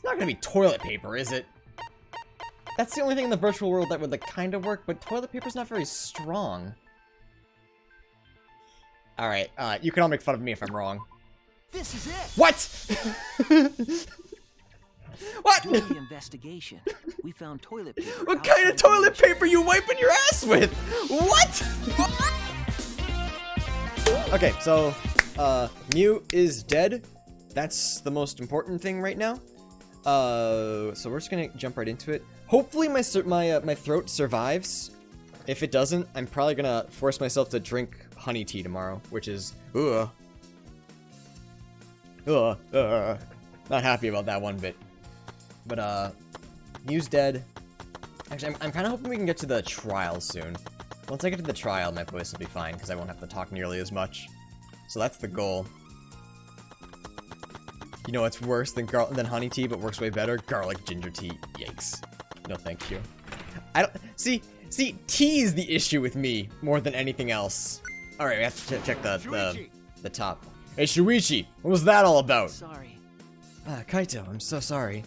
It's not gonna be toilet paper, is it? That's the only thing in the virtual world that would, like, kind of work, but toilet paper's not very strong. Alright, you can all make fun of me if I'm wrong. This is it. What? What? During the investigation, we found toilet paper. What kind of toilet paper you wiping your ass with? What? Okay, so, Mew is dead. That's the most important thing right now. So we're just gonna jump right into it. Hopefully my throat survives. If it doesn't, I'm probably gonna force myself to drink honey tea tomorrow, which is, not happy about that one bit. But, Mew's dead. Actually, I'm kind of hoping we can get to the trial soon. Once I get to the trial, my voice will be fine, because I won't have to talk nearly as much. So that's the goal. You know what's worse than honey tea, but works way better? Garlic ginger tea. Yikes. No, thank you. I don't... See, tea is the issue with me, more than anything else. Alright, we have to check the top. Hey, Shuichi, what was that all about? Sorry. Kaito, I'm so sorry.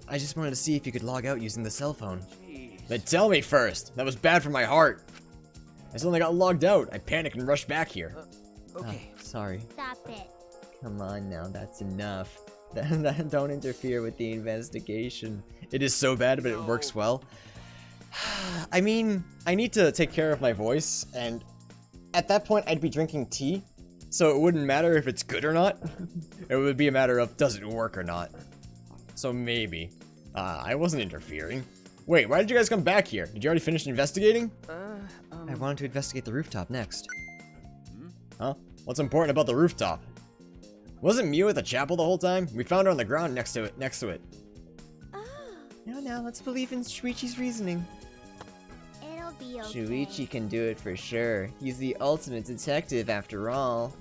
I just wanted to see if you could log out using the cell phone. Jeez. Then tell me first. That was bad for my heart. I suddenly got logged out. I panicked and rushed back here. Okay. Sorry. Stop it. Come on now, that's enough. Don't interfere with the investigation. It is so bad, but it works well. I mean, I need to take care of my voice, and at that point, I'd be drinking tea, so it wouldn't matter if it's good or not. It would be a matter of, does it work or not? So maybe. I wasn't interfering. Wait, why did you guys come back here? Did you already finish investigating? I wanted to investigate the rooftop next. Huh? What's important about the rooftop? Wasn't Mew at the chapel the whole time? We found her on the ground next to it. Now, let's believe in Shuichi's reasoning. It'll be okay. Shuichi can do it for sure. He's the ultimate detective after all.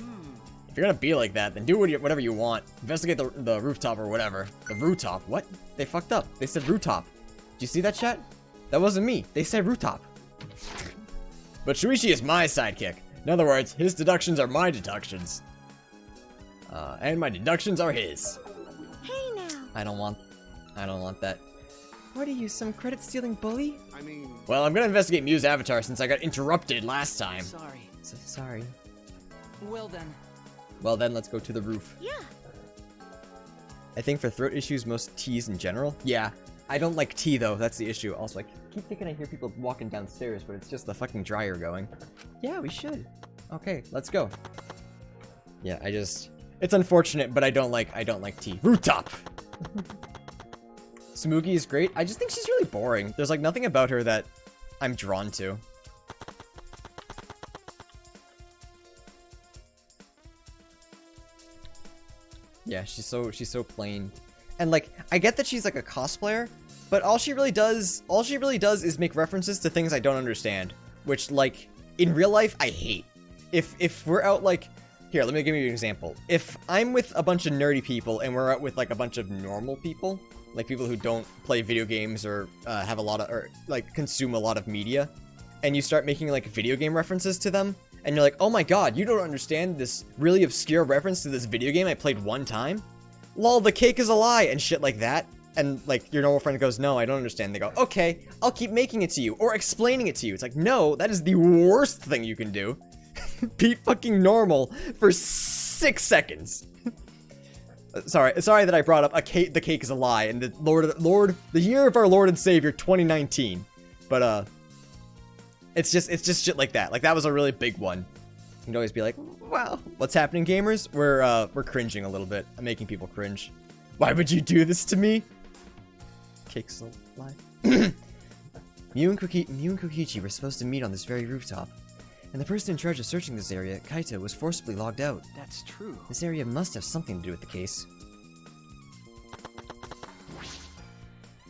If you're gonna be like that, then do whatever you want. Investigate the rooftop or whatever. The rooftop? What? They fucked up. They said rooftop. Did you see that, chat? That wasn't me. They said rooftop. But Shuichi is my sidekick. In other words, his deductions are my deductions. And my deductions are his. Hey now. I don't want that. What are you, some credit-stealing bully? I mean... Well, I'm gonna investigate Mew's avatar since I got interrupted last time. Sorry. Sorry. Well then. Well then, let's go to the roof. Yeah. I think for throat issues, most teas in general. Yeah, I don't like tea though, that's the issue. Also, I keep thinking I hear people walking downstairs, but it's just the fucking dryer going. Yeah, we should. Okay, let's go. Yeah, it's unfortunate, but I don't like tea. Rooftop! Smoogie is great. I just think she's really boring. There's like nothing about her that I'm drawn to. Yeah, she's so plain. And like, I get that she's like a cosplayer, but all she really does is make references to things I don't understand, which like in real life I hate. If we're out like, here, let me give you an example. If I'm with a bunch of nerdy people and we're out with like a bunch of normal people, like people who don't play video games or have a lot of, or like consume a lot of media, and you start making like video game references to them, and you're like, oh my god, you don't understand this really obscure reference to this video game I played one time? Lol, the cake is a lie, and shit like that. And like your normal friend goes, no, I don't understand. They go, okay, I'll keep making it to you or explaining it to you. It's like, no, that is the worst thing you can do. Be fucking normal for 6 seconds. Sorry that I brought up the cake is a lie, and the year of our Lord and Savior 2019. But it's just shit like that. Like that was a really big one. You can always be like, wow, what's happening, gamers? We're cringing a little bit. I'm making people cringe. Why would you do this to me? Cake's a lie. Mew and Kokichi were supposed to meet on this very rooftop. And the person in charge of searching this area, Kaito, was forcibly logged out. That's true. This area must have something to do with the case.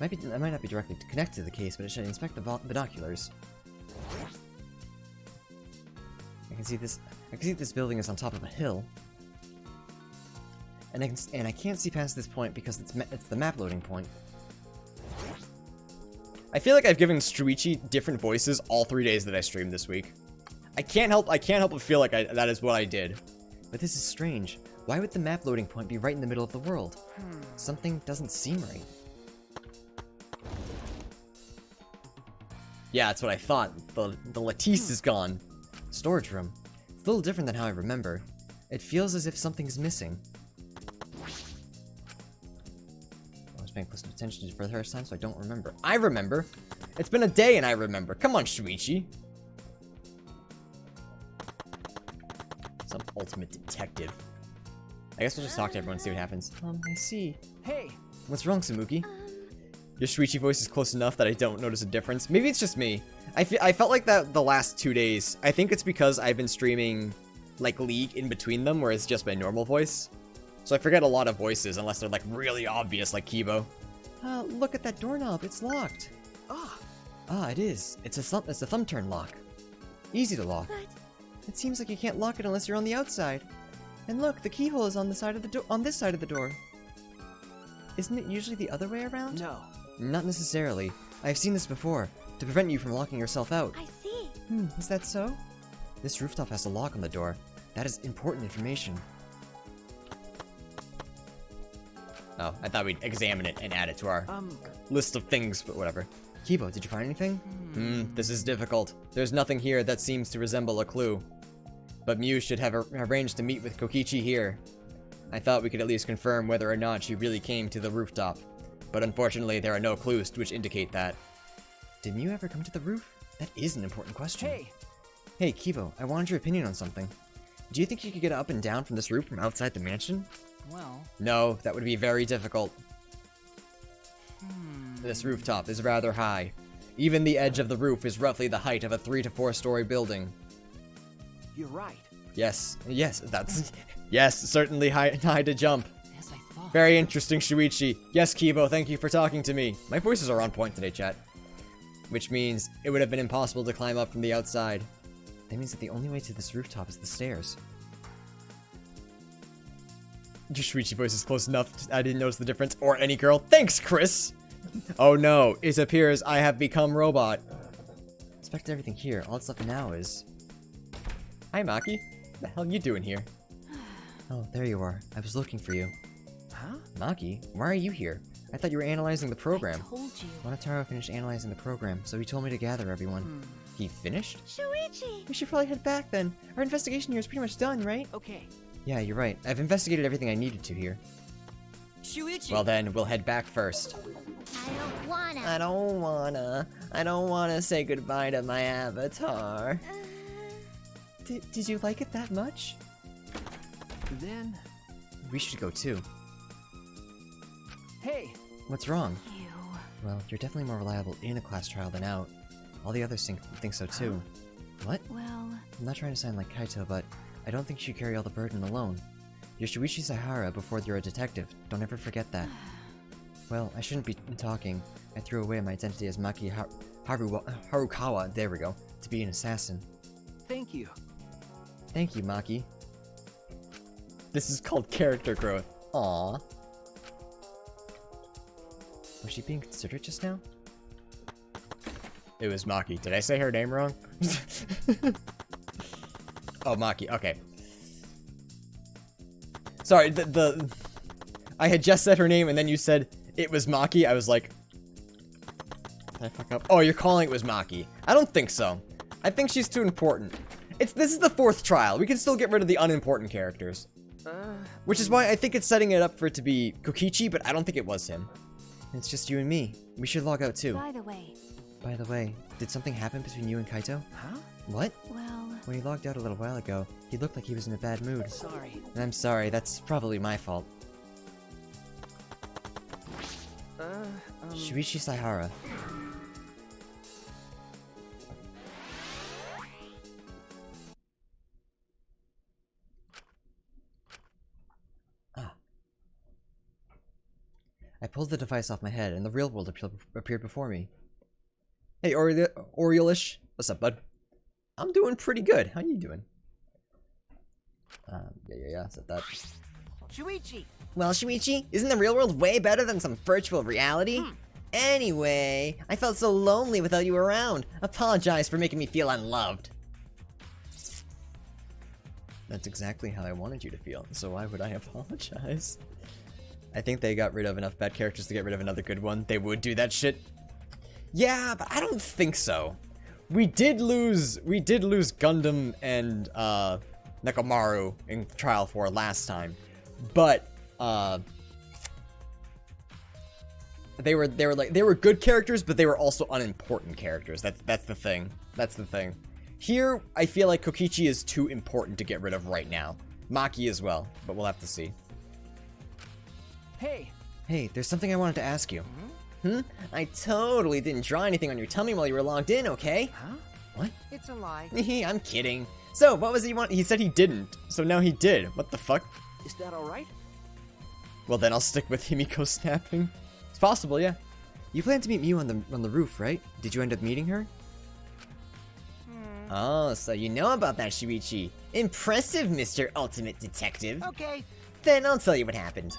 It might not be directly connected to the case, but it should inspect the binoculars. I can see this building is on top of a hill. And I can't see past this point because it's the map loading point. I feel like I've given Shuichi different voices all 3 days that I streamed this week. I can't help but feel like that is what I did. But this is strange. Why would the map loading point be right in the middle of the world? Something doesn't seem right. Yeah, that's what I thought. The Latisse is gone. Storage room. It's a little different than how I remember. It feels as if something's missing. I was paying close attention for the first time, so I don't remember. I remember. It's been a day and I remember. Come on, Shuichi. Some ultimate detective. I guess we'll just talk to everyone and see what happens. I see. Hey, What's wrong, Samuki? Your Shuichi voice is close enough that I don't notice a difference. Maybe it's just me. I felt like that the last 2 days. I think it's because I've been streaming, like, League in between them, where it's just my normal voice. So I forget a lot of voices, unless they're, like, really obvious, like Kibo. Look at that doorknob. It's locked. It is. It's a thumb turn lock. Easy to lock. But It seems like you can't lock it unless you're on the outside. And look, the keyhole is on the side of the door. On this side of the door. Isn't it usually the other way around? no. Not necessarily. I've seen this before. To prevent you from locking yourself out. I see. Is that so? This rooftop has a lock on the door. That is important information. Oh, I thought we'd examine it and add it to our list of things, but whatever. Kibo, did you find anything? This is difficult. There's nothing here that seems to resemble a clue. But Mew should have arranged to meet with Kokichi here. I thought we could at least confirm whether or not she really came to the rooftop. But unfortunately, there are no clues which indicate that. Did Mew ever come to the roof? That is an important question. Hey, Hey, Kibo, I wanted your opinion on something. Do you think you could get up and down from this roof from outside the mansion? well, No, that would be very difficult. This rooftop is rather high. Even the edge of the roof is roughly the height of a 3 to 4 story building. you're right. Yes, that's... Yes, certainly high to jump. As I thought. Very interesting, Shuichi. Yes, Kibo, thank you for talking to me. My voices are on point today, chat. Which means it would have been impossible to climb up from the outside. That means that the only way to this rooftop is the stairs. Your Shuichi voice is close enough. I didn't notice the difference. Or any girl. Thanks, Chris! Oh no, it appears I have become robot. Inspect everything here. All that's left now is... Hi, Maki. What the hell are you doing here? Oh, there you are. I was looking for you. Huh? Maki, why are you here? I thought you were analyzing the program. I told you. Monotaro finished analyzing the program, so he told me to gather everyone. He finished? Shuichi! We should probably head back then. Our investigation here is pretty much done, right? Okay. Yeah, you're right. I've investigated everything I needed to here. Shuichi. Well then, we'll head back first. I don't wanna. I don't wanna say goodbye to my avatar. Uh, Did you like it that much? Then, We should go too. hey, What's wrong? you. Well, you're definitely more reliable in a class trial than out. All the others think so too. What? Well, I'm not trying to sound like Kaito, but I don't think you should carry all the burden alone. You're Shuichi Sahara before you're a detective. Don't ever forget that. Well, I shouldn't be talking. I threw away my identity as Maki Harukawa, there we go, to be an assassin. thank you. Thank you, Maki. This is called character growth. Aww. Was she being considerate just now? It was Maki. Did I say her name wrong? Oh, Maki. Okay. Sorry, I had just said her name and then you said it was Maki. I was like, did I fuck up? Oh, you're calling it was Maki. I don't think so. I think she's too important. This is the 4th trial. We can still get rid of the unimportant characters. Which is why I think it's setting it up for it to be Kokichi, but I don't think it was him. It's just you and me. We should log out too. by the way, By the way, did something happen between you and Kaito? Huh? What? well, When he logged out a little while ago, he looked like he was in a bad mood. Sorry. And I'm sorry, that's probably my fault. Shuichi Saihara. Ah. I pulled the device off my head, and the real world appeared before me. Hey, Oriolish. What's up, bud? I'm doing pretty good. How you doing? Yeah. Said that. Shuichi. Well, Shuichi, isn't the real world way better than some virtual reality? Anyway, I felt so lonely without you around. Apologize for making me feel unloved. That's exactly how I wanted you to feel, so why would I apologize? I think they got rid of enough bad characters to get rid of another good one. They would do that shit. Yeah, but I don't think so. We did lose Gundam and Nekomaru in Trial 4 last time, but they were good characters, but they were also unimportant characters. That's the thing. That's the thing. Here, I feel like Kokichi is too important to get rid of right now. Maki as well, but we'll have to see. Hey. Hey, there's something I wanted to ask you. I totally didn't draw anything on your tummy while you were logged in, okay? Huh? What? It's a lie. I'm kidding. So, what was he want? He said he didn't, so now he did. What the fuck? Is that alright? Well, then I'll stick with Himiko snapping. It's possible, yeah. You plan to meet Miu on the roof, right? Did you end up meeting her? Oh, so you know about that, Shuichi. Impressive, Mr. Ultimate Detective. Okay. Then I'll tell you what happened.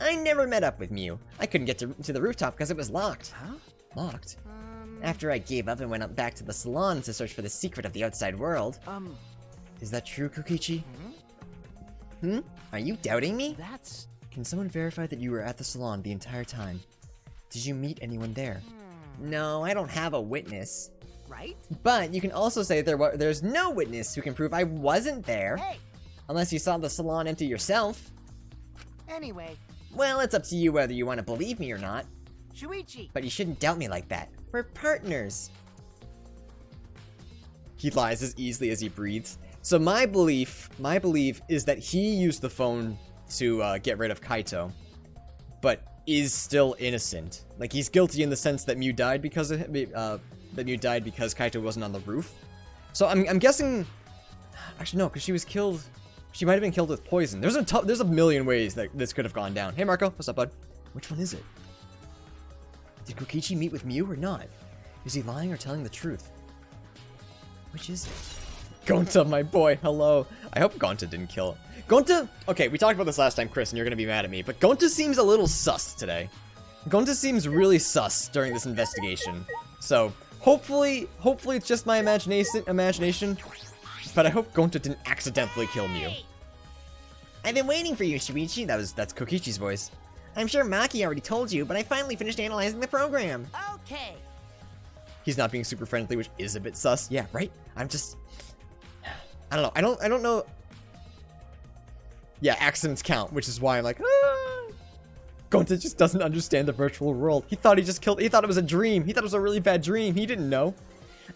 I never met up with Miu. I couldn't get to the rooftop because it was locked. Huh? Locked? After I gave up and went up back to the salon to search for the secret of the outside world. Is that true, Kokichi? Are you doubting me? That's... Can someone verify that you were at the salon the entire time? Did you meet anyone there? No, I don't have a witness. right? But you can also say there's no witness who can prove I wasn't there. Hey! Unless you saw the salon empty yourself. Anyway, Well, it's up to you whether you want to believe me or not. Shuichi! But you shouldn't doubt me like that. We're partners. He lies as easily as he breathes. So my belief is that he used the phone to get rid of Kaito, but is still innocent. Like, he's guilty in the sense that Miu died because of because Kaito wasn't on the roof. So I'm guessing. Actually, no, because she was killed. She might have been killed with poison. There's a million ways that this could have gone down. Hey, Marco, what's up, bud? Which one is it? Did Kokichi meet with Miu or not? Is he lying or telling the truth? Which is it? Gonta, my boy, hello. I hope Gonta didn't kill him. Gonta, okay, we talked about this last time, Chris, and you're gonna be mad at me, but Gonta seems a little sus today. Gonta seems really sus during this investigation. So, hopefully it's just my imagination, but I hope Gonta didn't accidentally kill Miu. I've been waiting for you, Shuichi. That's Kokichi's voice. I'm sure Maki already told you, but I finally finished analyzing the program. Okay! He's not being super friendly, which is a bit sus. Yeah, right? I don't know. I don't know. Yeah, accidents count, which is why I'm like, ah. Gonta just doesn't understand the virtual world. He thought it was a dream. He thought it was a really bad dream. He didn't know.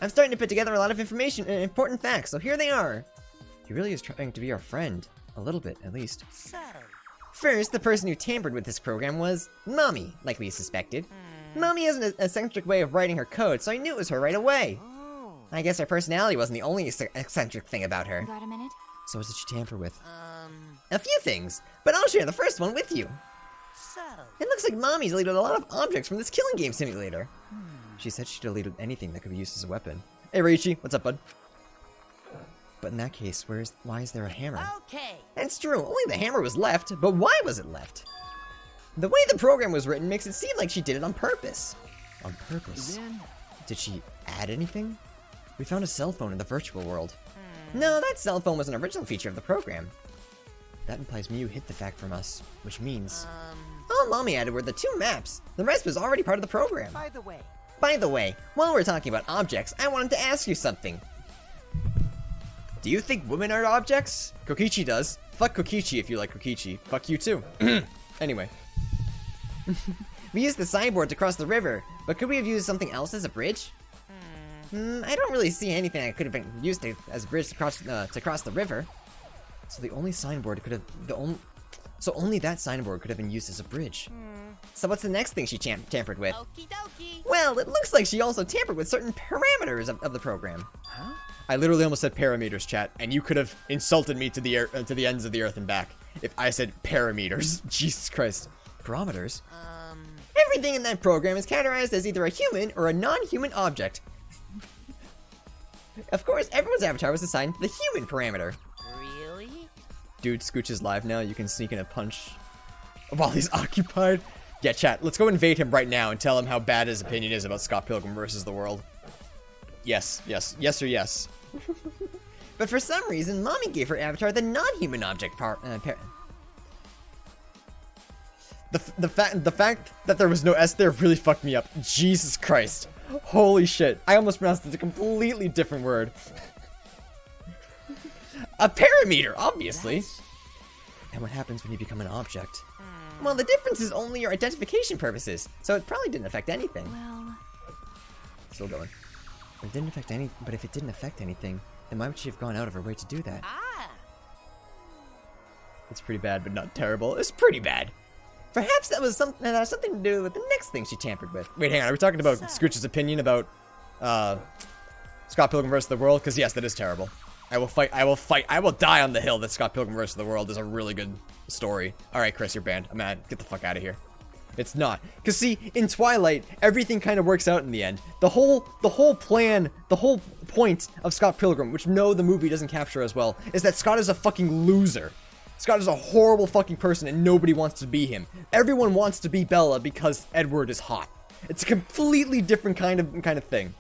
I'm starting to put together a lot of information and important facts, so here they are. He really is trying to be our friend. A little bit, at least. So... First, the person who tampered with this program was Mommy, like we suspected. Mommy has an eccentric way of writing her code, so I knew it was her right away. Oh. I guess her personality wasn't the only eccentric thing about her. Got a minute? So what did she tamper with? A few things, but I'll share the first one with you. So... It looks like Mommy's deleted a lot of objects from this killing game simulator. She said she deleted anything that could be used as a weapon. Hey, Reichi, what's up, bud? But in that case, why is there a hammer? Okay! That's true, only the hammer was left, but why was it left? The way the program was written makes it seem like she did it on purpose. On purpose? Then... Did she add anything? We found a cell phone in the virtual world. No, that cell phone was an original feature of the program. That implies Miu hid the fact from us, which means... All Mommy added were the 2 maps. The rest was already part of the program. By the way... By the way, while we're talking about objects, I wanted to ask you something. Do you think women are objects? Kokichi does. Fuck Kokichi if you like Kokichi. Fuck you too. Anyway. We used the signboard to cross the river, but could we have used something else as a bridge? I don't really see anything that could have been used as a bridge to cross the river. So the only signboard could have... So only that signboard could have been used as a bridge. So what's the next thing she tampered with? Okie dokie! Well, it looks like she also tampered with certain parameters of the program. Huh? I literally almost said parameters, chat, and you could have insulted me to the ends of the earth and back if I said parameters. Jesus Christ. Parameters? Everything in that program is categorized as either a human or a non-human object. Of course, everyone's avatar was assigned the human parameter. Really? Dude, Scooch is live now. You can sneak in a punch while he's occupied. Yeah, chat, let's go invade him right now and tell him how bad his opinion is about Scott Pilgrim versus the world. Yes or yes. But for some reason, Mommy gave her avatar the non-human object part. The fact that there was no S there really fucked me up. Jesus Christ. Holy shit. I almost pronounced it a completely different word. A parameter, obviously. And what happens when you become an object? Well, the difference is only your identification purposes, so it probably didn't affect anything. Well, Still going. But if it didn't affect anything, then why would she have gone out of her way to do that? It's pretty bad, but not terrible. It's pretty bad. Perhaps that was something that has something to do with the next thing she tampered with. Wait, hang on. Are we talking about Scooch's opinion about Scott Pilgrim vs. the World? Because yes, that is terrible. I will fight. I will die on the hill that Scott Pilgrim vs. the World is a really good story. All right, Chris, you're banned. I'm mad. Get the fuck out of here. It's not. Because see, in Twilight, everything kind of works out in the end. The whole plan, the whole point of Scott Pilgrim, which no, the movie doesn't capture as well, is that Scott is a fucking loser. Scott is a horrible fucking person and nobody wants to be him. Everyone wants to be Bella because Edward is hot. It's a completely different kind of thing.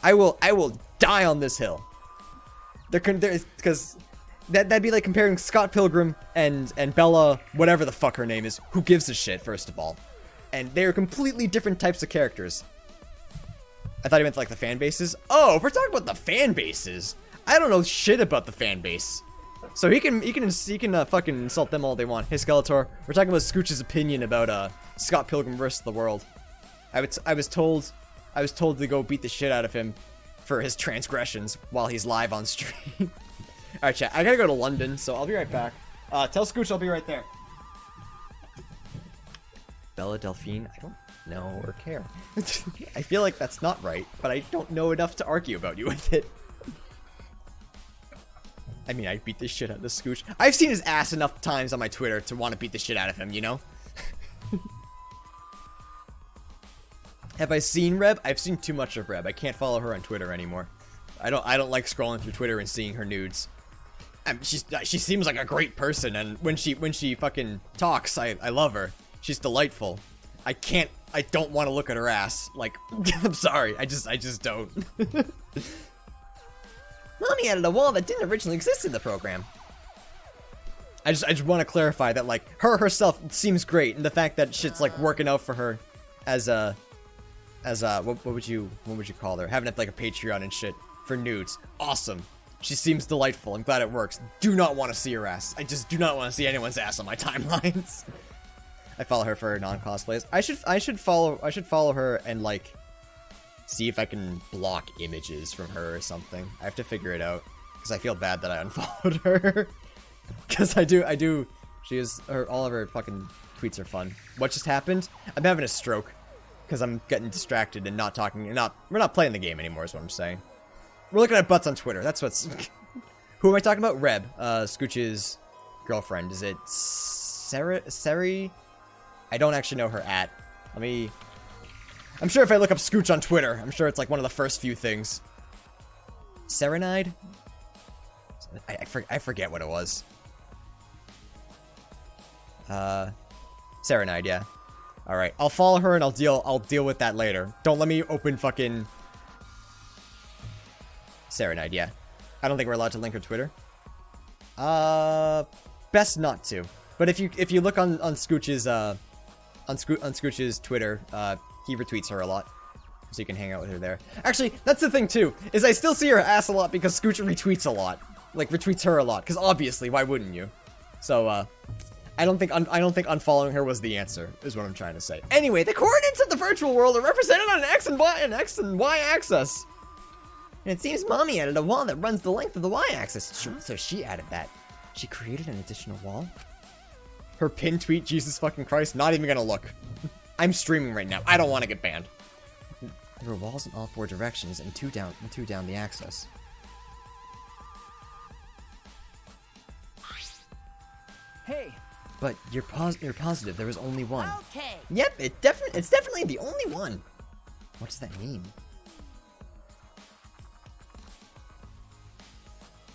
I will die on this hill. Because that'd be like comparing Scott Pilgrim and Bella, whatever the fuck her name is. Who gives a shit, first of all? And they're completely different types of characters. I thought he meant like the fan bases. Oh, if we're talking about the fan bases, I don't know shit about the fan base. So he can fucking insult them all they want. Hey Skeletor, we're talking about Scooch's opinion about Scott Pilgrim vs. the World. I was told to go beat the shit out of him for his transgressions while he's live on stream. Alright chat, I gotta go to London, so I'll be right back. Tell Scooch I'll be right there. Bella Delphine? I don't know or care. I feel like that's not right, but I don't know enough to argue about you with it. I mean, I beat the shit out of Scooch. I've seen his ass enough times on my Twitter to want to beat the shit out of him, you know? Have I seen Reb? I've seen too much of Reb. I can't follow her on Twitter anymore. I don't like scrolling through Twitter and seeing her nudes. She seems like a great person, and when she fucking talks, I love her. She's delightful. I don't want to look at her ass. Like, I'm sorry. I just don't. Mommy added a wall that didn't originally exist in the program. I just want to clarify that, like, her herself seems great, and the fact that shit's like working out for her as what would you call her? Having like a Patreon and shit for nudes. Awesome. She seems delightful. I'm glad it works. Do not want to see her ass. I just do not want to see anyone's ass on my timelines. I follow her for her non-cosplays. I should follow her and like see if I can block images from her or something. I have to figure it out because I feel bad that I unfollowed her. Because I do. All of her fucking tweets are fun. What just happened? I'm having a stroke because I'm getting distracted and not talking. We're not playing the game anymore. Is what I'm saying. We're looking at butts on Twitter. That's what's. Who am I talking about? Reb, Scooch's girlfriend. Is it Seri? I don't actually know her at. I'm sure if I look up Scooch on Twitter, I'm sure it's like one of the first few things. Serenade? I forget what it was. Serenade, yeah. Alright, I'll follow her and I'll deal with that later. Don't let me open fucking Serenade, yeah. I don't think we're allowed to link her Twitter. Best not to. But if you look on Scooch's on Scooch's Twitter, he retweets her a lot. So you can hang out with her there. Actually, that's the thing too, is I still see her ass a lot because Scooch retweets a lot. Like retweets her a lot, because obviously, why wouldn't you? So I don't think unfollowing her was the answer, is what I'm trying to say. Anyway, the coordinates of the virtual world are represented on an X and Y axis. And it seems Mommy added a wall that runs the length of the Y-axis. So she added that. She created an additional wall? Her pin tweet, Jesus fucking Christ, not even gonna look. I'm streaming right now. I don't want to get banned. There were walls in all four directions and two down the axis. Hey. But you're positive there was only one. Okay. Yep, it's definitely the only one. What does that mean?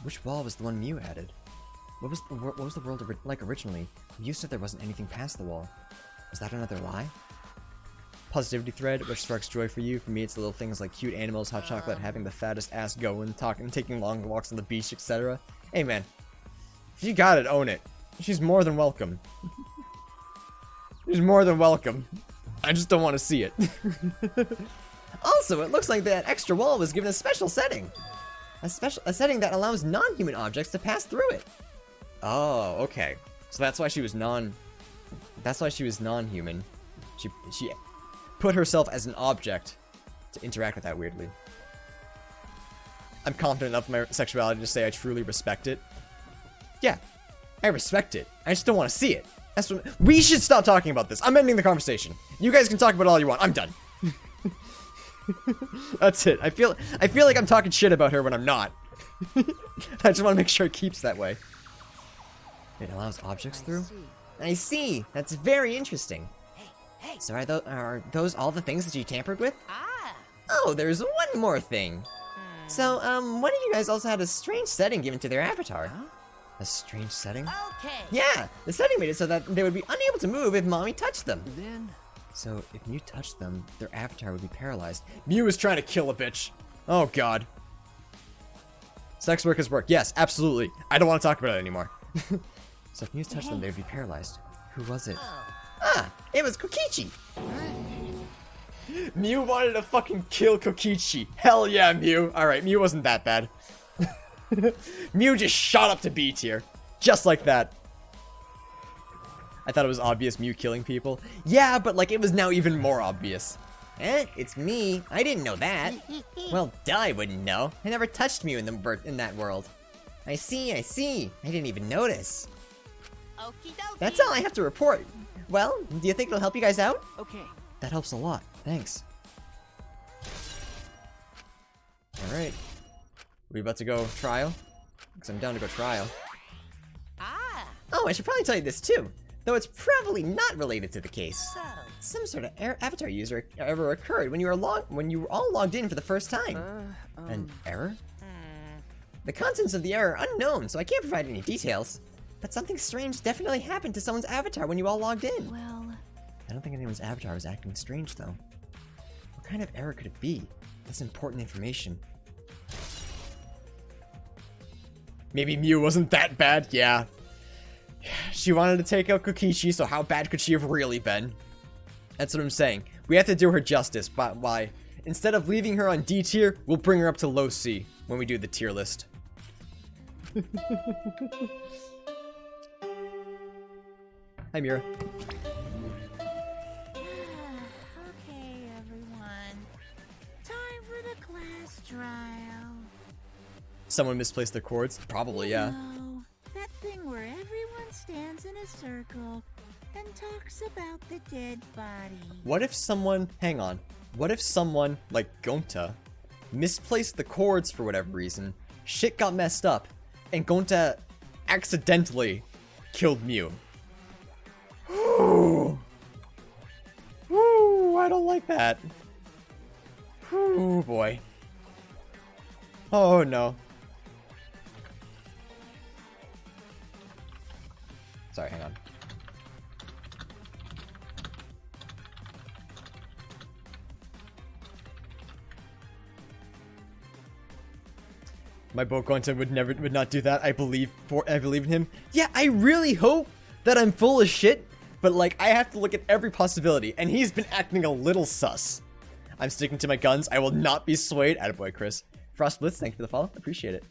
Which wall was the one Mew added? What was the world like originally? You said there wasn't anything past the wall. Was that another lie? positivity thread, which sparks joy for you. For me, it's the little things like cute animals, hot chocolate, having the fattest ass going, talking, taking long walks on the beach, etc. Hey man, if you got it, own it. She's more than welcome. She's more than welcome. I just don't want to see it. Also, it looks like that extra wall was given a special setting. A setting that allows non-human objects to pass through it. Oh, okay. So that's why she was non-human. She put herself as an object to interact with that weirdly. I'm confident enough in my sexuality to say I truly respect it. Yeah, I respect it. I just don't want to see it. That's what we should stop talking about this. I'm ending the conversation. You guys can talk about it all you want. I'm done. That's it. I feel like I'm talking shit about her when I'm not. I just want to make sure it keeps that way. It allows objects through? I see. That's very interesting. Hey. So are those all the things that you tampered with? Oh, there's one more thing. So, one of you guys also had a strange setting given to their avatar. Huh? A strange setting? Okay. Yeah, the setting made it so that they would be unable to move if Mommy touched them. Then So, if Mew touched them, their avatar would be paralyzed. Mew is trying to kill a bitch. Oh, God. Sex work is work. Yes, absolutely. I don't want to talk about it anymore. So, if Mew touched them, they would be paralyzed. Who was it? Ah, it was Kokichi. Mew wanted to fucking kill Kokichi. Hell yeah, Mew. Alright, Mew wasn't that bad. Mew just shot up to B tier. Just like that. I thought it was obvious Mew killing people. Yeah, but like it was now even more obvious. It's me. I didn't know that. Well, duh, I wouldn't know. I never touched Mew in that world. I see. I didn't even notice. Okie dokie. That's all I have to report. Well, do you think it'll help you guys out? okay. That helps a lot. Thanks. Alright. We about to go trial? Because I'm down to go trial. Oh, I should probably tell you this too. Though it's probably not related to the case. So, Some sort of avatar user error occurred when you were all logged in for the first time. An error? The contents of the error are unknown, so I can't provide any details. But something strange definitely happened to someone's avatar when you all logged in. Well, I don't think anyone's avatar was acting strange, though. What kind of error could it be? That's important information. Maybe Mew wasn't that bad? Yeah. She wanted to take out Kokichi, so how bad could she have really been? That's what I'm saying. We have to do her justice, but why? Instead of leaving her on D tier, we'll bring her up to low C when we do the tier list. Hi, Mira. okay, everyone. Time for the class trial. Someone misplaced their chords? Probably, yeah. No, that thing where everyone stands in a circle and talks about the dead body. What if someone, hang on, what if someone, like Gonta, misplaced the chords for whatever reason, shit got messed up, and Gonta accidentally killed Mew? Ooh. Ooh, I don't like that. Ooh, boy. Oh, no. Sorry, hang on. My boat Gonta would not do that. I believe in him. Yeah, I really hope that I'm full of shit, but like I have to look at every possibility, and he's been acting a little sus. I'm sticking to my guns. I will not be swayed. Attaboy, Chris. Frost Blitz, thank you for the follow. Appreciate it.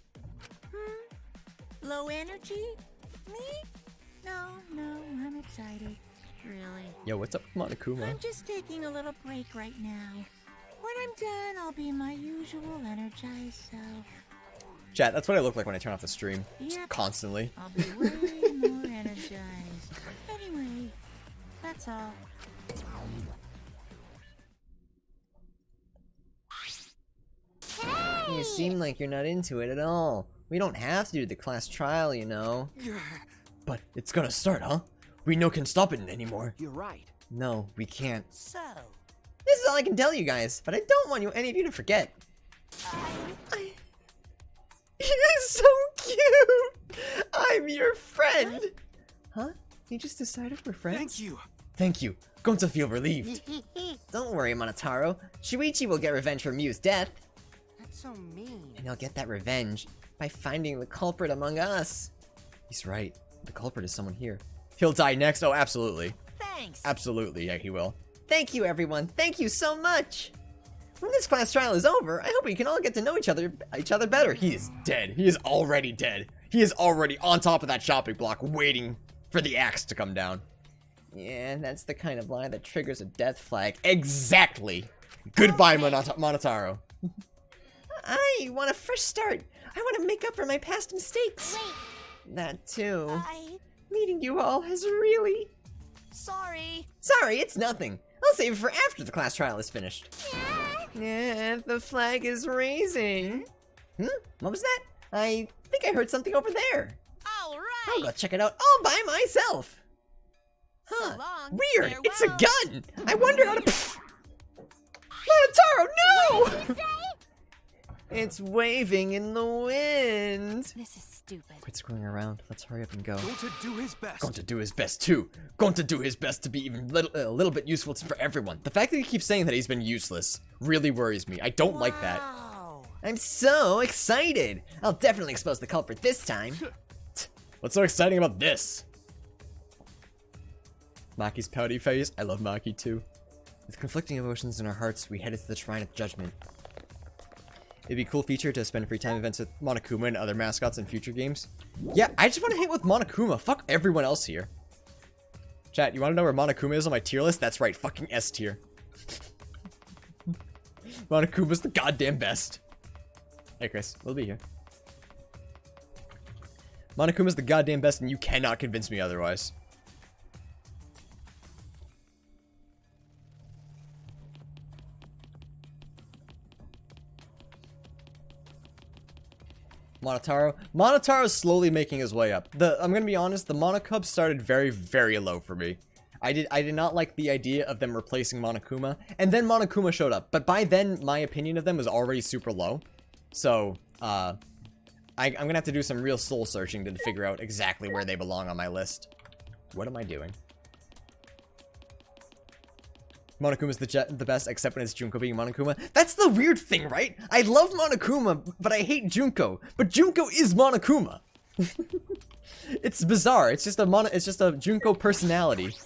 Low energy? Me? No, I'm excited. Really. Yo, what's up with Monokuma? I'm just taking a little break right now. When I'm done, I'll be my usual energized self. Chat, that's what I look like when I turn off the stream. Just Yep. constantly. I'll be way more energized. Anyway, that's all. You seem like you're not into it at all. We don't have to do the class trial, you know. But it's gonna start, huh? We no can stop it anymore. You're right. No, we can't. so. This is all I can tell you guys, but I don't want any of you to forget. You're so cute! I'm your friend! Huh? You just decided we're friends? Thank you. Thank you. going to feel relieved. Don't worry, Monotaro. Shuichi will get revenge for Miu's death. That's so mean. And he'll get that revenge by finding the culprit among us. He's right. The culprit is someone here. He'll die next. Oh, absolutely. Thanks. Absolutely, yeah, he will. Thank you, everyone. Thank you so much. When this class trial is over, I hope we can all get to know each other better. He is dead. He is already dead. He is already on top of that shopping block waiting for the axe to come down. Yeah, that's the kind of lie that triggers a death flag. Exactly. Goodbye, Monotaro. I want a fresh start. I want to make up for my past mistakes. Wait, That too. I... Meeting you all has really... Sorry. Sorry, it's nothing. I'll save it for after the class trial is finished. Yeah, the flag is raising. What was that? I think I heard something over there. All I'll go right. check it out all by myself. Huh. So long. Weird. It's a Farewell. gun. I wonder how to... Monotaro, no! It's waving in the wind. This is stupid. Quit screwing around. Let's hurry up and go. Going to do his best. Going to do his best too. Going to do his best to be even a little bit useful for everyone. The fact that he keeps saying that he's been useless really worries me. I don't like that. Wow. I'm so excited. I'll definitely expose the culprit this time. What's so exciting about this? Maki's pouty face. I love Maki too. With conflicting emotions in our hearts, we headed to the Shrine of Judgment. It'd be a cool feature to spend free time events with Monokuma and other mascots in future games. Yeah, I just want to hang with Monokuma. Fuck everyone else here. Chat, you want to know where Monokuma is on my tier list? That's right, fucking S tier. Monokuma's the goddamn best. Hey Chris, we'll be here. Monokuma's the goddamn best and you cannot convince me otherwise. Monotaro's slowly making his way up. I'm gonna be honest, the Monokub started very, very low for me. I did not like the idea of them replacing Monokuma, and then Monokuma showed up. But by then, my opinion of them was already super low. So, I'm gonna have to do some real soul searching to figure out exactly where they belong on my list. What am I doing? Monokuma's the best, except when it's Junko being Monokuma. That's the weird thing, right? I love Monokuma, but I hate Junko. But Junko is Monokuma. It's bizarre. It's just a Junko personality.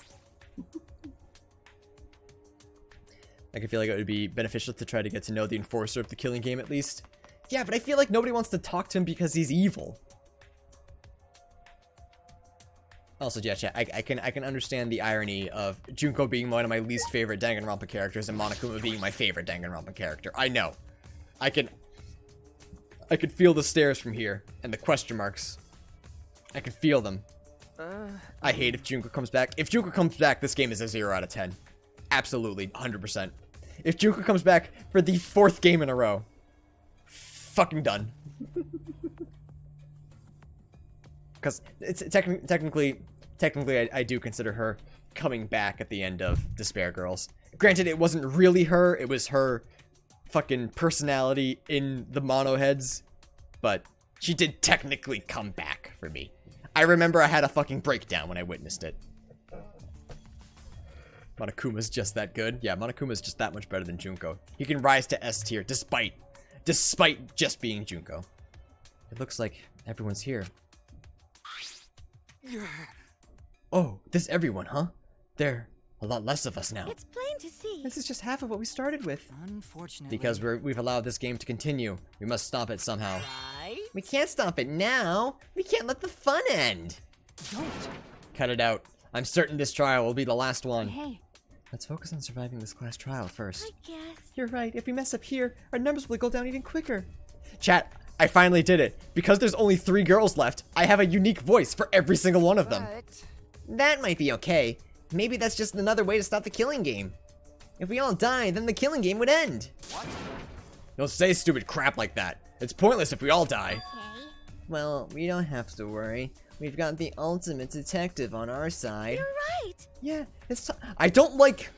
I feel like it would be beneficial to try to get to know the enforcer of the killing game at least. Yeah, but I feel like nobody wants to talk to him because he's evil. Also, yeah, chat, I can understand the irony of Junko being one of my least favorite Danganronpa characters and Monokuma being my favorite Danganronpa character. I know. I could feel the stares from here and the question marks. I can feel them. I hate if Junko comes back. If Junko comes back, this game is a 0 out of 10. Absolutely, 100%. If Junko comes back for the 4th game in a row, fucking done. Because it's technically I do consider her coming back at the end of Despair Girls. Granted, it wasn't really her, it was her fucking personality in the mono heads, but she did technically come back for me. I remember I had a fucking breakdown when I witnessed it. Monokuma's just that good. Yeah, Monokuma's just that much better than Junko. He can rise to S tier despite just being Junko. It looks like everyone's here. Oh, this everyone, huh? There are a lot less of us now. It's plain to see. This is just half of what we started with. Unfortunately. Because we've allowed this game to continue. We must stop it somehow. Right? We can't stop it now. We can't let the fun end. Don't. Cut it out. I'm certain this trial will be the last one. Hey, Let's focus on surviving this class trial first. I guess. You're right. If we mess up here, our numbers will go down even quicker. Chat, I finally did it. Because there's only 3 girls left, I have a unique voice for every single one of them. But... That might be okay. Maybe that's just another way to stop the killing game. If we all die, then the killing game would end. Don't say stupid crap like that. It's pointless if we all die. Okay. Well, we don't have to worry. We've got the ultimate detective on our side. You're right. Yeah, I don't like...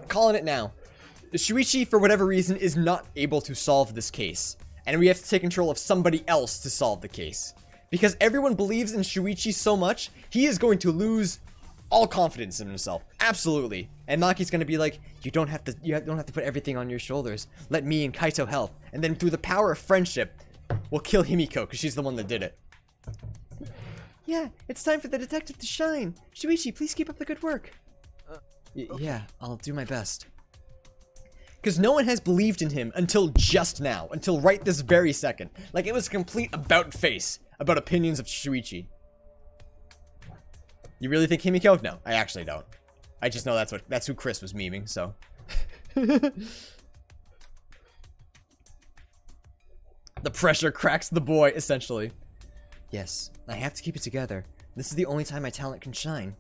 Calling it now. Shuichi, for whatever reason, is not able to solve this case. And we have to take control of somebody else to solve the case. Because everyone believes in Shuichi so much, he is going to lose all confidence in himself. Absolutely. And Maki's gonna be like, you don't have to put everything on your shoulders. Let me and Kaito help. And then through the power of friendship, we'll kill Himiko, because she's the one that did it. Yeah, it's time for the detective to shine. Shuichi, please keep up the good work. Okay. Yeah, I'll do my best. Because no one has believed in him until just now. Until right this very second. Like, it was a complete about-face about opinions of Shuichi. You really think Himiko? No, I actually don't. I just know that's who Chris was memeing, so. The pressure cracks the boy, essentially. Yes, I have to keep it together. This is the only time my talent can shine.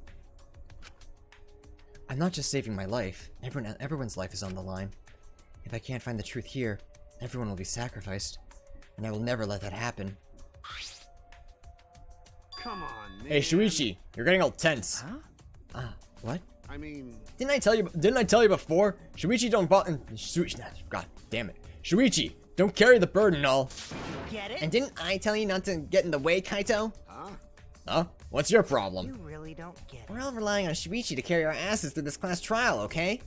I'm not just saving my life. Everyone's life is on the line. If I can't find the truth here, everyone will be sacrificed. And I will never let that happen. Come on, man. Hey, Shuichi, you're getting all tense. Huh? What? I mean, Didn't I tell you before? Shuichi don't Shuichi, god damn it. Shuichi, don't carry the burden all. Get it? And didn't I tell you not to get in the way, Kaito? huh? Huh? What's your problem? You really don't get it. We're all relying on Shuichi to carry our asses through this class trial, okay?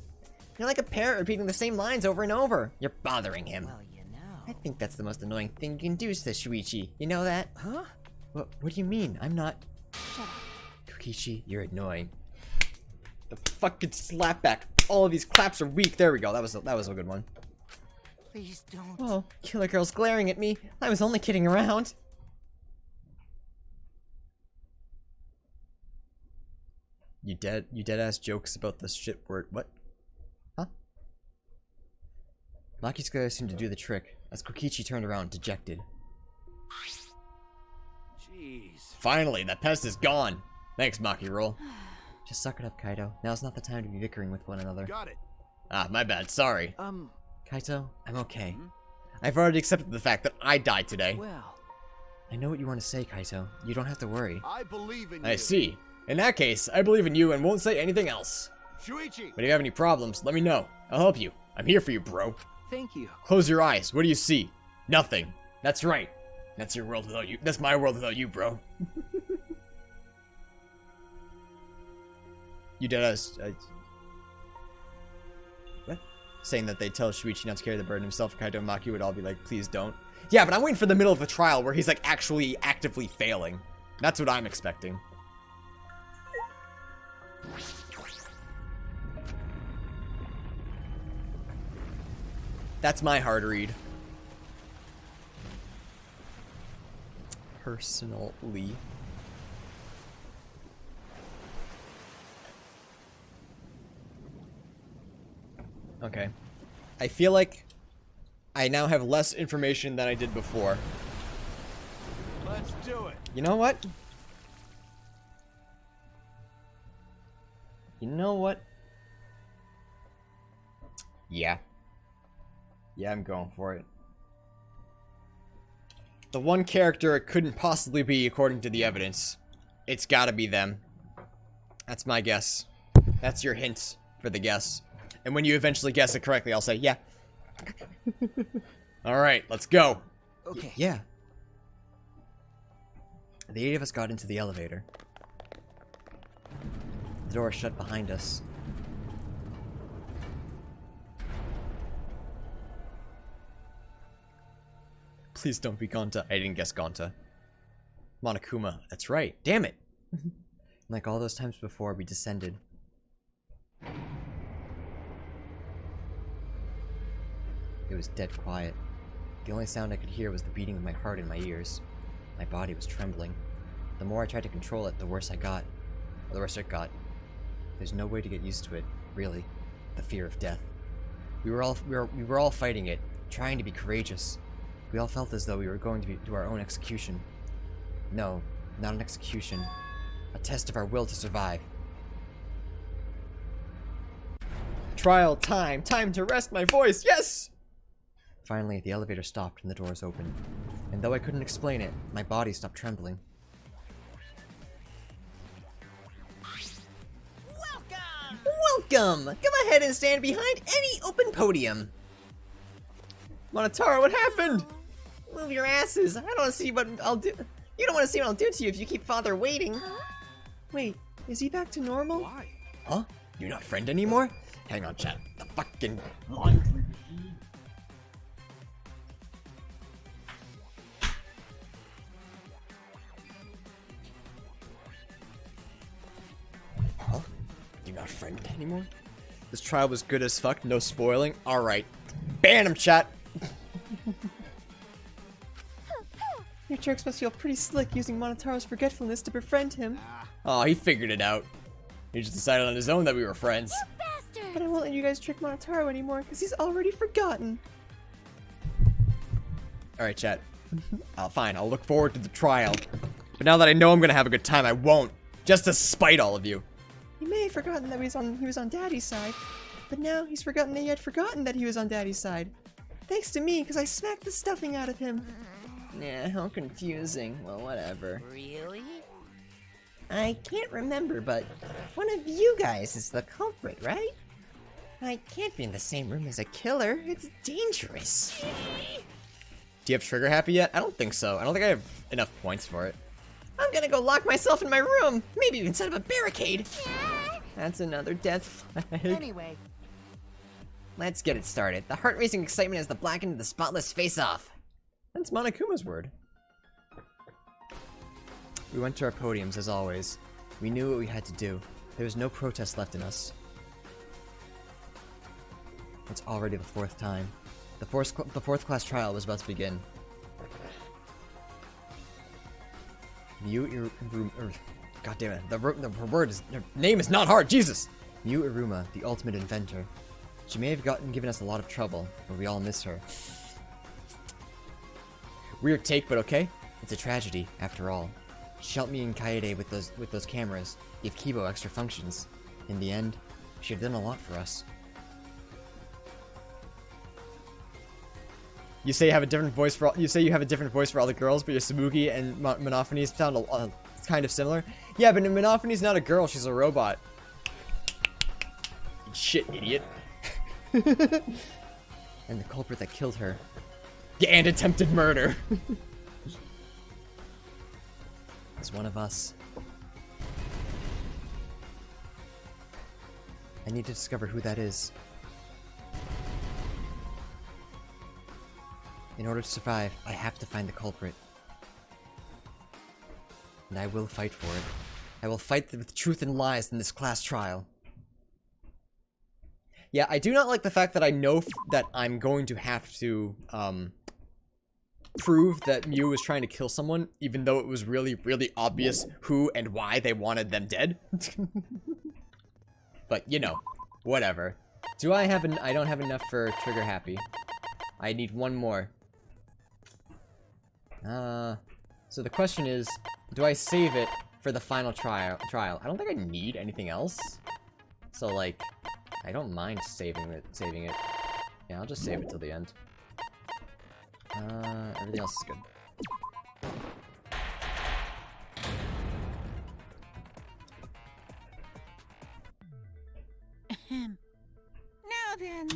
You're like a parrot repeating the same lines over and over. You're bothering him. Well, you know. I think that's the most annoying thing you can do to Shuichi. You know that? Huh? What do you mean? I'm not... Shut up. Kokichi, you're annoying. The fucking slapback. All of these claps are weak. There we go. That was a good one. Please don't. Oh, Killer Girl's glaring at me. I was only kidding around. You dead ass jokes about the shit word. What? Huh? Maki's gonna seem to do the trick, as Kokichi turned around, dejected. Jeez. Finally, that pest is gone. Thanks, Maki Roll. Just suck it up, Kaito. Now's not the time to be bickering with one another. Got it. Ah, my bad. Sorry. Kaito, I'm okay. I've already accepted the fact that I died today. Well, I know what you want to say, Kaito. You don't have to worry. I believe in you. I see. In that case, I believe in you and won't say anything else. Shuichi. But if you have any problems, let me know. I'll help you. I'm here for you, bro. thank you. Close your eyes. What do you see? Nothing. That's right. That's your world without you. That's my world without you, bro. You dead us. What? Saying that they tell Shuichi not to carry the burden himself, Kaito and Maki would all be like, please don't. Yeah, but I'm waiting for the middle of the trial where he's like actually actively failing. That's what I'm expecting. That's my hard read. Personally. Okay. I feel like I now have less information than I did before. Let's do it. You know what? You know what? Yeah. Yeah, I'm going for it. The one character it couldn't possibly be according to the evidence. It's gotta be them. That's my guess. That's your hint for the guess. And when you eventually guess it correctly, I'll say, yeah. Alright, let's go. Okay. Yeah. The 8 of us got into the elevator. The door shut behind us. Please don't be Gonta. I didn't guess Gonta. Monokuma. That's right. Damn it. Like all those times before, we descended. It was dead quiet. The only sound I could hear was the beating of my heart in my ears. My body was trembling. The more I tried to control it, the worse it got. There's no way to get used to it, really. The fear of death. We were all fighting it, trying to be courageous. We all felt as though we were going to do our own execution. No, not an execution. A test of our will to survive. Trial time. Time to rest my voice. Yes! Finally, the elevator stopped and the doors opened. And though I couldn't explain it, my body stopped trembling. Welcome! Come ahead and stand behind any open podium. Monotaro, what happened? Move your asses. I don't want to see what I'll do. You don't want to see what I'll do to you if you keep father waiting. Wait, Is he back to normal? Why? Huh? You're not friend anymore? Hang on, chat. The fucking laundry. Huh? You're not friend anymore? This trial was good as fuck, no spoiling. Alright. Ban him, chat! Your jerks must feel pretty slick using Monotaro's forgetfulness to befriend him. Oh, he figured it out. He just decided on his own that we were friends. Bastard! But I won't let you guys trick Monotaro anymore, because he's already forgotten. Alright, chat. Fine, I'll look forward to the trial. But now that I know I'm gonna have a good time, I won't. Just to spite all of you. He may have forgotten that he was on Daddy's side. But now he's forgotten that he had forgotten that he was on Daddy's side. Thanks to me, because I smacked the stuffing out of him. Yeah, how confusing. Well, whatever. Really? I can't remember, but one of you guys is the culprit, right? I can't be in the same room as a killer. It's dangerous. Do you have trigger happy yet? I don't think so. I don't think I have enough points for it. I'm gonna go lock myself in my room. Maybe even set up a barricade. That's another death flag. Anyway, Let's get it started. The heart-racing excitement as the blackened the spotless face-off. That's Monokuma's word. We went to our podiums as always. We knew what we had to do. There was no protest left in us. It's already the fourth time. The fourth class trial was about to begin. God damn it. Her name is not hard, Jesus! Yu Iruma, the ultimate inventor. She may have given us a lot of trouble, but we all miss her. Weird take, but okay. It's a tragedy, after all. She helped me and Kaede with those cameras, gave Kibo extra functions. In the end, she had done a lot for us. You say you have a different voice for all, the girls, but your Sabuki and Monophones sound kind of similar. Yeah, but Monophone's not a girl; she's a robot. Shit, idiot. And the culprit that killed her. Yeah, and attempted murder. It's one of us. I need to discover who that is. In order to survive, I have to find the culprit. And I will fight for it. I will fight with truth and lies in this class trial. Yeah, I do not like the fact that I know that I'm going to have to, prove that Mew was trying to kill someone, even though it was really, really obvious who and why they wanted them dead. But, you know, whatever. I don't have enough for trigger happy. I need one more. So the question is, do I save it for the final trial? I don't think I need anything else. So, like, I don't mind saving it. Yeah, I'll just save it till the end. Everything else is good. Now then,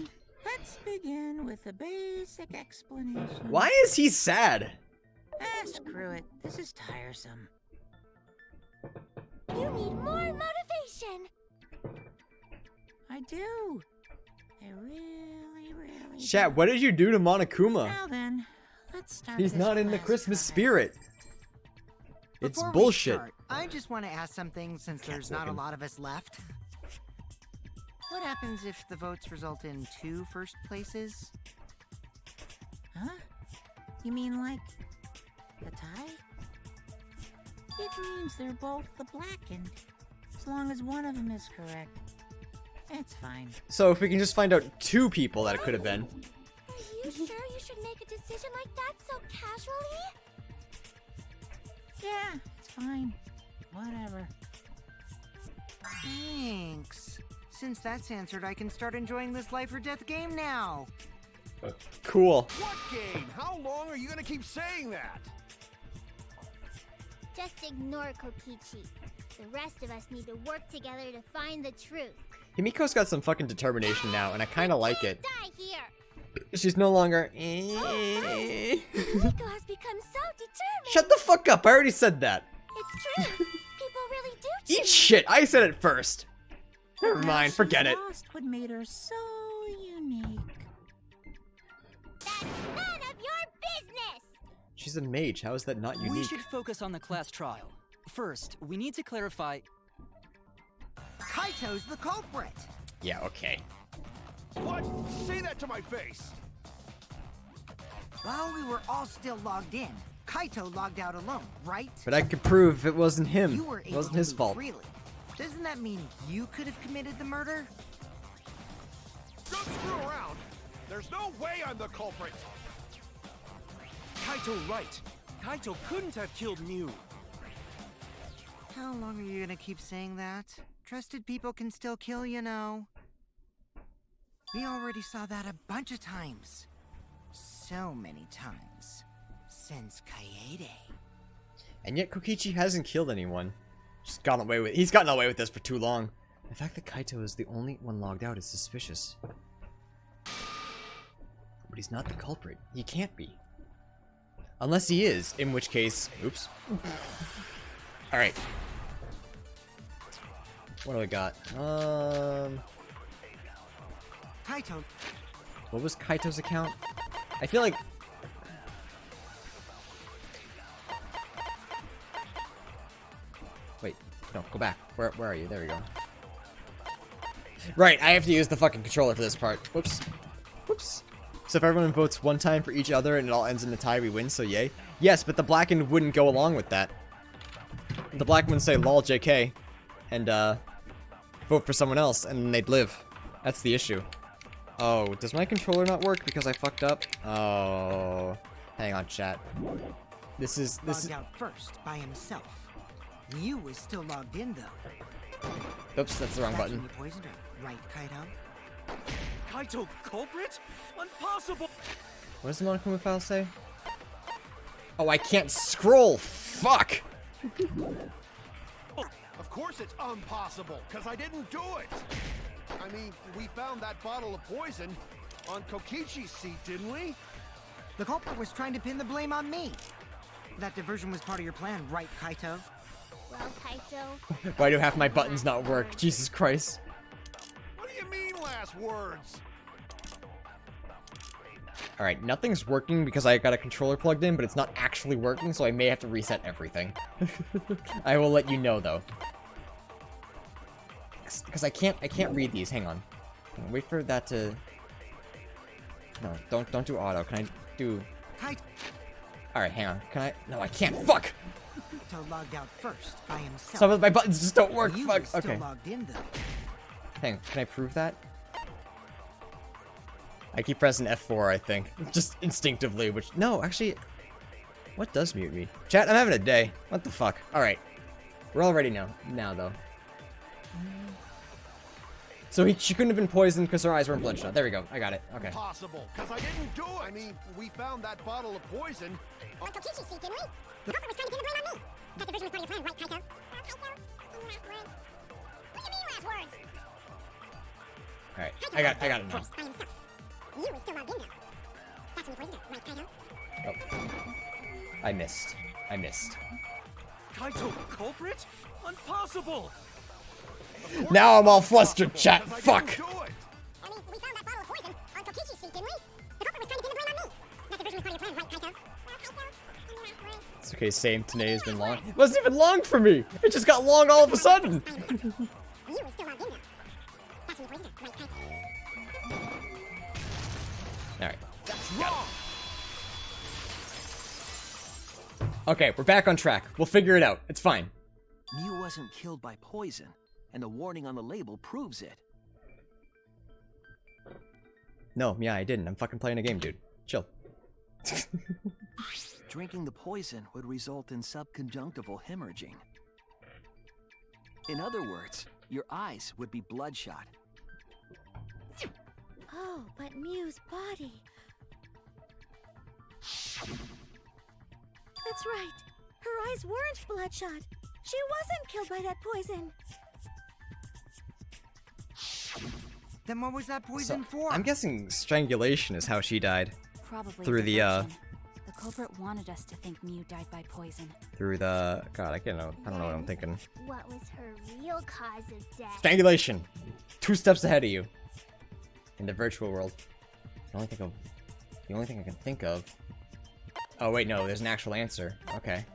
let's begin with a basic explanation. Why is he sad? Screw it. This is tiresome. You need more motivation. I do. I really, really Chat, do. what did you do to Monokuma? Now then, let's start. He's this not in the class Christmas trial. spirit. It's before we bullshit. start, I just want to ask something since there's not a looking. lot of us left. What happens if the votes result in 2 first places? Huh? You mean like a tie? It means they're both the blackened. As long as one of them is correct. It's fine. So if we can just find out 2 people that it could have been. Are you sure you should make a decision like that so casually? Yeah, it's fine. Whatever. Thanks. Since that's answered, I can start enjoying this life or death game now. Cool. What game? How long are you gonna keep saying that? Just ignore Kokichi. The rest of us need to work together to find the truth. Himiko's got some fucking determination now, and I kind of like it. Die here! She's no longer. Miko has become so determined! Shut the fuck up! I already said that. It's true! People really do Eat shit! I said it first! Never mind, Perhaps forget she's it. lost what made her so unique. That's none of your business! She's a mage, how is that not We unique? should focus on the class trial. First, we need to clarify. Kaito's the culprit. Yeah, okay. What? Say that to my face! While we were all still logged in, Kaito logged out alone, right? But I could prove it wasn't him. You were It able wasn't to his move fault. freely. Doesn't that mean you could have committed the murder? Don't screw around! There's no way I'm the culprit! Kaito right. Kaito couldn't have killed Mew. How long are you gonna keep saying that? Trusted people can still kill, you know. We already saw that a bunch of times. So many times. Since Kaede. And yet Kokichi hasn't killed anyone. He's gotten away with this for too long. The fact that Kaito is the only one logged out is suspicious. But he's not the culprit. He can't be. Unless he is, in which case... Oops. Alright. What do we got? Kaito, What was Kaito's account? I feel like... Wait, no, go back. Where are you? There we go. Right, I have to use the fucking controller for this part. Whoops. Whoops. So if everyone votes one time for each other and it all ends in a tie, we win, so yay. Yes, but the blackened wouldn't go along with that. The black would say lol JK and vote for someone else and then they'd live. That's the issue. Oh, does my controller not work because I fucked up? Oh, hang on, chat. This is logged out first by himself. Mew was still logged in though. Oops, that's the wrong That's button. when you poisoned her, right, Kaito? Kaito culprit? Impossible! What does the Monokuma file say? Oh, I can't scroll. Fuck. Of course it's impossible, because I didn't do it! I mean, we found that bottle of poison on Kokichi's seat, didn't we? The culprit was trying to pin the blame on me. That diversion was part of your plan, right, Kaito? Well, Kaito, Why do half my buttons not work? Jesus Christ. What do you mean, last words? Alright, nothing's working because I got a controller plugged in, but it's not actually working, so I may have to reset everything. I will let you know, though. Because I can't read these. Hang on. Wait for that to... No, don't do auto. Can I do... Kaito Alright, hang on. Can I... No, I can't. Fuck! logged out first by himself. Some of my buttons just don't work. You Fuck. was still Okay. logged in though. Hang on. Can I prove that? I keep pressing F4, I think. Just instinctively, which... No, actually... What does mute me? Chat, I'm having a day. What the fuck? Alright. We're all ready now, though. So she couldn't have been poisoned because her eyes weren't bloodshot. There we go. I got it. Okay. Impossible, because I didn't do it! I mean, we found that bottle of poison on Kokichi's seat, didn't we? The culprit was trying to pin the blame on me. That division was part of your plan, right, Kaito? Kaito, any last words? What do you mean, last words? Alright. I got it now. First, by himself. You was still logged in, though. That's when you poisoned her, right, Kaito? Oh. I missed. Kaito culprit? Impossible! Now I'm all flustered, chat. 'cause I Fuck. didn't do it! I mean, we found that bottle of poison on Kokichi's seat, didn't we? The culprit was trying to pin the blame on me. That division was part of your plan, right, Kaito? Kaito, any last words? It's okay, same. Today has been long. It wasn't even long for me. It just got long all of a sudden. By himself. You was still logged in, though. That's when you poisoned her, right, Kaito? Alright. That's wrong! Okay, we're back on track. We'll figure it out. It's fine. Mew wasn't killed by poison, and the warning on the label proves it. No, yeah, I didn't. I'm fucking playing a game, dude. Chill. Drinking the poison would result in subconjunctival hemorrhaging. In other words, your eyes would be bloodshot. Oh, but Mew's body. That's right. Her eyes weren't bloodshot. She wasn't killed by that poison. Then what was that poison for? I'm guessing strangulation is how she died. Probably Through the, diversion. The culprit wanted us to think Miu died by poison. Through the... God, I don't know what I'm thinking. What was her real cause of death? Strangulation! 2 steps ahead of you. In the virtual world. The only thing I can think of... Oh, wait, no, there's an actual answer. Okay.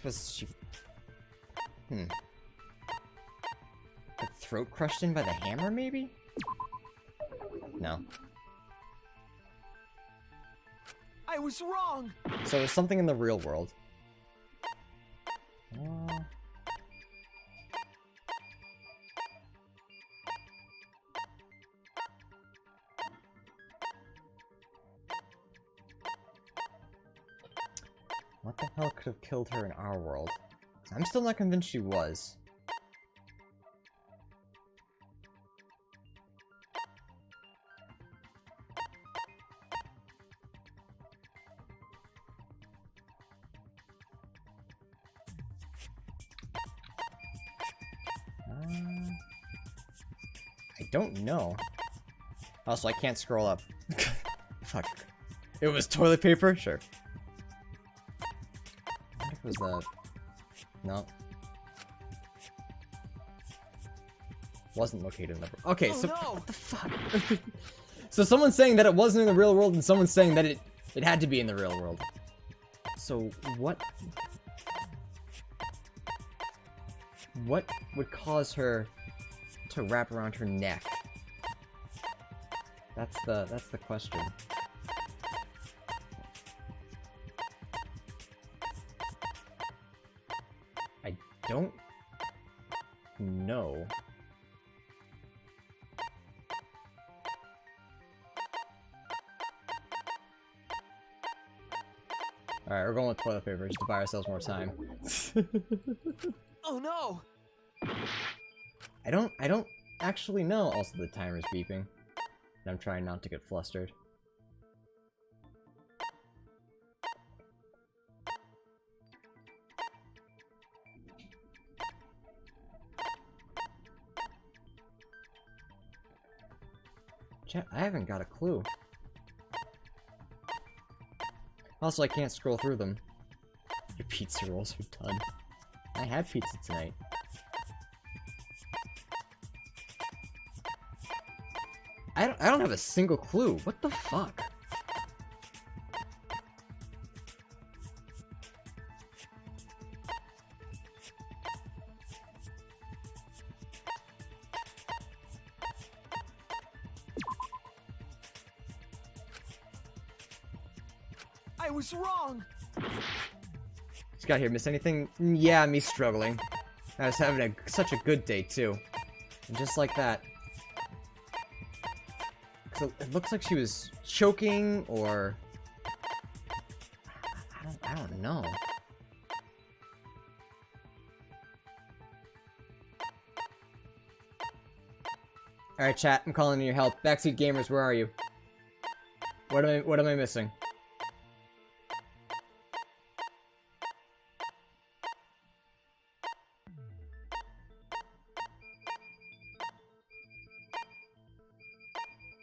Was she... The throat crushed in by the hammer, maybe? No. I was wrong! So there's something in the real world. What the hell could have killed her in our world? I'm still not convinced she was. I don't know. Also, I can't scroll up. Fuck. It was toilet paper? Sure. What if it was that? No. Wasn't located in the... Okay, so... no. What the fuck? So someone's saying that it wasn't in the real world, and someone's saying that it had to be in the real world. So, what... What would cause her to wrap around her neck? That's the question. I don't know. Alright, we're going with toilet paper just to buy ourselves more time. Oh no! I don't actually know. Also, the timer's beeping. And I'm trying not to get flustered. Chat, I haven't got a clue. Also, I can't scroll through them. Your pizza rolls are done. I had pizza tonight. I don't have a single clue. What the fuck? I was wrong! Just got here. Miss anything? Yeah, me struggling. I was having such a good day too. And just like that. So it looks like she was choking, or I don't know. All right, chat. I'm calling in your help. Backseat gamers, where are you? What am I missing?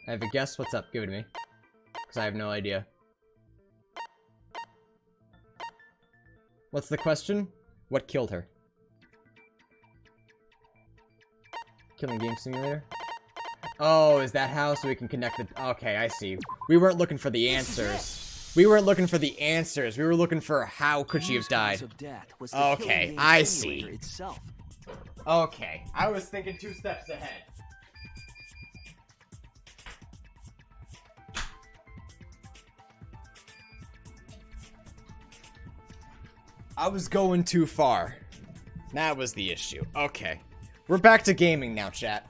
I have a guess. What's up? Give it to me. Because I have no idea. What's the question? What killed her? Killing Game Simulator? Oh, is that how? So we can connect the... Okay, I see. We weren't looking for the answers. We weren't looking for the answers. We were looking for how could she have died. Okay, I see. Okay, I was thinking 2 steps ahead. I was going too far. That was the issue. Okay. We're back to gaming now, chat.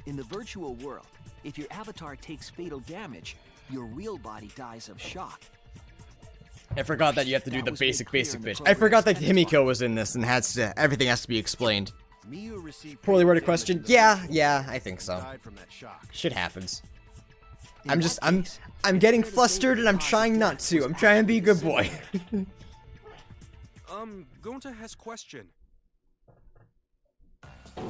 In the virtual world, if your avatar takes fatal damage, your real body dies of shock. I forgot that you have to do the basic bitch. I forgot that Himiko was in this and everything has to be explained. Poorly worded question. Yeah, I think so. Shit happens. I'm getting flustered and I'm trying not to. I'm trying to be a good boy. Gonta has question.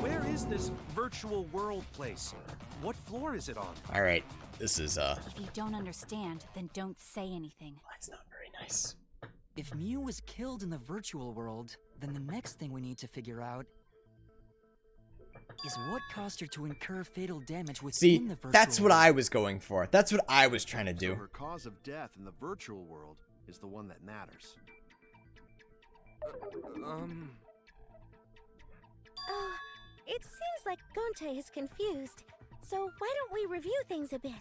Where is this virtual world place? What floor is it on? All right, this is If you don't understand, then don't say anything. That's not very nice. If Mew was killed in the virtual world, then the next thing we need to figure out is what caused her to incur fatal damage within See, the virtual that's what world. I was going for. That's what I was trying to So do. her cause of death in the virtual world is the one that matters. Oh, it seems like Gonte is confused. So why don't we review things a bit?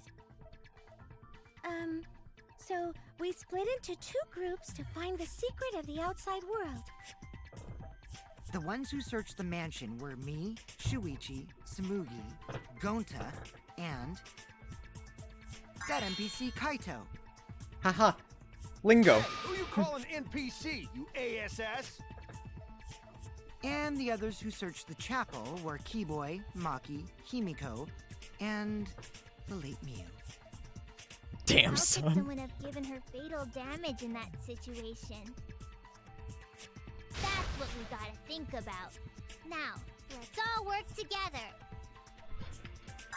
So we split into 2 groups to find the secret of the outside world. The ones who searched the mansion were me, Shuichi, Samugi, Gonta, and that NPC Kaito. Haha. Lingo. Who you call an NPC, you ASS? And the others who searched the chapel were Keyboy, Maki, Himiko, and the late Mew. Damn, How could son. someone have given her fatal damage in that situation? That's what we gotta think about. Now, let's all work together.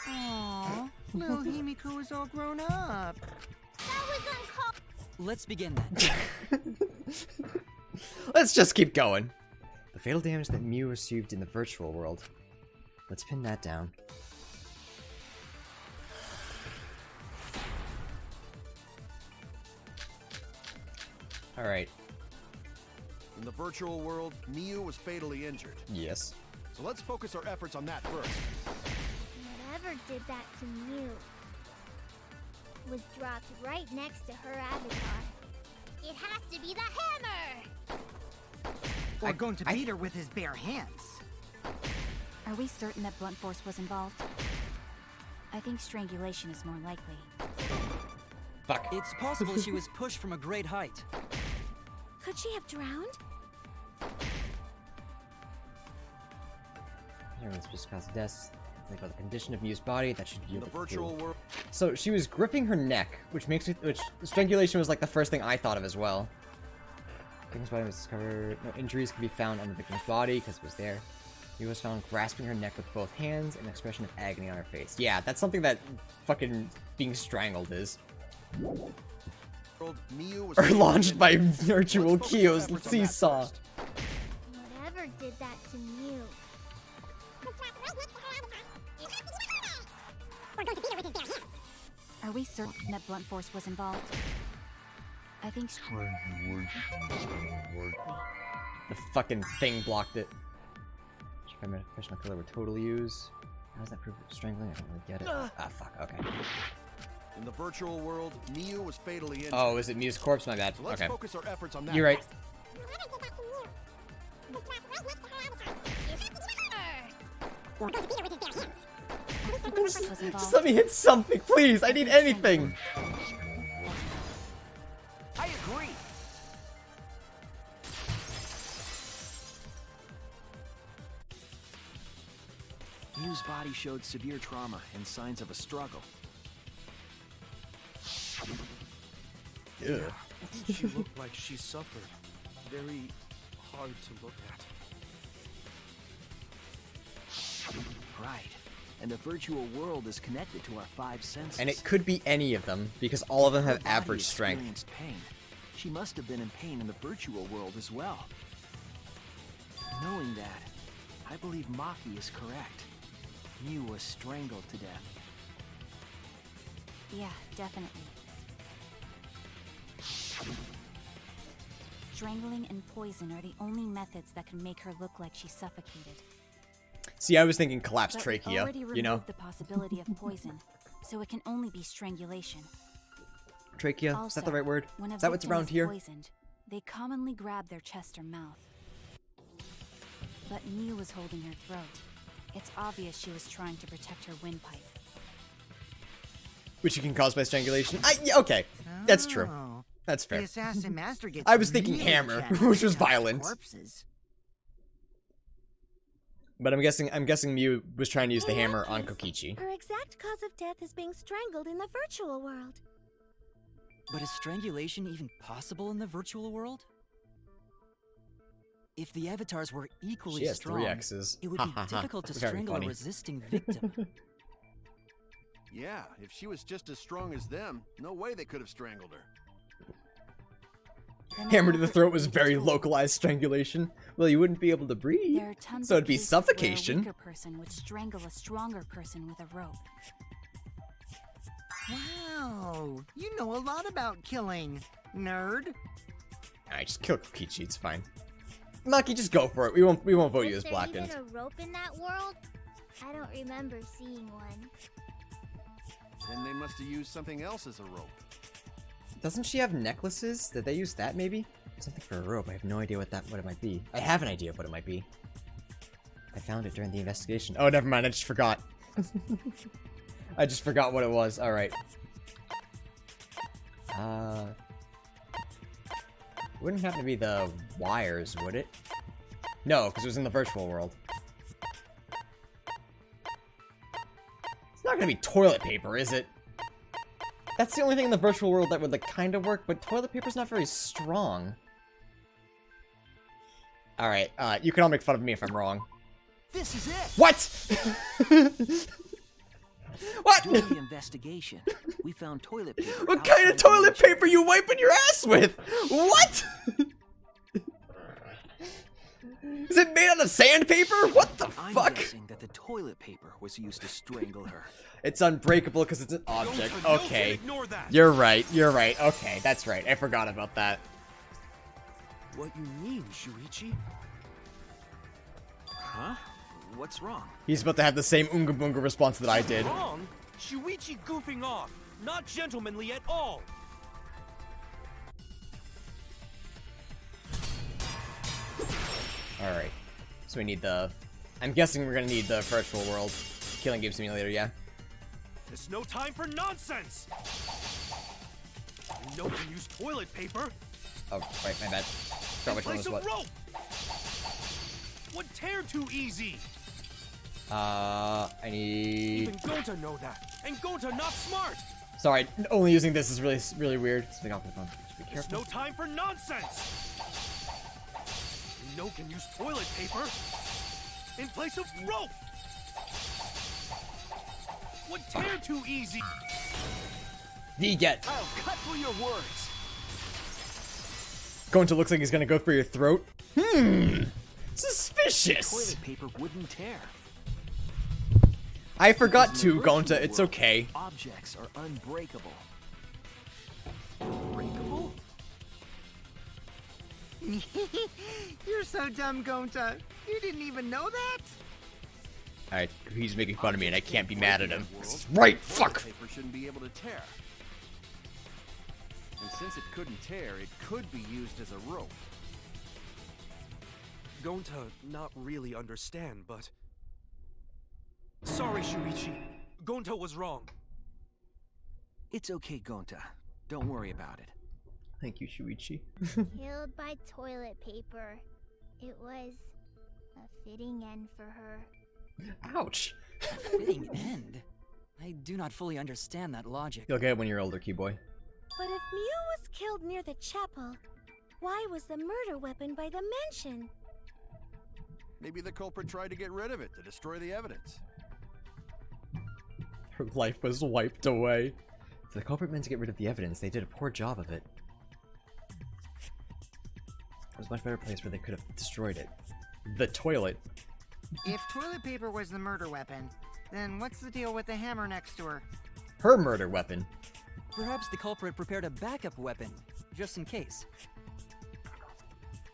Aww, little Himiko is all grown up. That was uncalled. Let's begin then. Let's just keep going. The fatal damage that Mew received in the virtual world. Let's pin that down. Alright. In the virtual world, Miu was fatally injured. Yes. So let's focus our efforts on that first. Whatever did that to Mew was dropped right next to her avatar. It has to be the hammer! Or going to beat her with his bare hands. Are we certain that blunt force was involved? I think strangulation is more likely. Fuck. It's possible she was pushed from a great height. Could she have drowned? Everyone's just cause of death. Think about the condition of Mew's body. That should be In the virtual world, So she was gripping her neck, which strangulation was like the first thing I thought of as well. Victim's body was discovered. No injuries could be found on the victim's body because it was there. He was found grasping her neck with both hands, an expression of agony on her face. Yeah, that's something that fucking being strangled is. Miu was Or fatally launched injured. by virtual Let's focus our Kyo's efforts on that seesaw. first. Whatever did that to Mew? We're going to beat her with his bare hands. Are we certain that blunt force was involved? I think The fucking thing blocked it. If I'm a professional killer would totally use. How does that prove strangling? I don't really get it. Ah, fuck, okay. In the virtual world, Miu was fatally injured. Oh, is it Mew's corpse? My bad. So let's Okay. focus our efforts on that. You're right. We're going to beat her with his bare hands. blunt force was Just involved. let me hit something, please! I need anything! I agree. Mew's body showed severe trauma and signs of a struggle. Ew. She looked like she suffered. Very hard to look at. Right. And the virtual world is connected to our 5 senses. And it could be any of them, because all of them Her have body average strength. experienced pain. She must have been in pain in the virtual world as well. Knowing that, I believe Maki is correct. Mew was strangled to death. Yeah, definitely. Strangling and poison are the only methods that can make her look like she suffocated. See, I was thinking collapsed But we trachea, already you know? removed the possibility of poison, so it can only be strangulation. Trachea? Also, Is that the right word? when a Is that what's victim around is here? poisoned, they commonly grab their chest or mouth. But Mew was holding her throat. It's obvious she was trying to protect her windpipe. Which you can cause by strangulation? Yeah, okay. That's true. Oh, That's The fair. assassin master gets I was thinking really hammer, jacked which was up with violent. Corpses. But I'm guessing Mew was trying to use the In that hammer on case, Kokichi. Her exact cause of death is being strangled in the virtual world. But is strangulation even possible in the virtual world? If the avatars were equally She has strong, 3 X's. it would Ha, be ha, ha. difficult to Very strangle funny. a resisting victim. Yeah, if she was just as strong as them, no way they could have strangled her. Then Hammer to the culprit throat would was be very told. localized strangulation. Well, you wouldn't be able to breathe. There are tons So of it'd be cases suffocation. Where a weaker person would strangle a stronger person with a rope. Wow, you know a lot about killing, nerd. Alright, just kill Kokichi, it's fine. Maki, just go for it. We won't vote you as Was there blackened. even a rope in that world? I don't remember seeing one. Then they must have used something else as a rope. Doesn't she have necklaces? Did they use that maybe? Something for a rope. I have no idea what it might be. I have an idea of what it might be. I found it during the investigation. Oh, never mind. I just forgot. I just forgot what it was. All right. Wouldn't happen to be the wires, would it? No, because it was in the virtual world. It's not gonna be toilet paper, is it? That's the only thing in the virtual world that would like kind of work, but toilet paper's not very strong. All right, you can all make fun of me if I'm wrong. This is it! What? What? During the investigation, we found toilet paper. What kind of outside the toilet mansion. paper you wiping your ass with? What? Is it made out of sandpaper? What the I'm fuck? guessing that the toilet paper was used to strangle her. It's unbreakable because it's an object. No, Okay. ignore that. You're right. You're right. Okay, that's right. I forgot about that. What you mean, Shuichi? Huh? What's wrong? He's about to have the same Oonga Boonga response that I did. Wrong? Shuichi goofing off. Not gentlemanly at all. Alright. So we need the... I'm guessing we're gonna need the virtual world. Killing Game Simulator, yeah. There's no time for nonsense. You know you use toilet paper. Oh, right, my bad. Forgot which one Place was a what. rope. What tear too easy? I need... Even Gonta know that. And Gonta not smart. Sorry, only using this is really weird. Speak off the phone. Just be There's careful. no time for nonsense. You know can use toilet paper in place of rope. What tear too easy? The get. I'll cut through your words. Going to looks like he's gonna go for your throat. Suspicious. Toilet paper wouldn't tear. I forgot In the to, virtual Gonta. It's world, okay. Objects are unbreakable. Breakable? You're so dumb, Gonta. You didn't even know that? Alright, he's making fun of me and I can't be Objects mad can't at him. break in that This is world. right, Toilet fuck! paper shouldn't be able to tear. And since it couldn't tear, it could be used as a rope. Going to not really understand, but... Sorry, Shuichi. Gonta was wrong. It's okay, Gonta. Don't worry about it. Thank you, Shuichi. Killed by toilet paper. It was a fitting end for her. Ouch. Fitting end? I do not fully understand that logic. You'll get it when you're older, Keyboy. But if Mew was killed near the chapel, why was the murder weapon by the mansion? Maybe the culprit tried to get rid of it to destroy the evidence. Her life was wiped away. If the culprit meant to get rid of the evidence, they did a poor job of it. There was a much better place where they could have destroyed it. The toilet. If toilet paper was the murder weapon, then what's the deal with the hammer next to her? Her murder weapon. Perhaps the culprit prepared a backup weapon, just in case.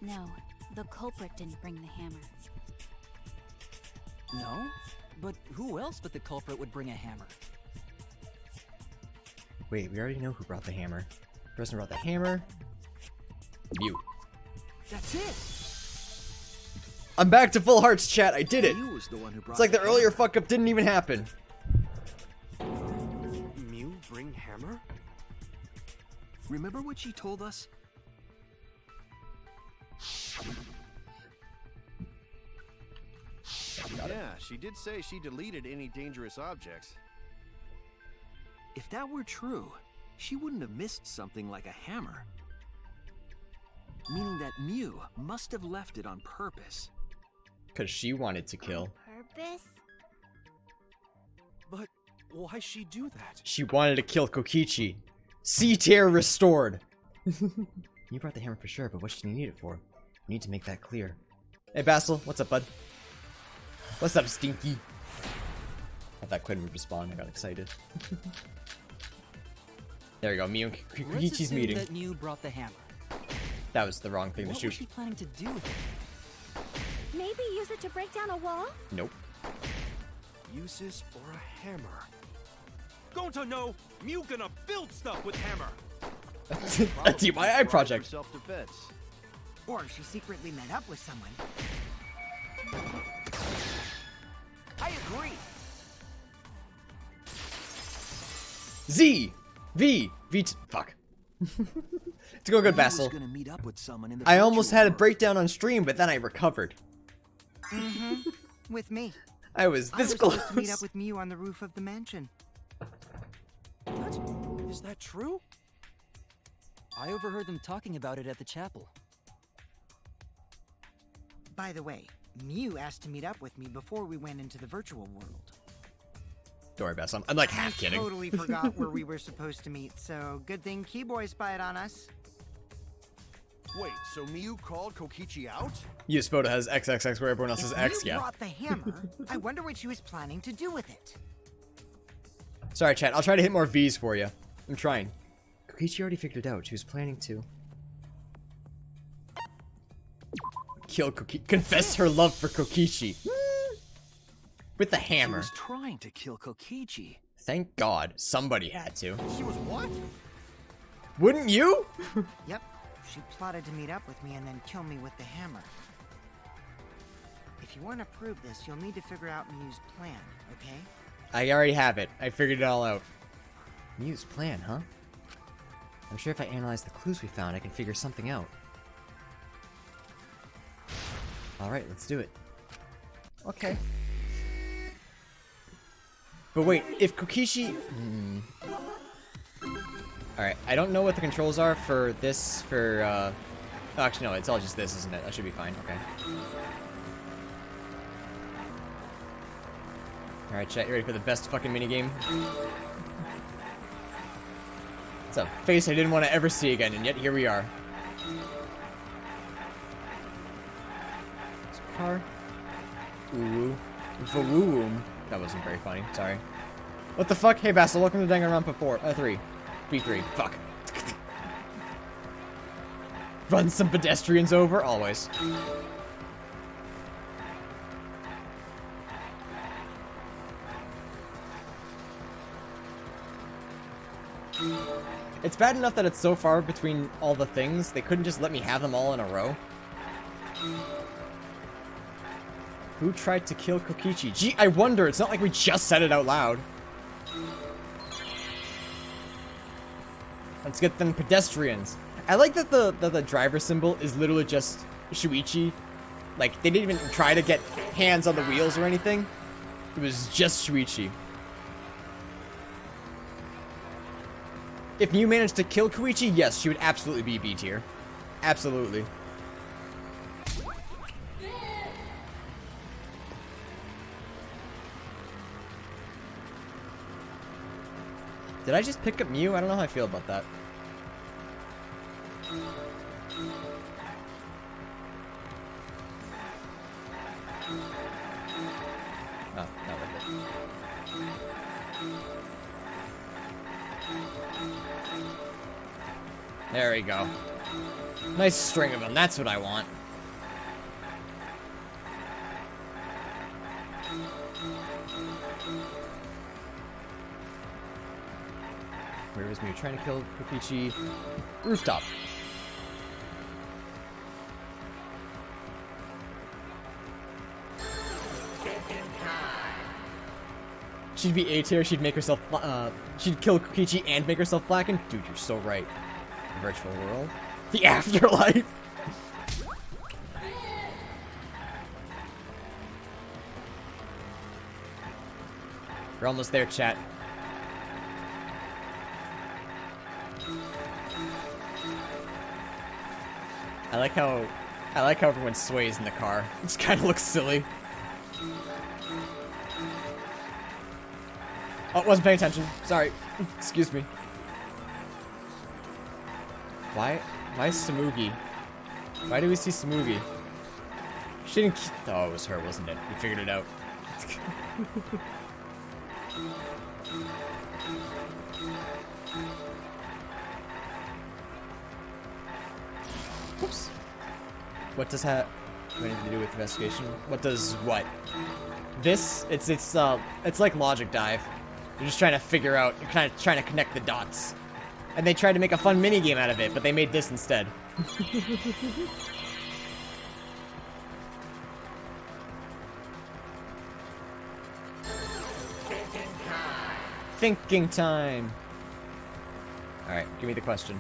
No, the culprit didn't bring the hammer. No? But who else but the culprit would bring a hammer? Wait, we already know who brought the hammer. The person who brought the hammer. You. That's it. I'm back to full hearts, chat. I did it. You was the one who brought It's like the hammer. earlier fuck up didn't even happen. Mew bring hammer? Remember what she told us? Yeah, she did say she deleted any dangerous objects. If that were true, she wouldn't have missed something like a hammer. meaning that Mew must have left it on purpose. Because she wanted to kill. Purpose? But why she do that? She wanted to kill Kokichi. C-tier restored. You brought the hammer for sure, but what should you need it for? You need to make that clear. Hey, Basil. What's up, bud? What's up, Stinky? I thought Quinn would respond. I got excited. There we go. Mew and Let's Kokichi's assume meeting. that Mew brought the hammer. That was the wrong thing to What was shoot. she planning to do with it? Maybe use it to break down a wall? Nope. Uses for a hammer. Going to know, Mew gonna build stuff with hammer. A DIY project. Self-defense. Or she secretly met up with someone. I agree. Z! V! Fuck. It's going good, Mew was Basil. gonna meet up with someone in the I almost virtual had a world. breakdown on stream, but then I recovered. With me. I was I this was supposed to meet close. up with Mew on the roof of the mansion. What? Is that true? I overheard them talking about it at the chapel. By the way, Mew asked to meet up with me before we went into the virtual world. Don't worry, Basil. I'm like half I kidding. totally forgot where we were supposed to meet, so good thing Keyboy spied on us. Wait, so Miyu called Kokichi out? This photo has XXX where everyone else is If X, Mew yeah. brought the hammer, I wonder what she was planning to do with it. Sorry, chat. I'll try to hit more V's for you. I'm trying. Kokichi already figured out she was planning to. Kill Kokichi. Confess her love for Kokichi. With the She hammer. was trying to kill Kokichi. Thank God. Somebody had to. She was what? Wouldn't you? Yep, she plotted to meet up with me and then kill me with the hammer. If you want to prove this, you'll need to figure out Mew's plan, okay? I already have it. I figured it all out. Mew's plan, huh? I'm sure if I analyze the clues we found, I can figure something out. Alright, let's do it. Okay. But wait, if Kokichi... Alright, I don't know what the controls are for this, oh, actually, no, it's all just this, isn't it? That should be fine, okay. Alright, chat, you ready for the best fucking minigame? It's a face I didn't want to ever see again, and yet here we are. Car. Ooh. Vawoo. That wasn't very funny, sorry. What the fuck? Hey Basil, welcome to Danganronpa 3. B3. Fuck. Run some pedestrians over? Always. It's bad enough that it's so far between all the things, they couldn't just let me have them all in a row. Who tried to kill Kokichi? Gee, I wonder, it's not like we just said it out loud. Let's get them pedestrians. I like that the driver symbol is literally just Shuichi. Like, they didn't even try to get hands on the wheels or anything. It was just Shuichi. If Mew managed to kill Koichi, yes, she would absolutely be B tier. Absolutely. Did I just pick up Mew? I don't know how I feel about that. Oh, not worth it. There we go. Nice string of them. That's what I want. Where was Mew trying to kill Kokichi? Rooftop. She'd be A tier. She'd make herself. She'd kill Kokichi and make herself blackened. Dude, you're so right. Virtual world. The afterlife. We're almost there, chat. I like how everyone sways in the car. It just kind of looks silly. Oh, wasn't paying attention. Sorry. Excuse me. Why Samugi? Why do we see Samugi? She didn't. Oh, it was her, wasn't it? We figured it out. Oops. What does that have anything to do with investigation? What does what? This? It's like Logic Dive. You're just trying to figure out. You're kind of trying to connect the dots. And they tried to make a fun mini game out of it, but they made this instead. Thinking time. Alright, give me the question.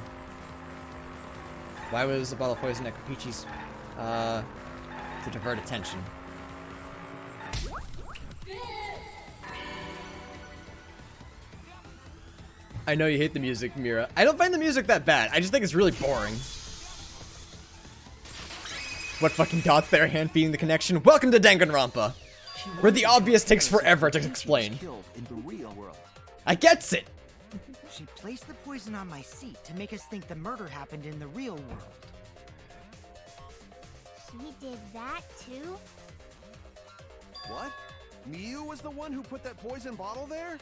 Why was a bottle of poison at Kokichi's? To divert attention. I know you hate the music, Mira. I don't find the music that bad. I just think it's really boring. What fucking dots there, hand feeding the connection? Welcome to Danganronpa, where the obvious takes forever to explain. I gets it! She placed the poison on my seat to make us think the murder happened in the real world. She did that too? What? Miu was the one who put that poison bottle there?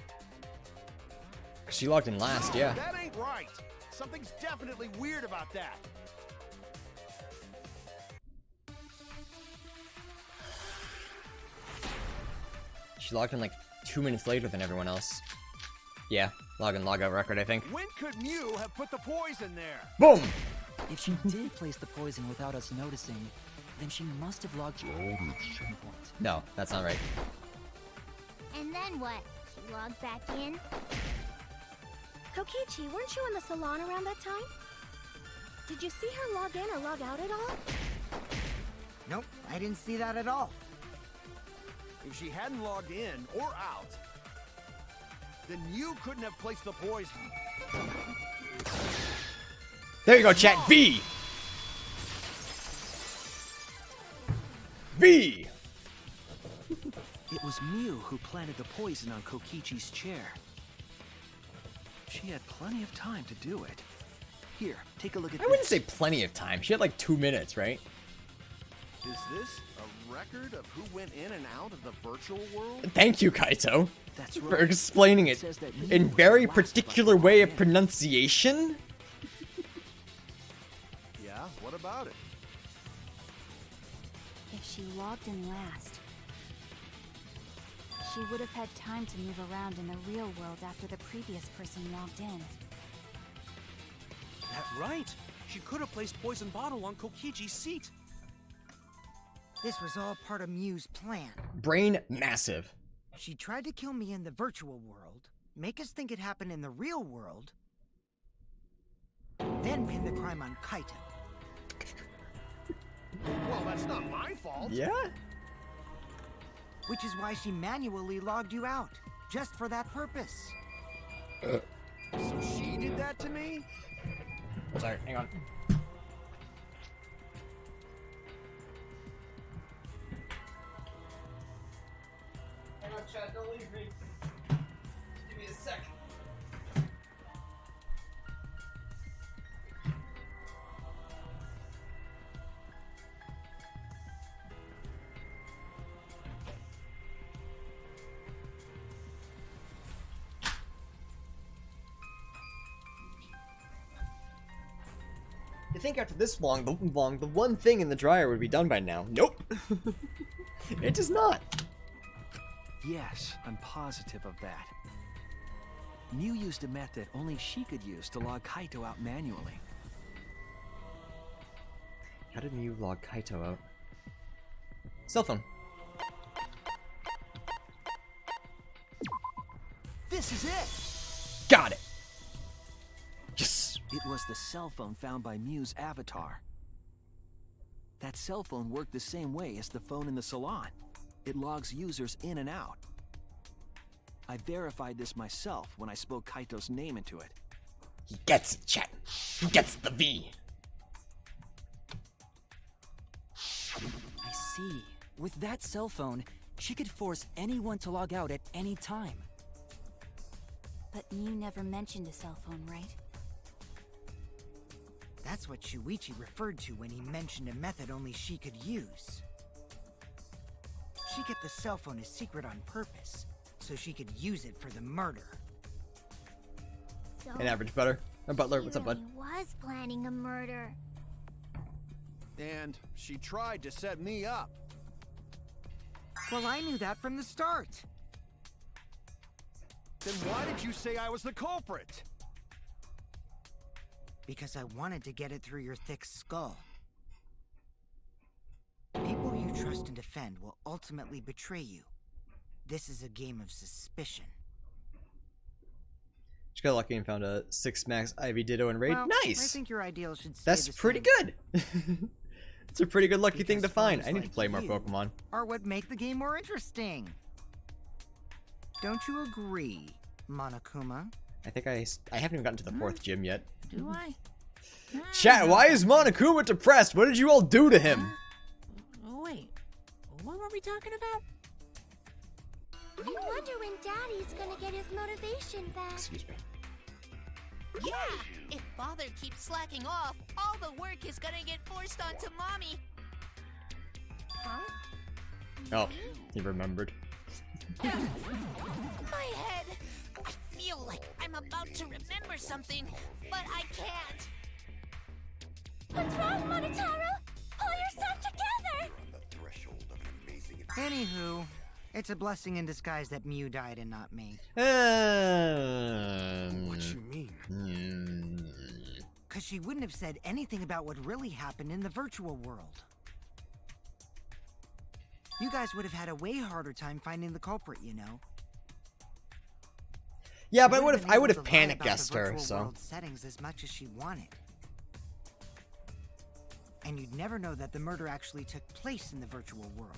She logged in last, yeah. That ain't right. Something's definitely weird about that. She logged in like 2 minutes later than everyone else. Yeah, log in, log out record, I think. When could Miu have put the poison there? Boom! If she did place the poison without us noticing, then she must have logged No, that's not right. And then what? She logged back in? Kokichi, weren't you in the salon around that time? Did you see her log in or log out at all? Nope, I didn't see that at all. If she hadn't logged in or out, then you couldn't have placed the poison. There you go, chat. V! V! It was Miu who planted the poison on Kokichi's chair. She had plenty of time to do it. Here, take a look at this. I wouldn't say plenty of time. She had like 2 minutes, right? Is this a record of who went in and out of the virtual world? Thank you, Kaito, That's for right. explaining it Says that Miu in was the very last particular one way to of log in. pronunciation. Yeah, what about it? If she logged in last, she would have had time to move around in the real world after the previous person logged in. That's right. She could have placed poison bottle on Kokichi's seat. This was all part of Miu's plan. Brain massive. She tried to kill me in the virtual world, make us think it happened in the real world, then pin the crime on Kaito. Well, that's not my fault. Yeah? Which is why she manually logged you out, just for that purpose. So she did that to me? Sorry, hang on. Hang on, chat, don't leave me. Just give me a sec. You think after this long, the one thing in the dryer would be done by now. Nope. It does not. Yes, I'm positive of that. Miu used a method only she could use to log Kaito out manually. How did Miu log Kaito out? Cell phone. This is it! Got it. Yes. It was the cell phone found by Miu's avatar. That cell phone worked the same way as the phone in the salon. It logs users in and out. I verified this myself when I spoke Kaito's name into it. He gets it, chat. He gets the V. see. With that cell phone, she could force anyone to log out at any time. But Mew never mentioned a cell phone, right? That's what Shuichi referred to when he mentioned a method only she could use. She kept the cell phone a secret on purpose, so she could use it for the murder. So An average butler. Butler, he what's up, bud? really was planning a murder. And she tried to set me up. Well, I knew that from the start. Then why did you say I was the culprit? Because I wanted to get it through your thick skull. People you trust and defend will ultimately betray you. This is a game of suspicion. She got lucky and found a 6 max Ivy Ditto and Raid. Well, Nice! I think your ideals should stay That's the pretty same. good! It's a pretty good lucky thing to Because find. phones I need to like play more you Pokemon. Are what make the game more interesting. Don't you agree, Monokuma? I think I haven't even gotten to the 4th gym yet. Do I? Chat, why is Monokuma depressed? What did you all do to him? Oh, wait. What were we talking about? I wonder when Daddy's gonna get his motivation back. Excuse me. Yeah! If Father keeps slacking off, all the work is gonna get forced onto Mommy. Huh? Oh, he remembered. My head! I feel like I'm about to remember something, but I can't. What's wrong, Monotaro? Pull yourself together! Anywho, it's a blessing in disguise that Mew died and not me. What you mean? Cause she wouldn't have said anything about what really happened in the virtual world. You guys would have had a way harder time finding the culprit, you know. Yeah, but She wouldn't I would been have able to lie panic about the guessed her, virtual so. world settings as much as she wanted. And you'd never know that the murder actually took place in the virtual world.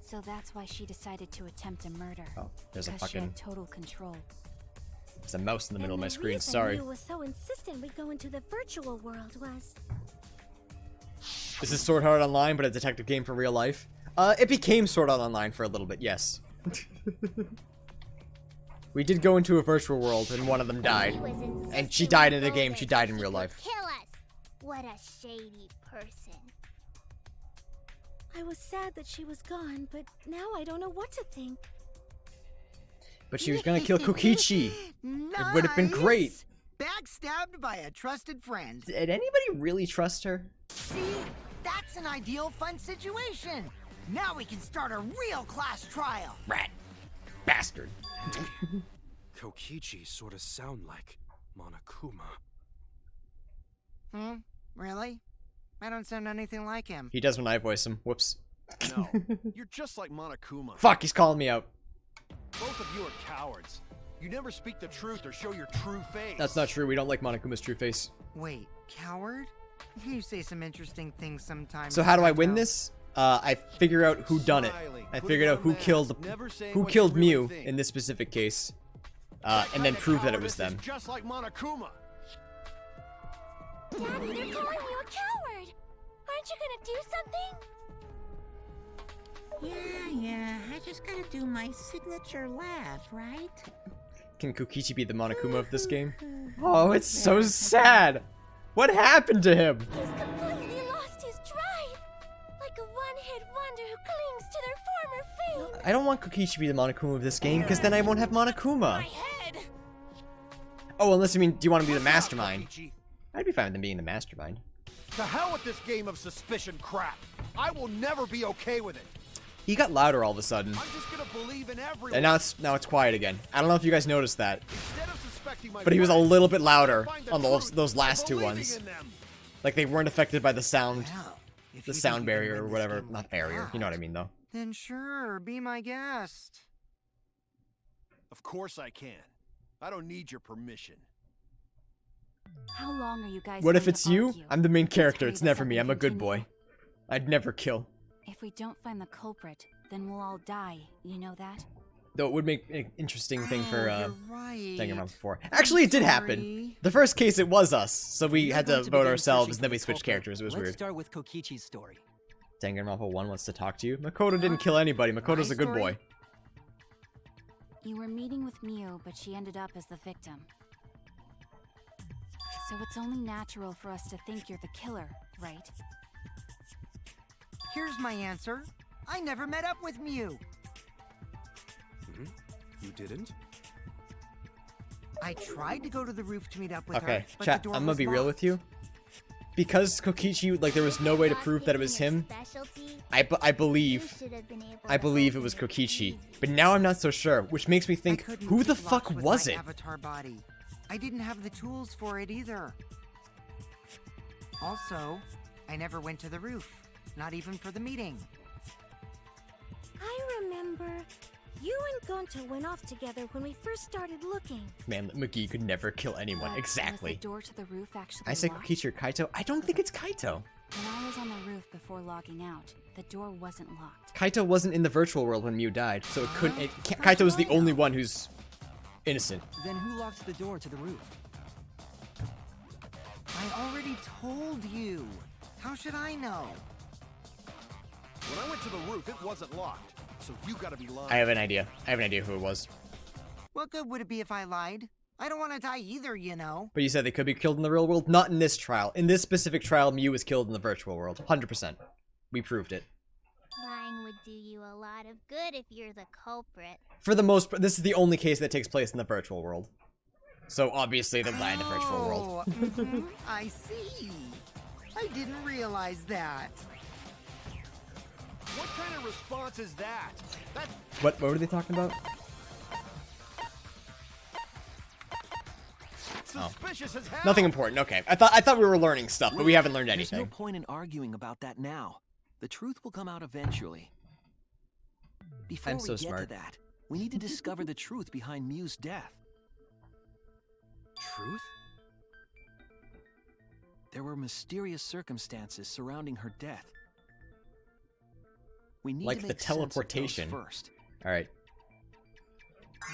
So that's why she decided to attempt a murder. Oh, there's a because she fucking. had total control. There's a mouse in the middle of my And screen. reason Sorry. Mew was so insistent we go into the virtual world was... This is Sword Art Online, but a detective game for real life. It became Sword Art Online for a little bit, yes. We did go into a virtual world, and one of them died. He was insistent And she died in we the go game, there she died so in he real could life. Kill us. What a shady person. I was sad that she was gone, but now I don't know what to think. But she was gonna kill Kokichi. It would have been great. Backstabbed by a trusted friend. Did anybody really trust her? See? That's an ideal fun situation. Now we can start a real class trial. Rat. Bastard. Kokichi sort of sound like Monokuma. Really? I don't sound anything like him. He does when I voice him. Whoops. No, you're just like Monokuma. Fuck, he's calling me out. Both of you are cowards. You never speak the truth or show your true face. That's not true. We don't like Monokuma's true face. Wait, coward? You say some interesting things sometimes. So how do I win this? I figure out who done it. I figured out who killed Mew in this specific case, and then prove that it was them. Just like Monokuma. Daddy, they're calling you a coward! Aren't you gonna do something? Yeah, I just gotta do my signature laugh, right? Can Kokichi be the Monokuma of this game? Oh, it's so sad. What happened to him? He's completely lost his drive! Like a one-hit wonder who clings to their former fame! I don't want Kokichi to be the Monokuma of this game, because then I won't have Monokuma. My head! Oh, unless you mean, do you want to be the mastermind? I'd be fine with them being the mastermind. To hell with this game of suspicion crap. I will never be okay with it. He got louder all of a sudden. I'm just gonna believe in everyone. And now it's quiet again. I don't know if you guys noticed that. Instead of suspecting my But he was a friends, little bit louder find the on truth those by last two believing ones. in them. Like they weren't affected by the sound, Well, if the you think sound you can barrier win or this whatever. game Not like barrier. that, You know what I mean, though. Then sure, be my guest. Of course I can. I don't need your permission. How long are you guys What if going it's to you? argue? I'm the main Let's character. hurry It's this never up me. and I'm a good continue. boy. I'd never kill. If we don't find the culprit, then we'll all die. You know that? Though it would make an interesting thing for you're right. Danganronpa 4. Actually, it did happen. Sorry. The first case, it was us, so we had to going vote begin ourselves, searching and then for we the switched culprit. characters. It was Let's weird. start with Kokichi's story. Danganronpa 1 wants to talk to you. Makoto didn't kill anybody. Makoto's My a good story? boy. You were meeting with Miu, but she ended up as the victim. So it's only natural for us to think you're the killer, right? Here's my answer. I never met up with Miu. You didn't? I tried to go to the roof to meet up with her, Okay, but chat, the door I'm gonna was be real locked. with you. Because Kokichi, like, there was no way to prove that it was him, I believe it was Kokichi. But now I'm not so sure, which makes me I think, couldn't who the get fuck lost with was my it? Avatar body. I didn't have the tools for it either. Also, I never went to the roof, not even for the meeting. I remember you and Gonta went off together when we first started looking. Man, McGee could never kill anyone. But Exactly. Was the door to the roof actually I say locked? Kokichi or Kaito. I don't think it's Kaito. When I was on the roof before logging out, the door wasn't locked. Kaito wasn't in the virtual world when Miu died, so it couldn't. Kaito was the only one who's innocent. Then who locked the door to the roof? I already told you. How should I know? When I went to the roof, it wasn't locked. So you gotta be lying. I have an idea. I have an idea who it was. What good would it be if I lied? I don't want to die either, you know. But you said they could be killed in the real world? Not in this trial. In this specific trial, Miu was killed in the virtual world. 100%. We proved it. Lying would do you a lot of good if you're the culprit. For the most part, this is the only case that takes place in the virtual world. So obviously they lie in the virtual world. Mhm, I see. I didn't realize that. What kind of response is that? That What were they talking about? suspicious as hell. Nothing important. Okay. I thought we were learning stuff, but we haven't learned There's no anything. point in arguing about that now. The truth will come out eventually. Before I'm we so get smart. to that, we need to discover the truth behind Miu's death. Truth? There were mysterious circumstances surrounding her death. We need Like to the make sense of those teleportation. first. Alright.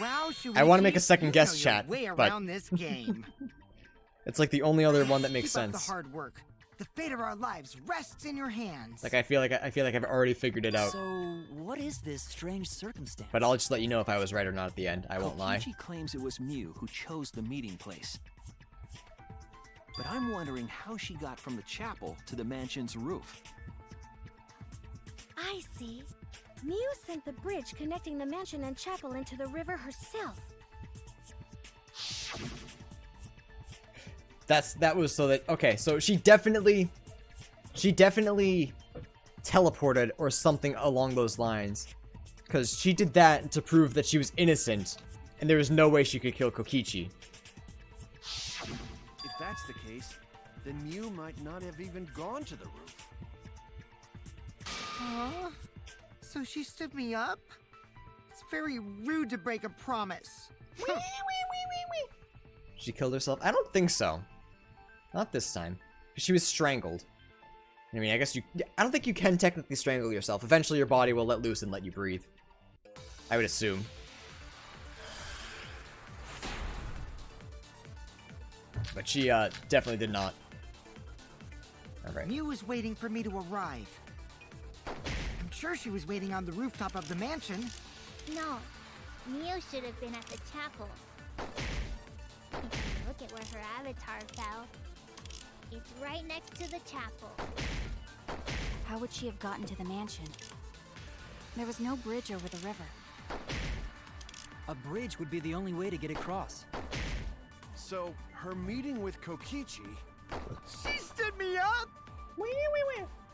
Wow, I wanna make a Shuichi, second you guess, know your chat, way but- around this game. It's like the only other one that makes Keep up sense. the hard work. The fate of our lives rests in your hands. Like I feel like I've already figured it out. So, what is this strange circumstance? But I'll just let you know if I was right or not at the end. I won't lie. Kokichi claims it was Miu who chose the meeting place. But I'm wondering how she got from the chapel to the mansion's roof. I see. Miu sent the bridge connecting the mansion and chapel into the river herself. That was so that okay, so she definitely teleported or something along those lines. Cause she did that to prove that she was innocent, and there was no way she could kill Kokichi. If that's the case, then Miu might not have even gone to the roof. Huh? So she stood me up? It's very rude to break a promise. She killed herself? I don't think so. Not this time. She was strangled. I mean, I guess I don't think you can technically strangle yourself. Eventually your body will let loose and let you breathe. I would assume. But she, definitely did not. Alright. Miu was waiting for me to arrive. I'm sure she was waiting on the rooftop of the mansion. No, Miu should have been at the chapel. If you look at where her avatar fell, it's right next to the chapel. How would she have gotten to the mansion? There was no bridge over the river. A bridge would be the only way to get across. So, her meeting with Kokichi... She stood me up!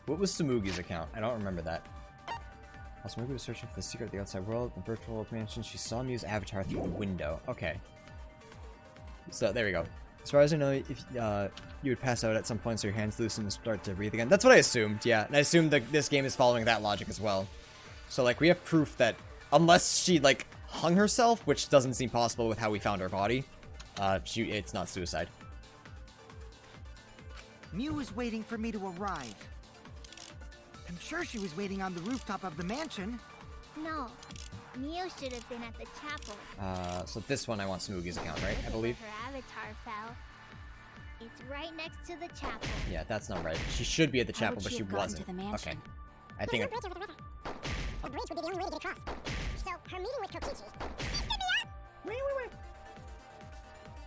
What was Sumugi's account? I don't remember that. While Sumugi was searching for the secret of the outside world in the virtual world mansion, she saw Miu's avatar through the window. Okay. So, there we go. As far as I know, if you would pass out at some point so your hands loosen and start to breathe again. That's what I assumed, yeah. And I assumed that this game is following that logic as well. So, like, we have proof that unless she, like, hung herself, which doesn't seem possible with how we found her body, it's not suicide. Miu was waiting for me to arrive. I'm sure she was waiting on the rooftop of the mansion. No, Miu should have been at the chapel. So this one I want Sumugi's account, right? I believe. Her avatar fell. It's right next to the chapel. Yeah, that's not right. She should be at the How chapel, would but she she have gotten wasn't. to the mansion? Okay. I think There's no bridge over the river. The bridge would be the only way to get across. So, her meeting with Kokichi.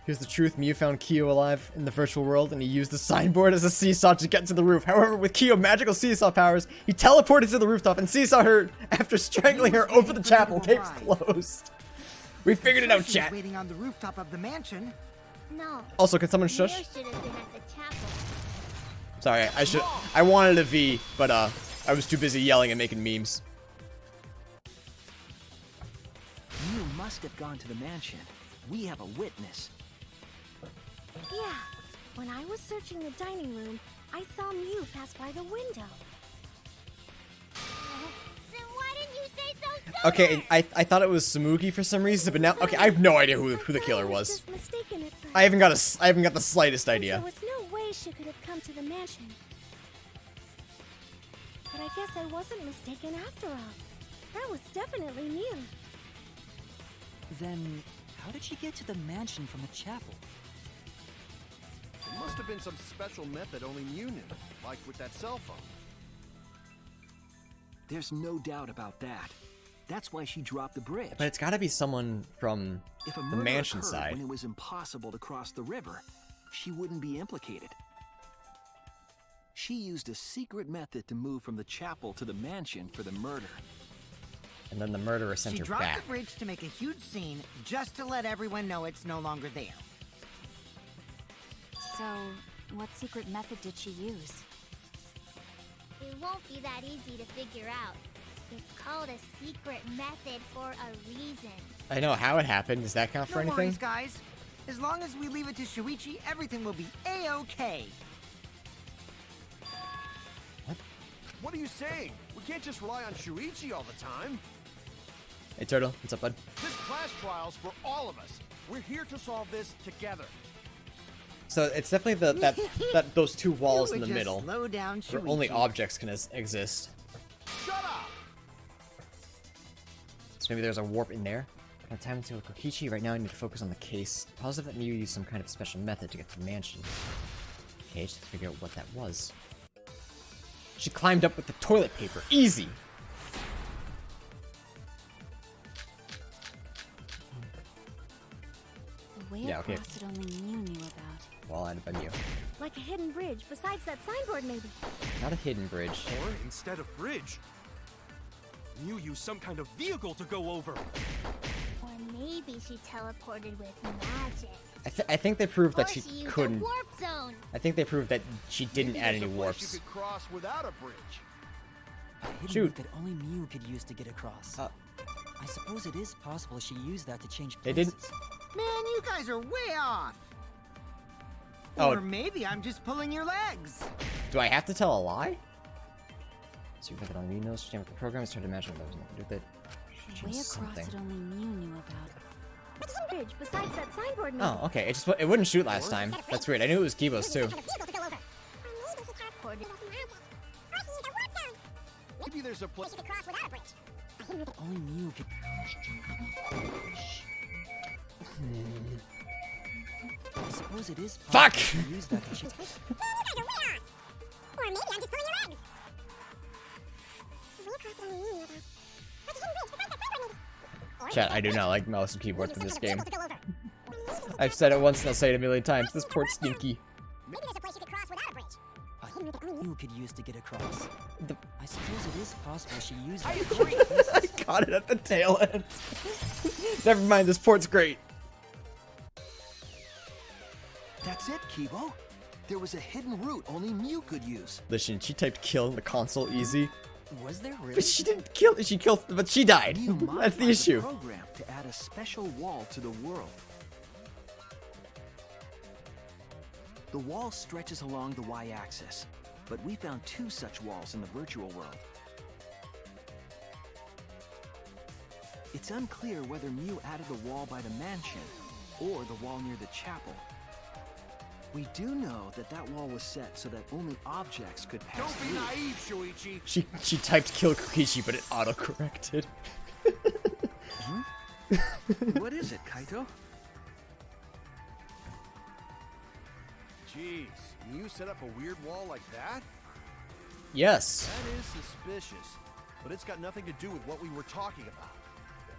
Here's the truth. Miu found Kyo alive in the virtual world, and he used the signboard as a seesaw to get to the roof. However, with Kyo magical seesaw powers, he teleported to the rooftop and seesaw her after strangling her over the chapel. Case closed. We figured it out, She was chat. waiting on the rooftop of the mansion. No. Also, can someone Miu shush? should have been at the chapel. Sorry, I wanted a V, but I was too busy yelling and making memes. Mew must have gone to the mansion. We have a witness. Yeah. When I was searching the dining room, I saw Mew pass by the window. Then why didn't you say so sooner? Okay, I thought it was Samugi for some reason, but now okay, I have no idea who the killer was. Just mistaken at first. I haven't got the slightest idea. There was no way she could have come to the mansion. But I guess I wasn't mistaken after all. That was definitely Mew. Then, how did she get to the mansion from the chapel? It must have been some special method only Mew knew, like with that cell phone. There's no doubt about that. That's why she dropped the bridge. But it's got to be someone from If a the murder mansion occurred side. when it was impossible to cross the river, she wouldn't be implicated. She used a secret method to move from the chapel to the mansion for the murder. And then the murderer sent She her dropped back. the bridge to make a huge scene, just to let everyone know it's no longer there. So, what secret method did she use? It won't be that easy to figure out. It's called a secret method for a reason. I know how it happened. Does that count for No anything? worries, guys. As long as we leave it to Shuichi, everything will be A-okay. What are you saying? We can't just rely on Shuichi all the time. Hey Turtle, what's up, bud? This class trial's for all of us. We're here to solve this together. So it's definitely that those two walls in would the just middle slow down where only Shuichi. objects can exist. Shut up! So maybe there's a warp in there. Got time to Kokichi. Right now I need to focus on the case. Positive that Miu used some kind of special method to get to the mansion. Okay, just to figure out what that was. She climbed up with the toilet paper. Easy! The way Yeah, okay. across it only Mew knew about. Wall added by Miu. Like a hidden bridge besides that signboard, maybe. Not a hidden bridge. Or instead of bridge, Mew used some kind of vehicle to go over. Or maybe she teleported with magic. I think they proved that Or she she used couldn't. a warp zone. I think they proved that she didn't Maybe add there's any a place warps. you could cross without a bridge. A hidden Shoot. route that only Mew could use to get across. I suppose it is possible she used that to change They places. didn't- Man, you guys are way off. Oh. Or maybe I'm just pulling your legs. Do I have to tell a lie? So you it on Miu knows she with the program and started imagining there was nothing to do with it. The She way changed across something. it only Mew knew about. Like a hidden bridge besides that signboard, maybe. Oh, okay. It wouldn't shoot last time. That's weird. I knew it was Kibo's too. Maybe there's a place. Only Mew could. I suppose it is possible Fuck! she used that to change. Or maybe I'm just pulling your legs. The way across it only Mew knew about. Like a hidden bridge besides that signboard, maybe. Or Chat, I do not like mouse and keyboard for maybe this there's game. a vehicle to go over. I've said it once and I'll say it a million times. This port's stinky. Maybe there's a place you could cross without a bridge. A hidden route that only Mew could use to get across. The- I suppose it is possible she used I that to agree. change places. I caught it at the tail end. Never mind, this port's great. That's it, Kibo. There was a hidden route only Mew could use. Listen, she typed kill in the console easy. Was there really? But she didn't kill. She killed, but she died. Mew That's modified the issue. program to add a special wall to the world. The wall stretches along the y-axis, but we found two such walls in the virtual world. It's unclear whether Mew added the wall by the mansion or the wall near the chapel. We do know that that wall was set so that only objects could pass Don't be through. naive, Shuichi. She typed kill Kokichi, but it auto-corrected. What is it, Kaito? Jeez, you set up a weird wall like that? Yes. That is suspicious, but it's got nothing to do with what we were talking about.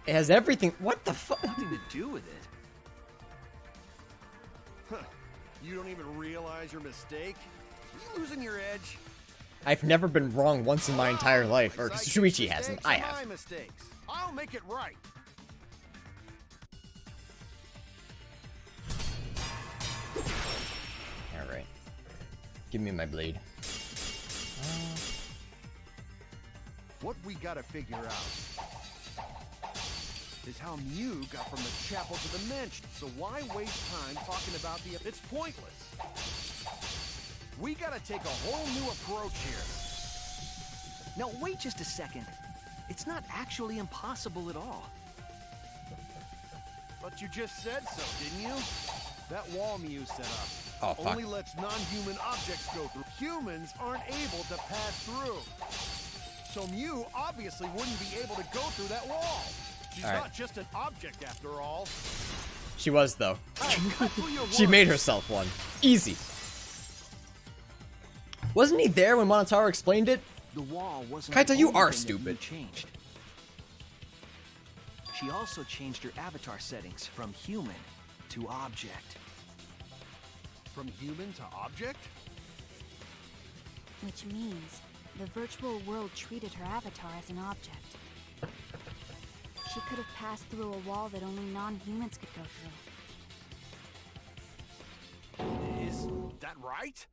It has everything. What the fuck? Nothing to do with it. Huh. You don't even realize your mistake? Are you losing your edge? I've never been wrong once in my entire life, or Sidekicks' Shuichi hasn't. mistakes I are have. My mistakes. I'll make it right. Alright. Give me my blade. What we gotta figure out is how Mew got from the chapel to the mansion. So why waste time talking about the... It's pointless. We gotta take a whole new approach here. Now, wait just a second. It's not actually impossible at all. But you just said so, didn't you? That wall Mew set up Oh, fuck. only lets non-human objects go through. Humans aren't able to pass through. So Mew obviously wouldn't be able to go through that wall. She's All right. not just an object after all. She was, though. Hey, cut through your She made words. herself one. Easy. Wasn't he there when Monotaro explained it? The wall wasn't Kaito, the you only are thing that stupid. Mew changed. She also changed her avatar settings from human to object. From human to object? Which means the virtual world treated her avatar as an object. She could have passed through a wall that only non-humans could go through. Is that right?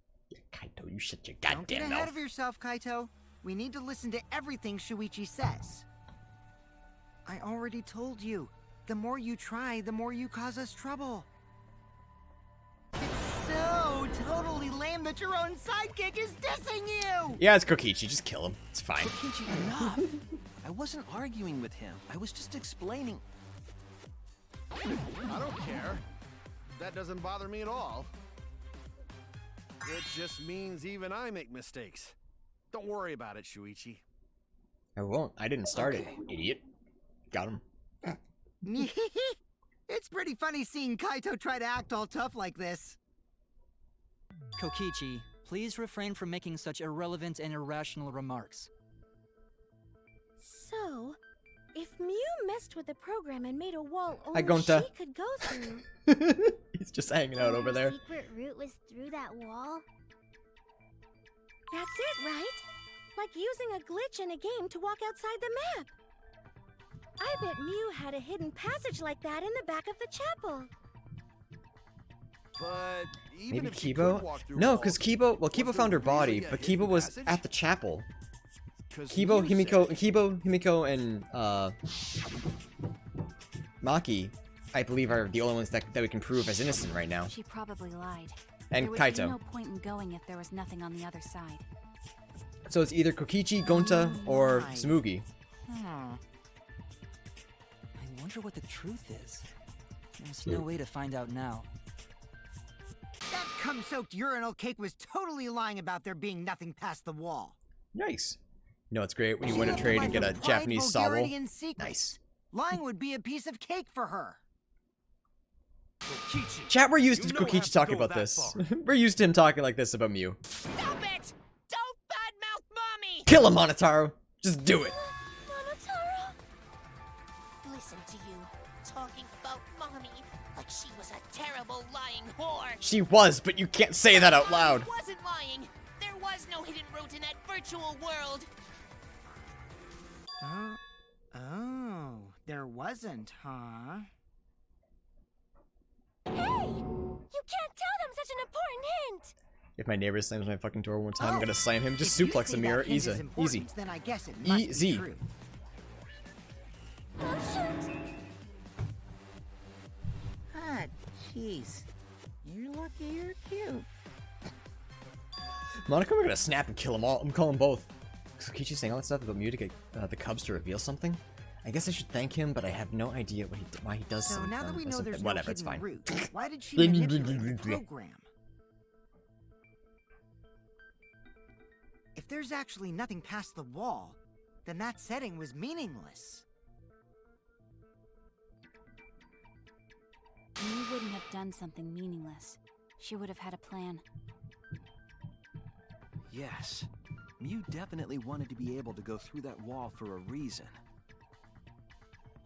Kaito, you shut your Don't get goddamn ahead mouth. of yourself, Kaito. We need to listen to everything Shuichi says. I already told you. The more you try, the more you cause us trouble. It's so totally lame that your own sidekick is dissing you! Yeah, it's Kokichi. Just kill him. It's fine. Kokichi, enough! I wasn't arguing with him. I was just explaining. I don't care. That doesn't bother me at all. It just means even I make mistakes. Don't worry about it, Shuichi. I won't. I didn't start it, idiot. Got him. It's pretty funny seeing Kaito try to act all tough like this. Kokichi, please refrain from making such irrelevant and irrational remarks. So, if Mew messed with the program and made a wall Hi, only Gonta. she could go through, He's just hanging out over The there. secret route was through that wall? that's it, right? Like using a glitch in a game to walk outside the map. I bet Mew had a hidden passage like that in the back of the chapel. But even Maybe if she Kibo? could walk through No, walls, because Kibo... Well, Kibo was found there her body, really a but hidden Kibo was passage? at the chapel. 'Cause Kibo, Mew Himiko, said- Himiko, and Maki, I believe, are the only ones that we can prove as innocent right now. She probably lied. And there would Kaito. be no point in going if there was nothing on the other side. So it's either Kokichi, Gonta, or Right. Tsumugi. I wonder what the truth is. There's no way to find out now. That cum-soaked urinal cake was totally lying about there being nothing past the wall. Nice. You know, it's great when you She win a had to trade lie and get for a pride, Japanese vulgarity, sawmill. and secrets. Nice. Lying would be a piece of cake for her. Kokichi, Chat, we're used you to don't have Kokichi to talking go about that this. far. We're used to him talking like this about Mew. Stop it! Don't badmouth Mommy! Kill him, Monotaro! Just do it! Monotaro? Listen to you, talking about Mommy like she was a terrible lying whore. She was, but you can't say that out loud. Mommy wasn't lying. There was no hidden route in that virtual world. Oh, there wasn't, huh? Hey! You can't tell them such an important hint! If my neighbor slams my fucking door one time, I'm Oh, gonna slam him. Just if you suplex say a that mirror. hint is Easy. important, Easy. Then I guess it must Easy. be true. Oh, shoot! Ah, jeez. You're lucky you're cute. Monica, we're gonna snap and kill them all. I'm calling both. Kokichi's saying all that stuff about Mew to get the Cubs to reveal something. I guess I should thank him, but I have no idea why he does So something. now that we know something. there's Whatever, no it's hidden fine. route, why did she manipulate the program? If there's actually nothing past the wall, then that setting was meaningless. Mew wouldn't have done something meaningless. she would have had a plan. Yes. Mew definitely wanted to be able to go through that wall for a reason.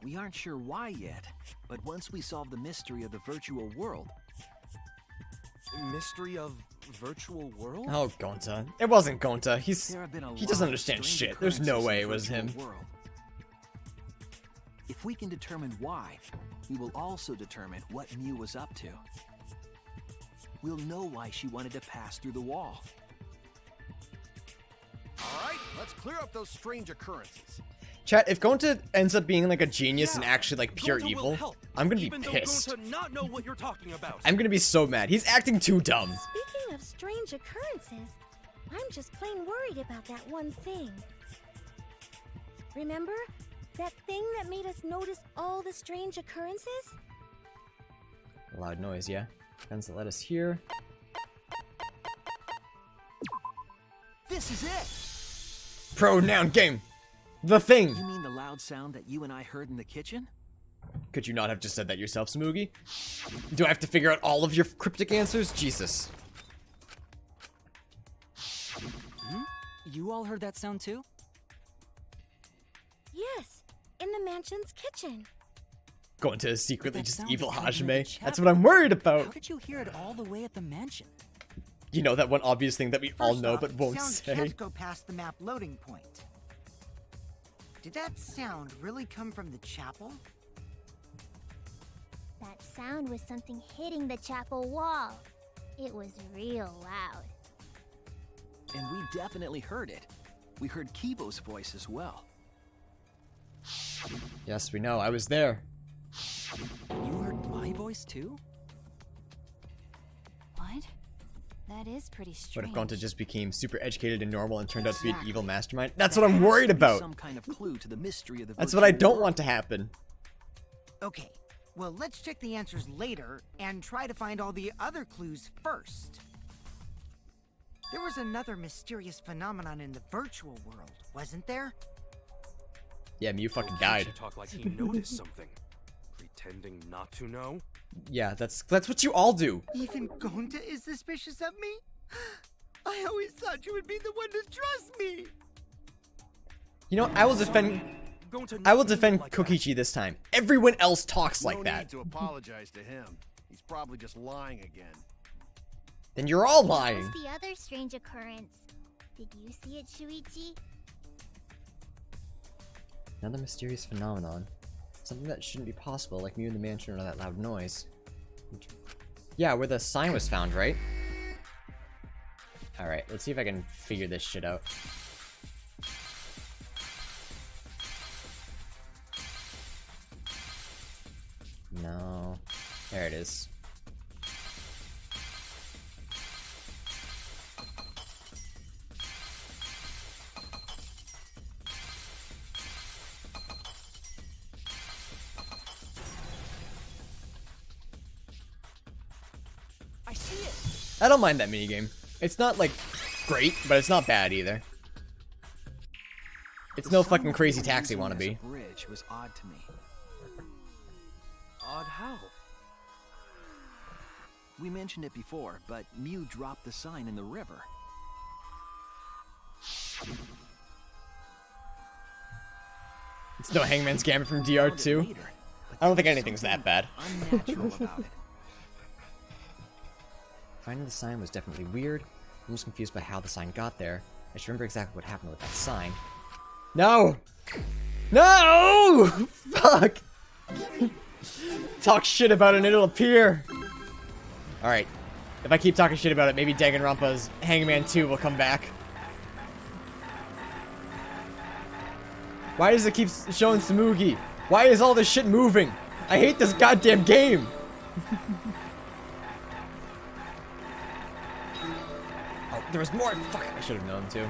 We aren't sure why yet, but once we solve the mystery of the virtual world... Mystery of virtual world? Oh, Gonta. It wasn't Gonta. There have been a He lot doesn't of understand strange shit. There's no occurrences in way the it was virtual him. world. If we can determine why, we will also determine what Mew was up to. We'll know why she wanted to pass through the wall. Alright, let's clear up those strange occurrences. Chat, if Gonta ends up being like a genius and actually like pure Gonta will evil, help, I'm gonna be even though pissed. Gonta not know what you're talking about. I'm gonna be so mad. He's acting too dumb. Speaking of strange occurrences, I'm just plain worried about that one thing. Remember? That thing that made us notice all the strange occurrences? Loud noise, yeah. Guns that let us hear. This is it! Pronoun game. The thing. You mean the loud sound that you and I heard in the kitchen? Could you not have just said that yourself, Smoogie? Do I have to figure out all of your cryptic answers? Jesus. You all heard that sound too? Yes, in the mansion's kitchen. Going to secretly That just sound evil is coming from the Hajime. That's chapel. what I'm worried How about. did you hear it all the way at the mansion? You know that one obvious thing that we all First know off, but won't sound say. can't go past the map loading point. Did that sound really come from the chapel? That sound was something hitting the chapel wall. It was real loud. And we definitely heard it. We heard Kibo's voice as well. Yes, we know. I was there. You heard my voice too? What? That is pretty What strange. if Gonta just became super educated and normal and turned out to be an Exactly. evil mastermind? That's There what I'm has worried to be about. Some kind of clue to the mystery of the That's what I virtual don't world. want to happen. Okay, well, let's check the answers later and try to find all the other clues first. There was another mysterious phenomenon in the virtual world, wasn't there? Yeah, Mew fucking Can't died. you talk like he noticed something, pretending not to know. Yeah, that's what you all do. Even Gonta is suspicious of me? I always thought you would be the one to trust me! You know, I will defend Gonta I will not defend like that. Kokichi this time. Everyone else talks No like that. need to apologize to him. He's probably just lying again. Then you're all What lying. was the other strange occurrence? Did you see it, Shuichi? Another mysterious phenomenon. Something that shouldn't be possible, like Mew in the mansion or that loud noise. Yeah, where the sign was found, right? Alright, let's see if I can figure this shit out. No. There it is. I see it. I don't mind that minigame. It's not, like, great, but it's not bad either. It's no fucking Crazy Taxi Using it as a wannabe. bridge was odd to me. Odd how? We mentioned it before, but Mew dropped the sign in the river. It's no Hangman's Gambit from DR2. Later, but I don't think there was anything's that something bad. Unnatural about it. Finding the sign was definitely weird. I'm just confused by how the sign got there. I should remember exactly what happened with that sign. No! No! Fuck! Talk shit about it and it'll appear. Alright. If I keep talking shit about it, maybe Danganronpa's Hangman 2 will come back. Why does it keep showing Samugi? Why is all this shit moving? I hate this goddamn game! Oh, there was more! Fuck, I should have known too.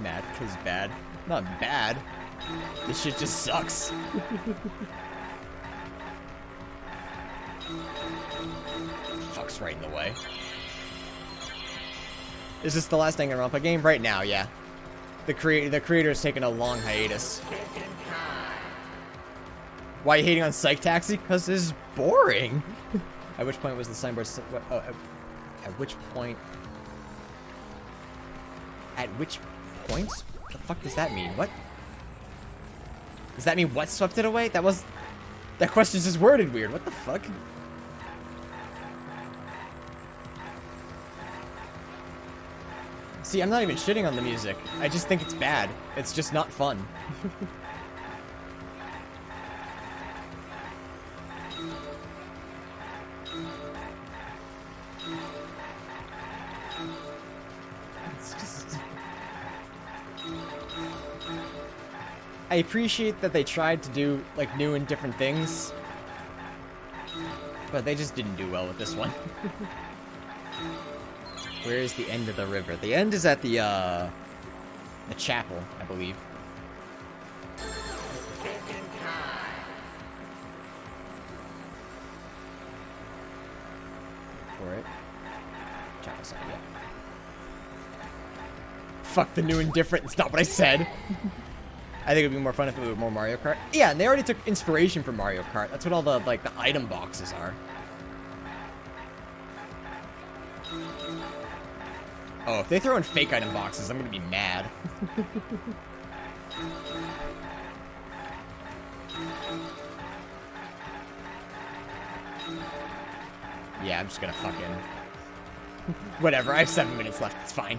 Mad, cause bad. Not bad. This shit just sucks. Fuck's right in the way. Is this the last Danganronpa game? Right now, yeah. The creator's taking a long hiatus. Hi. Why are you hating on Psych Taxi? Because this is boring. At which point was the signboard... at which point... At which point? What the fuck does that mean? What? Does that mean what swept it away? That question's just worded weird. What the fuck? See, I'm not even shitting on the music. I just think it's bad. It's just not fun. It's just... I appreciate that they tried to do, like, new and different things. But they just didn't do well with this one. Where is the end of the river? The end is at the chapel, I believe. For it. Chapel side, yeah. Fuck the new and different. It's not what I said. I think it'd be more fun if it were more Mario Kart. Yeah, and they already took inspiration from Mario Kart. That's what all the, like, the item boxes are. Oh, if they throw in fake item boxes, I'm gonna be mad. Yeah, I'm just gonna fucking... Whatever, I have 7 minutes left, it's fine.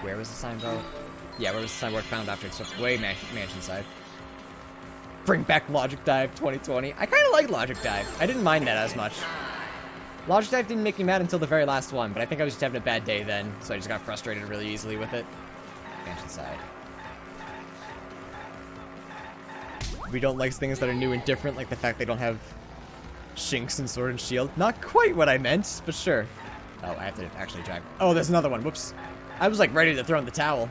Where was the signboard? Yeah, where was the signboard found after it swept away mansion side? Bring back Logic Dive 2020. I kind of like Logic Dive. I didn't mind that as much. Logic Dive didn't make me mad until the very last one, but I think I was just having a bad day then, so I just got frustrated really easily with it. Mansion side. We don't like things that are new and different, like the fact they don't have Shinx and Sword and Shield. Not quite what I meant, but sure. Oh, I have to actually drive. Oh, there's another one. Whoops. I was like ready to throw in the towel.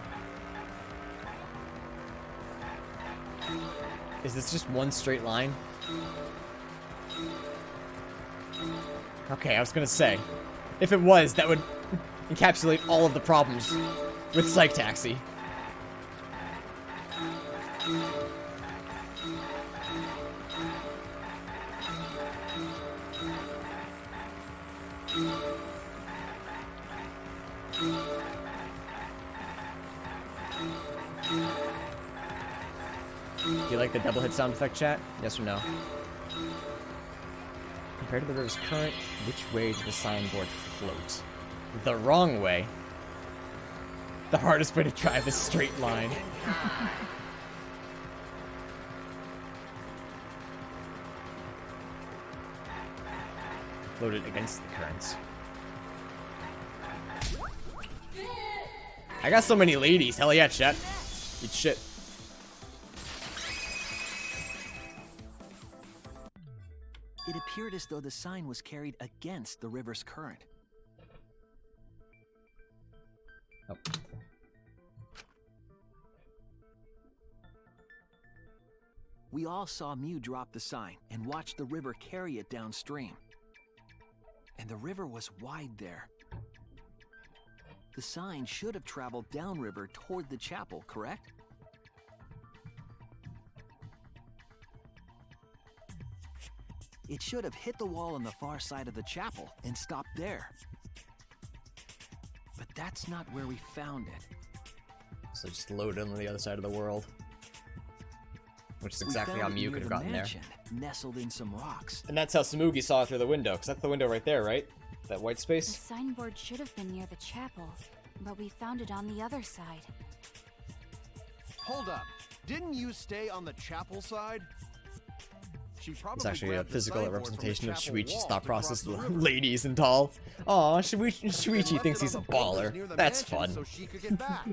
Is this just one straight line? Okay, I was gonna say. If it was, that would encapsulate all of the problems with Psych Taxi. Do you like the double hit sound effect, chat? Yes or no? Compared to the river's current, which way did the signboard float? The wrong way. The hardest way to drive is straight line. Floated against the currents. I got so many ladies. Hell yeah, chat. Eat shit. It appeared as though the sign was carried against the river's current. Oh. We all saw Mew drop the sign and watch the river carry it downstream. And the river was wide there. The sign should have traveled downriver toward the chapel, correct? It should have hit the wall on the far side of the chapel and stopped there. But that's not where we found it. So just load it on the other side of the world. Which is exactly how Mew could have gotten there. Nestled in some rocks. And that's how Samugi saw it through the window, because that's the window right there, right? That white The space? signboard should have been near the chapel, but we found it on the other side. Hold up. Didn't you stay on the chapel side? She probably It's actually a grabbed the physical signboard from the representation of chapel Shuichi's wall thought to cross process. the river. Ladies and tall. Aw, Shuichi Then thinks left he's it a on the boulders near baller. the That's mansion fun. So she could get back.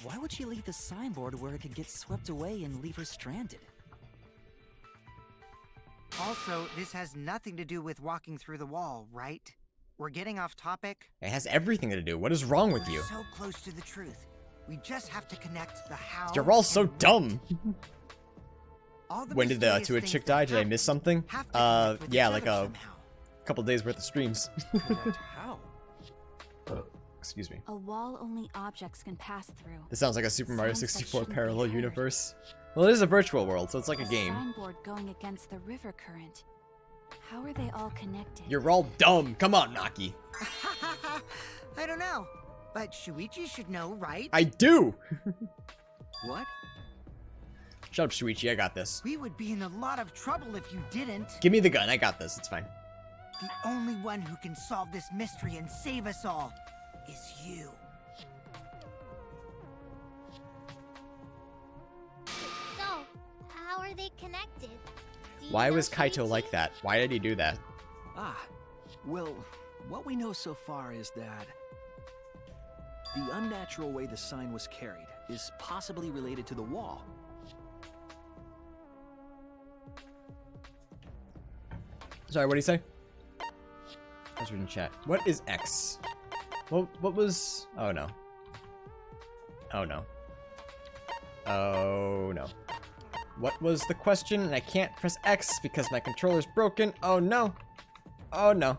Why would she leave the signboard where it could get swept away and leave her stranded? Also, this has nothing to do with walking through the wall, right? We're getting off topic. It has everything to do. What is wrong with We're you? so close to the truth. We just have to connect the how. You're all so and when. dumb. All the When did the mysterious To a things Chick that die? Did I happen miss something? have to connect with Yeah, each like other a somehow. couple days worth of streams. Connect how? Excuse me. A wall only objects can pass through. This sounds like a Super Mario Sounds that 64 shouldn't be parallel heard. universe. Well, it is a virtual world, so it's like a game. Signboard going against the river current. How are they all connected? You're all dumb. Come on, Naki. I don't know, but Shuichi should know, right? I do. What? Shut up, Shuichi. I got this. We would be in a lot of trouble if you didn't. Give me the gun. I got this. It's fine. The only one who can solve this mystery and save us all is you. So, how are they connected? Do you Why know, was Kaito Shuichi? like that? Why did he do that? Ah, well, what we know so far is that the unnatural way the sign was carried is possibly related to the wall. Sorry, what did he say? I was reading chat. What is X? What was... Oh, no. Oh, no. Oh, no. What was the question? And I can't press X because my controller's broken. Oh, no. Oh, no.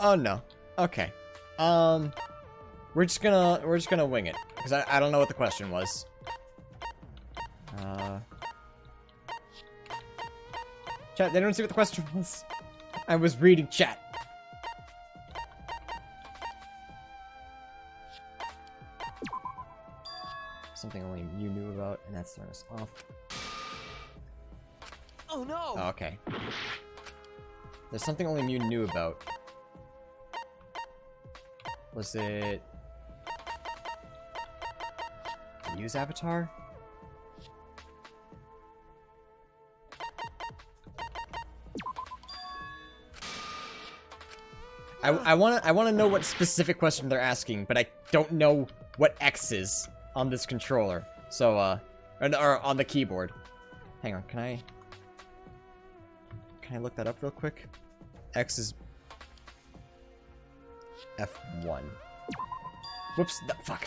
Oh, no. Okay. We're just gonna wing it. Because I don't know what the question was. Chat, they don't see what the question was. I was reading chat. Something only you knew about, and that's throwing us off. Oh no! Oh, okay. There's something only you knew about. Was it... Use avatar? I wanna know what specific question they're asking, but I don't know what X is on this controller. So or on the keyboard. Hang on, can I look that up real quick? X is F1. Whoops, no, fuck.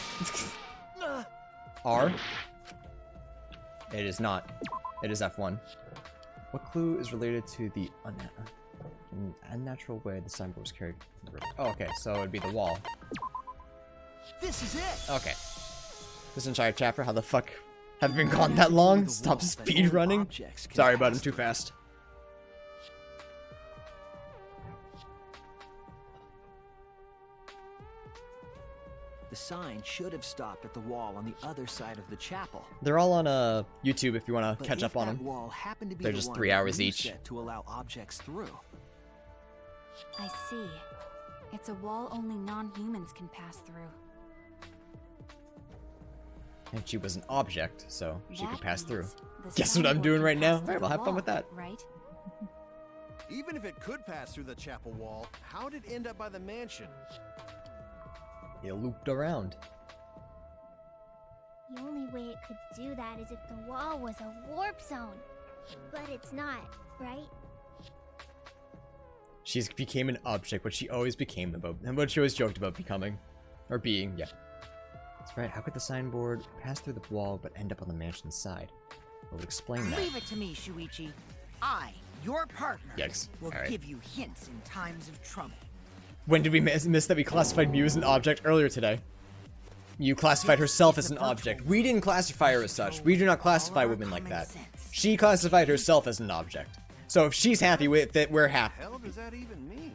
R? It is not. It is F1. What clue is related to the unnatural way the signboard was carried? Oh, okay, so it'd be the wall. This is it! Okay. This entire chapter, how the fuck have been gone that long? Stop speed running. Sorry, but I'm too fast. The sign should have stopped at the wall on the other side of the chapel. They're all on YouTube if you want to But catch if up on that them. wall happened to be They're the just one 3 hours you each. set to allow objects through. I see. It's a wall only non-humans can pass through. And she was an object, so she could That pass through. means the Guess what I'm signboard doing can right now? pass through Alright, well, the have fun with wall, that. Right? Even if it could pass through the chapel wall, how did it end up by the mansion? It looped around. The only way it could do that is if the wall was a warp zone. But it's not, right? She's became an object, what she always became about, and what she always joked about becoming. Or being, yeah. That's right, how could the signboard pass through the wall but end up on the mansion's side? I would explain that. Leave it to me, Shuichi. I, your partner, Yikes. will Alright. give you hints in times of trouble. When did we miss that we classified Mew as an object earlier today? Mew classified herself as an object. We didn't classify her as such. We do not classify women like that. She classified herself as an object. So if she's happy with it, we're happy. Hell does that even mean?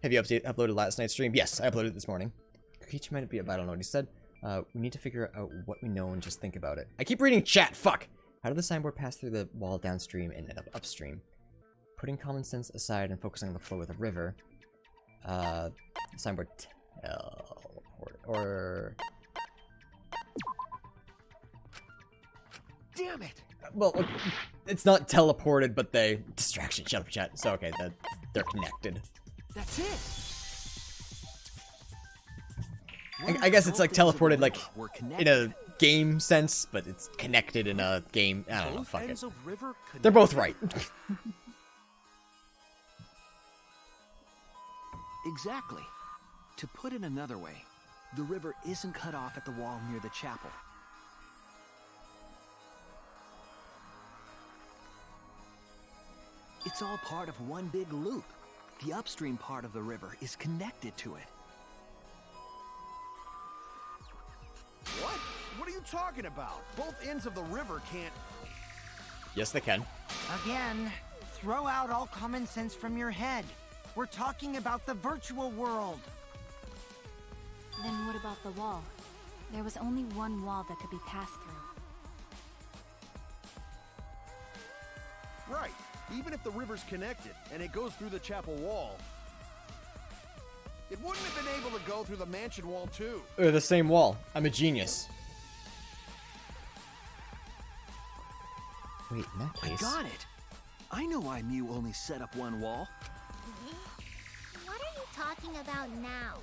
Have you uploaded last night's stream? Yes, I uploaded it this morning. Kokichi might be, I don't know what he said. We need to figure out what we know and just think about it. I keep reading chat, fuck! How did the signboard pass through the wall downstream and end up upstream? Putting common sense aside and focusing on the flow of the river. Signboard teleport, or... Damn it! Well, it's not teleported, but they... Distraction, shut up, chat. So, okay, they're connected. That's it! I guess it's like teleported, like, We're in a game sense, but it's connected in a game... I don't know, fuck it. Ends of river They're both right. Exactly. To put it another way, the river isn't cut off at the wall near the chapel. It's all part of one big loop. The upstream part of the river is connected to it. What? What are you talking about? Both ends of the river can't... Yes, they can. Again, throw out all common sense from your head. We're talking about the virtual world. Then what about the wall? There was only one wall that could be passed through. Right. Even if the river's connected and it goes through the chapel wall, it wouldn't have been able to go through the mansion wall too. The same wall. I'm a genius. Wait, in that I case... got it. I know why Mew only set up one wall. What are you talking about now?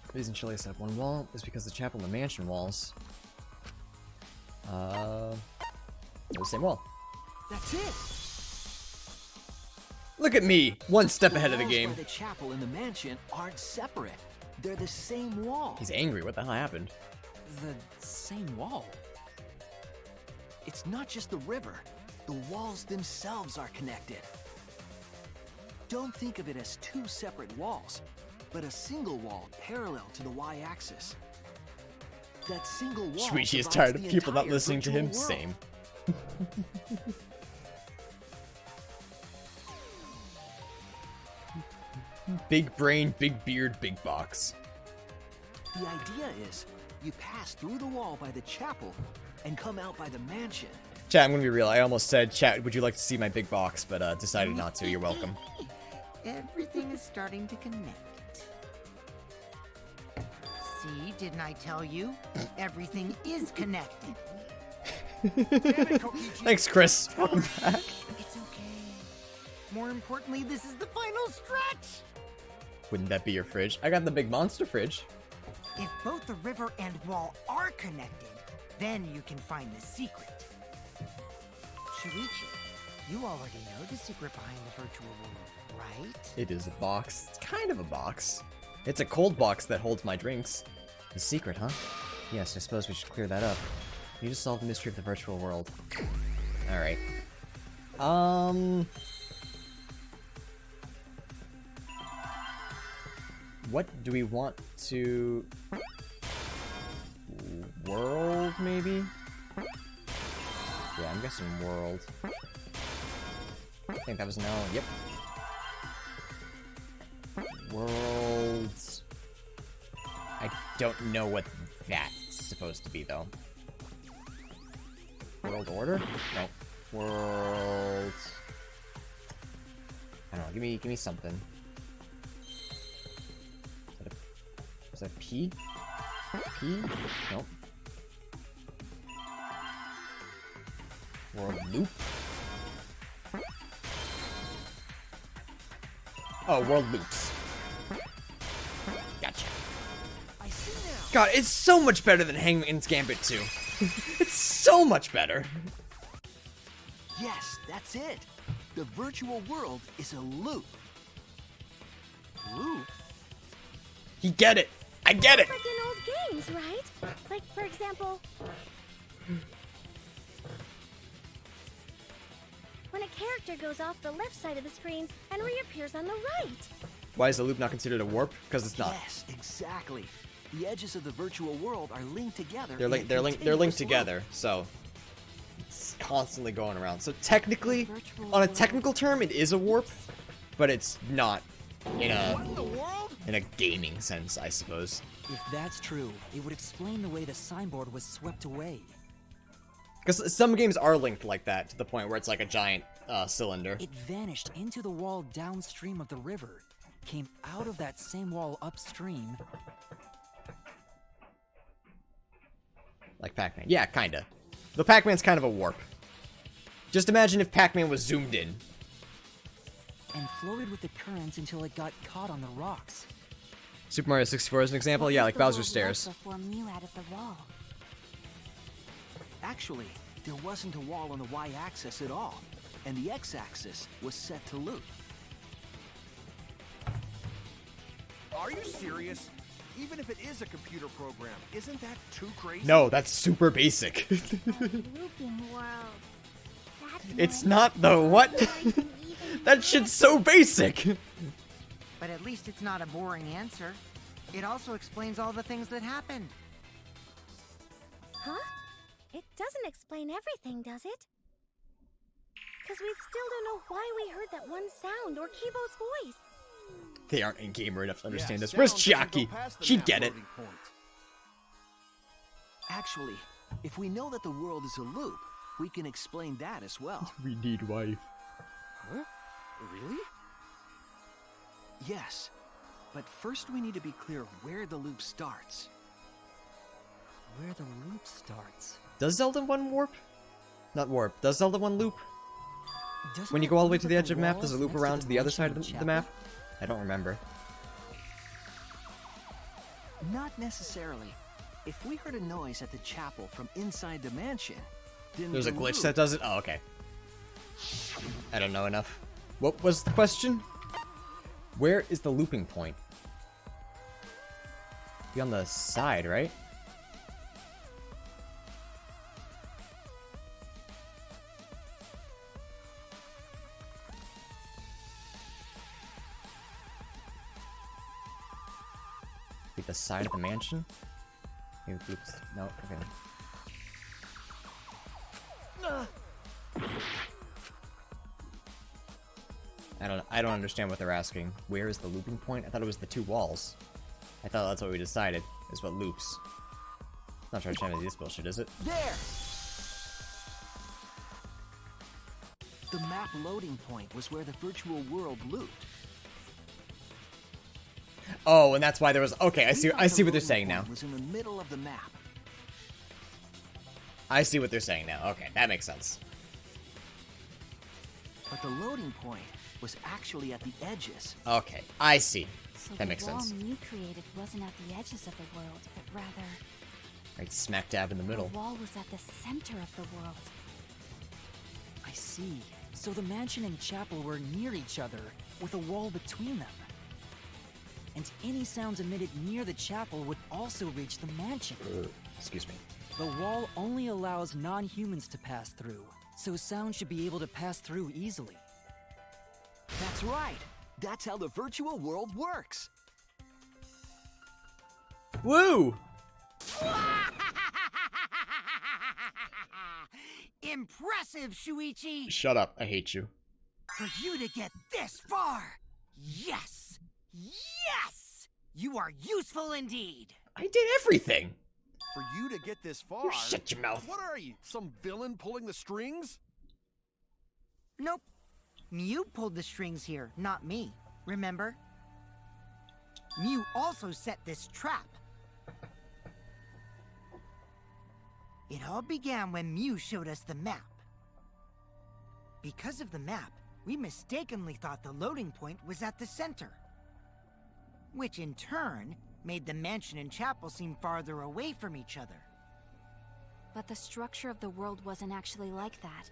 The reason Shelley set up one wall is because the chapel and the mansion walls... The same wall. That's it. Look at me, one step ahead of the walls game. by the chapel and the mansion aren't separate. They're the same wall. He's angry. What the hell happened? The same wall? It's not just the river. The walls themselves are connected. Don't think of it as two separate walls, but a single wall parallel to the y-axis. That single wall Shuichi is divides tired of the people not entire listening to him. virtual world. Same. Big brain, big beard, big box. The idea is, you pass through the wall by the chapel and come out by the mansion. Chat, I'm gonna be real. I almost said, chat, would you like to see my big box? But decided not to. You're welcome. Everything is starting to connect. See, didn't I tell you? Everything is connected. Thanks, Chris. Welcome back. It's okay. More importantly, this is the final stretch. Wouldn't that be your fridge? I got the big monster fridge. If both the river and wall are connected, then you can find the secret. Shuichi, you already know the secret behind the virtual world, right? It is a box. It's kind of a box. It's a cold box that holds my drinks. The secret, huh? Yes, I suppose we should clear that up. You just solved the mystery of the virtual world. Alright. What do we want to... World, maybe? Yeah, I'm guessing world. I think that was no. Yep. Worlds. I don't know what that's supposed to be, though. World order? No. World. I don't know. Give me something. Is that a P? P? Nope. World loop? Oh, world loops. Gotcha. I see now. God, it's so much better than Hangman's Gambit 2. It's so much better. Yes, that's it. The virtual world is a loop. Loop? You get it. I get it. Like in old games, right? Like, for example... when a character goes off the left side of the screen and reappears on the right. Why is the loop not considered a warp? Because it's not. Yes, exactly. The edges of the virtual world are linked together. They're linked. They're linked together. So it's constantly going around. So technically, on a technical term, it is a warp, but it's not in a gaming sense, I suppose. If that's true, it would explain the way the signboard was swept away. Because some games are linked like that to the point where it's like a giant cylinder. It vanished into the wall downstream of the river, came out of that same wall upstream. Like Pac-Man. Yeah, kinda. The Pac-Man's kind of a warp. Just imagine if Pac-Man was zoomed in. And floated with the currents until it got caught on the rocks. Super Mario 64 is an example? What Yeah, was like the Bowser's world Stairs. like before Mew added the wall? Actually, there wasn't a wall on the y-axis at all, and the x-axis was set to loop. Are you serious? Even if it is a computer program, isn't that too crazy? No, that's super basic. Looping world. That's It's not though. What? That shit's so basic. But at least it's not a boring answer. It also explains all the things that happened. Huh? It doesn't explain everything, does it? Because we still don't know why we heard that one sound or Kibo's voice. They aren't in gamer enough to understand Yeah, this. Where's sound doesn't go Chiaki? past the She'd map get it. loading point. Actually, if we know that the world is a loop, we can explain that as well. We need wife. Huh? Really? Yes, but first we need to be clear where the loop starts. Where the loop starts. Does Zelda 1 warp? Not warp. Does Zelda 1 loop? Doesn't When you it go all the way loop to at the edge of the map, does it walls loop next around to the other side of mansion the chapel? map? I don't remember. Not necessarily. If we heard a noise at the chapel from inside the mansion, then There's a the glitch loop- that does it? Oh, okay. I don't know enough. What was the question? Where is the looping point? Be on the side, right? Be the side of the mansion? Maybe loops. No, okay. I don't understand what they're asking. Where is the looping point? I thought it was the two walls. I thought that's what we decided, is what loops. Not trying to change this bullshit, is it? There! The map loading point was where the virtual world looped. Oh, and that's why there was. Okay, I We see. thought I see the what they're loading saying point now. Was in the middle of the map. I see what they're saying now. Okay, that makes sense. But the loading point was actually at the edges. Okay, I see. So That makes the wall sense. Mew created wasn't at the edges of the world, but rather Right, smack dab in the middle. the wall was at the center of the world. I see. So the mansion and chapel were near each other, with a wall between them. And any sounds emitted near the chapel would also reach the mansion. Excuse me. The wall only allows non-humans to pass through, so sound should be able to pass through easily. That's right. That's how the virtual world works. Woo! Impressive, Shuichi! Shut up. I hate you. For you to get this far! Yes! Yes! You are useful indeed! I did everything. For you to get this far... You shut your mouth. What are you, some villain pulling the strings? Nope. Mew pulled the strings here, not me. Remember? Mew also set this trap. It all began when Mew showed us the map. Because of the map, we mistakenly thought the loading point was at the center. Which in turn made the mansion and chapel seem farther away from each other. But the structure of the world wasn't actually like that.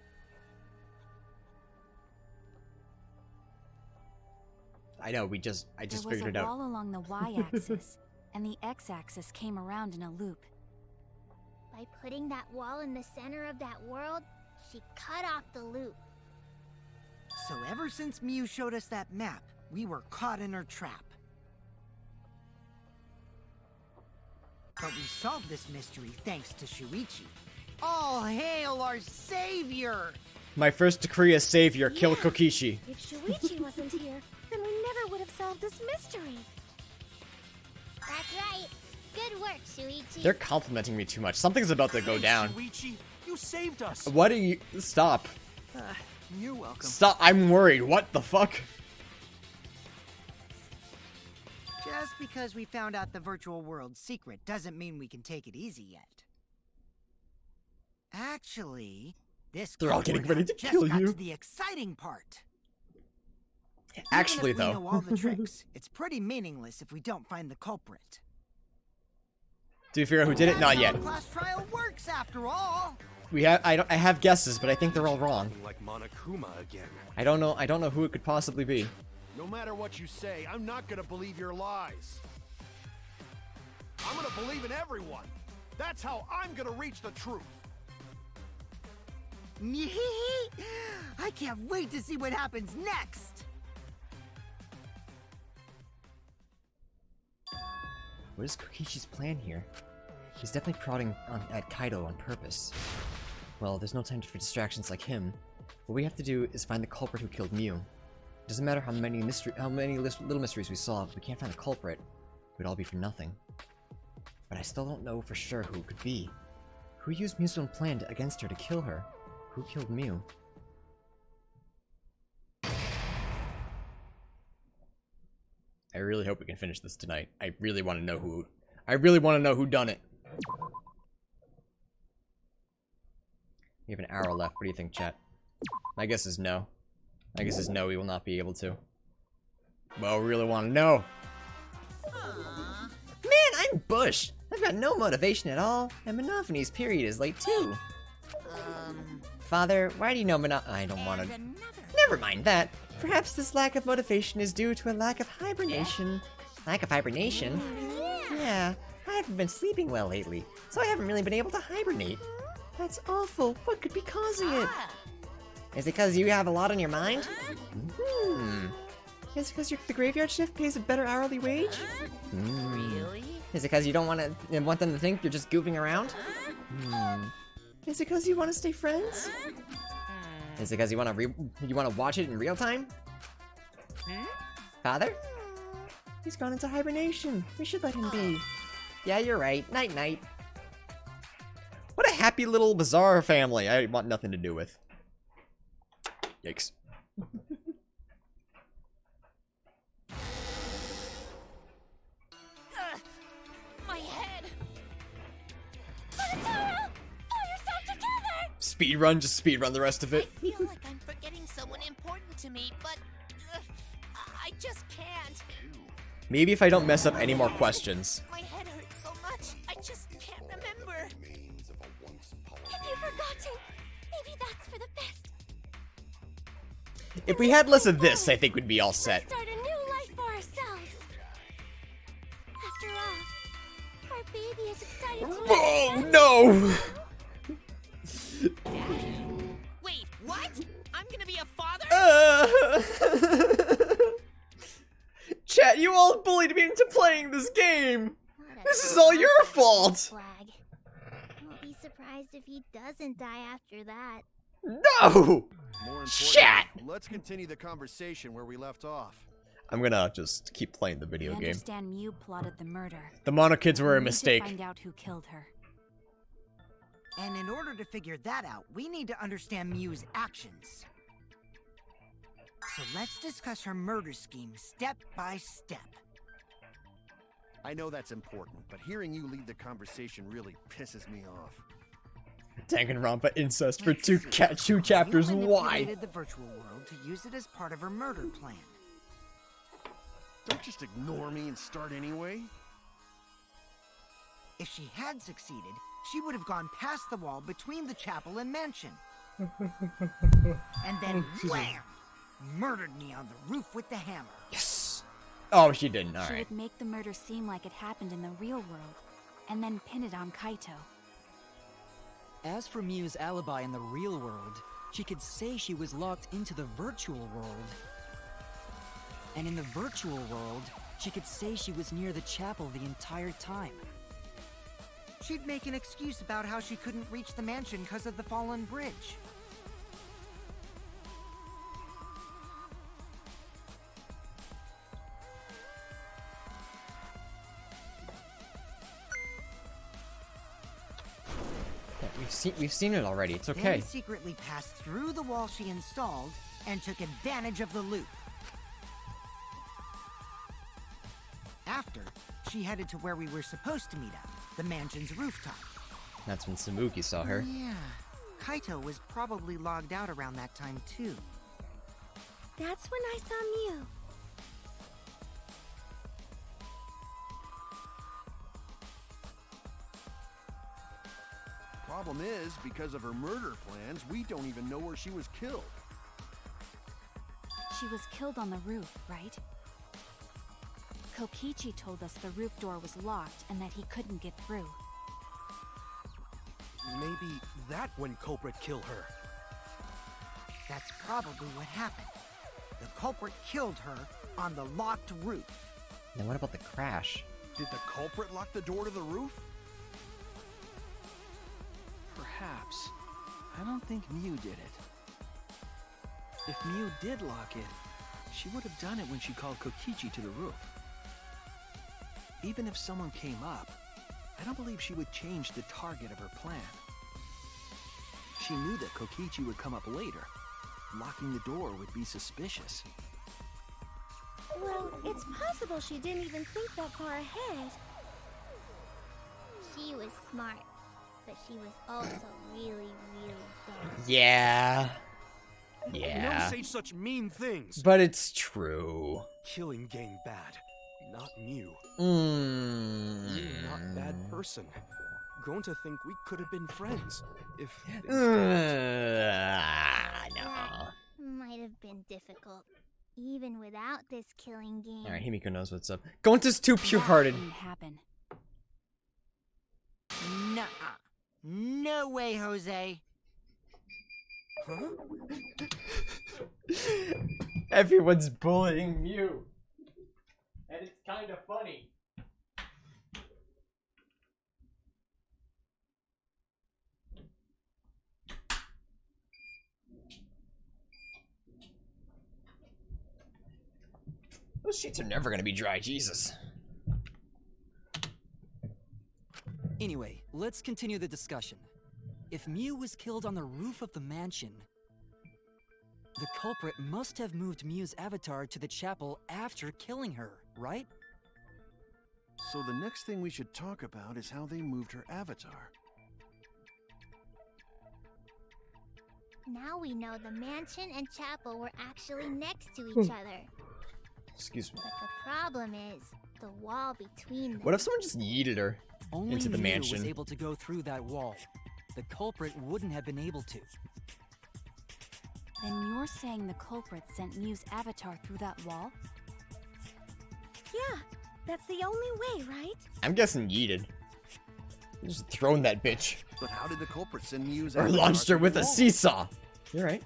I know. I just There was figured a it out. wall along the y-axis, and the x-axis came around in a loop. By putting that wall in the center of that world, she cut off the loop. So ever since Mew showed us that map, we were caught in her trap. But we solved this mystery thanks to Shuichi. All hail our savior! My first decree as savior: kill Yeah. Kokishi. If Shuichi wasn't here, then we never would have solved this mystery. That's right. Good work, Shuichi. They're complimenting me too much. Something's about to go down. Shuichi, you saved us. What are you? Stop. You're welcome. Stop. I'm worried. What the fuck? Just because we found out the virtual world's secret doesn't mean we can take it easy yet. Actually, this They're all getting culprit ready to just kill got you. to the exciting part. Actually, Even if though. we know all the tricks, it's pretty meaningless if we don't find the culprit. Do you figure out who did it? Not That's yet. how a class trial works, after all. I have guesses, but I think they're all wrong. Like Monokuma again. I don't know who it could possibly be. No matter what you say, I'm not gonna believe your lies. I'm gonna believe in everyone. That's how I'm gonna reach the truth. I can't wait to see what happens next! What is Kokichi's plan here? He's definitely prodding at Kaido on purpose. Well, there's no time for distractions like him. What we have to do is find the culprit who killed Mew. It doesn't matter how many little mysteries we solve, if we can't find the culprit, it would all be for nothing. But I still don't know for sure who it could be. Who used Mew's own plan against her to kill her? Who killed Mew? I really hope we can finish this tonight. I really want to know who. I really want to know who done it. We have an arrow left. What do you think, chat? My guess is no. My guess is no, we will not be able to. Well, we really want to know. Man, I'm Bush. I've got no motivation at all, and Monophanie's period is late too. Father, why do you know I don't want to... Never mind that. Perhaps this lack of motivation is due to a lack of hibernation. Lack of hibernation? Yeah, I haven't been sleeping well lately, so I haven't really been able to hibernate. That's awful. What could be causing it? Is it because you have a lot on your mind? Is it because the graveyard shift pays a better hourly wage? Really? Is it because you don't want them to think you're just goofing around? Is it because you want to stay friends? Is it because you want to watch it in real time? Father? He's gone into hibernation. We should let him be. Yeah, you're right. Night night. What a happy little bizarre family I want nothing to do with. Yikes. My head. Monotaro! Pull yourself together! Speedrun, just speedrun the rest of it. I feel like I'm forgetting someone important to me, but I just can't. Maybe if I don't mess up any more questions. My head hurts so much, I just can't remember. Have you forgotten? Maybe that's for the best. If we had less of this, I think we'd be all set. Start a new life for ourselves. After all, our baby is excited to Oh no! Wait, what? I'm gonna be a father? Chat, you all bullied me into playing this game! This is all your fault! Flag. I'll be surprised if he doesn't die after that. No! More Shit! Let's continue the conversation where we left off. I'm gonna just keep playing the video I game. understand Mew plotted the murder. The Mono Kids were a We need to mistake. find out who killed her. And in order to figure that out, we need to understand Mew's actions. So let's discuss her murder scheme step by step. I know that's important, but hearing you lead the conversation really pisses me off. Danganronpa incest for two chapters Mew wide. manipulated the virtual world to use it as part of her murder plan. Don't just ignore me and start anyway. If she had succeeded, she would have gone past the wall between the chapel and mansion. And then wham! Murdered me on the roof with the hammer. Yes! Oh, she didn't. She Alright. would make the murder seem like it happened in the real world, and then pin it on Kaito. As for Mew's alibi in the real world, she could say she was locked into the virtual world. And in the virtual world, she could say she was near the chapel the entire time. She'd make an excuse about how she couldn't reach the mansion because of the fallen bridge. Yeah, we've seen it already. It's okay. Then secretly passed through the wall she installed and took advantage of the loop. After, she headed to where we were supposed to meet up, the mansion's rooftop. That's when Samuki saw her. Yeah, Kaito was probably logged out around that time too. That's when I saw Mew. Problem is, because of her murder plans, we don't even know where she was killed. She was killed on the roof, right? Kokichi told us the roof door was locked and that he couldn't get through. Maybe that when culprit killed her. That's probably what happened. The culprit killed her on the locked roof. Then what about the crash? Did the culprit lock the door to the roof? Perhaps. I don't think Mew did it. If Mew did lock it, she would have done it when she called Kokichi to the roof. Even if someone came up, I don't believe she would change the target of her plan. She knew that Kokichi would come up later. Locking the door would be suspicious. Well, it's possible she didn't even think that far ahead. She was smart, but she was also really, really dumb. Yeah. You Yeah. don't say such mean things. But it's true. Killing game bad, not Mew. Mm. Not bad person. Going to think we could have been friends if. No. Might have been difficult, even without this killing game. Alright, Himiko knows what's up. Gonta's too pure-hearted. That didn't happen. Nuh-uh. No way, Jose. Huh? Everyone's bullying Mew. And it's kind of funny. Those sheets are never gonna be dry, Jesus. Anyway, let's continue the discussion. If Mew was killed on the roof of the mansion, the culprit must have moved Mew's avatar to the chapel after killing her, right? So the next thing we should talk about is how they moved her avatar. Now we know the mansion and chapel were actually next to each other. Excuse me. But the problem is the wall between them. What if someone just yeeted her Only into the Mew mansion? was able to go through that wall. The culprit wouldn't have been able to. Then you're saying the culprit sent Mew's avatar through that wall? Yeah, that's the only way, right? I'm guessing yeeted. Just thrown that bitch. But how did the culprit send Mew's Or avatar launched her through with the a wall? seesaw. You're right.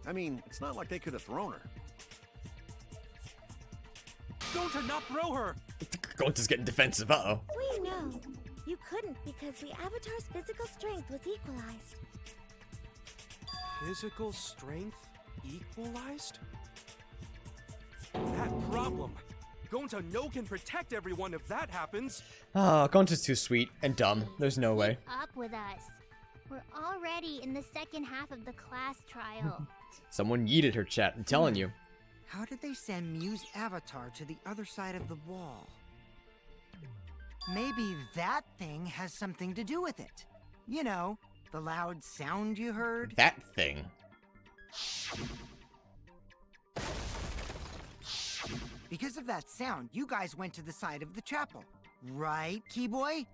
I mean, it's not like they could have thrown her. Don't to not throw her! Gonta's getting defensive, uh-oh. We know. You couldn't because the avatar's physical strength was equalized. Physical strength equalized? That problem. Gonta no can protect everyone if that happens. Oh, Gonta's too sweet and dumb. There's no way. Keep up with us. We're already in the second half of the class trial. Someone yeeted her, chat. I'm telling you. How did they send Mew's avatar to the other side of the wall? Maybe that thing has something to do with it. You know, the loud sound you heard? That thing. Because of that sound, you guys went to the side of the chapel. Right, Keyboy?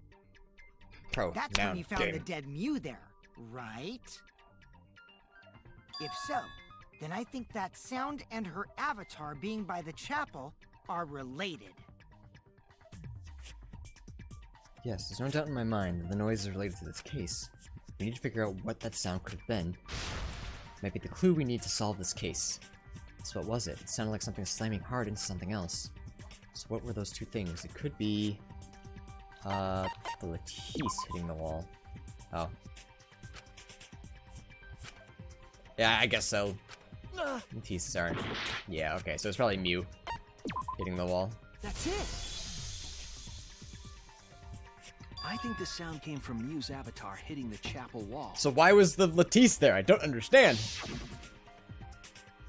Pro. That's now when you found game. the dead Mew there, right? If so, then I think that sound and her avatar being by the chapel are related. Yes, there's no doubt in my mind that the noise is related to this case. We need to figure out what that sound could have been. Might be the clue we need to solve this case. So what was it? It sounded like something slamming hard into something else. So what were those two things? It could be... the Latisse hitting the wall. Oh. Yeah, I guess so. Latisse's aren't. Yeah, okay, so it's probably Mew hitting the wall. That's it! I think the sound came from Mew's avatar hitting the chapel wall. So why was the Latisse there? I don't understand.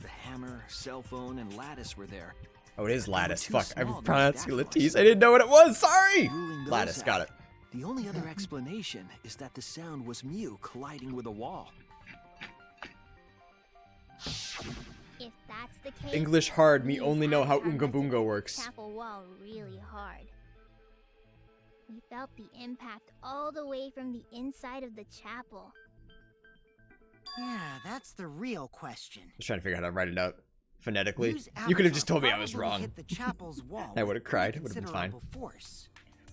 The hammer, cell phone, and lattice were there. Oh, it is Lattice. too Fuck, small I'm to pronouncing make that Latisse. I didn't know what it was. Sorry. Ruling those Lattice, got out, it. The only other explanation is that the sound was Mew colliding with a wall. If that's the case, English hard. Me Mew's only know how avatar Oonga must have Boonga hit works. the chapel wall really hard. We felt the impact all the way from the inside of the chapel. Yeah, that's the real question. I was trying to figure out how to write it out phonetically. Mew's You could have avatar just told me I was probably wrong. hit the chapel's wall I would have with cried. It would have been fine. considerable force.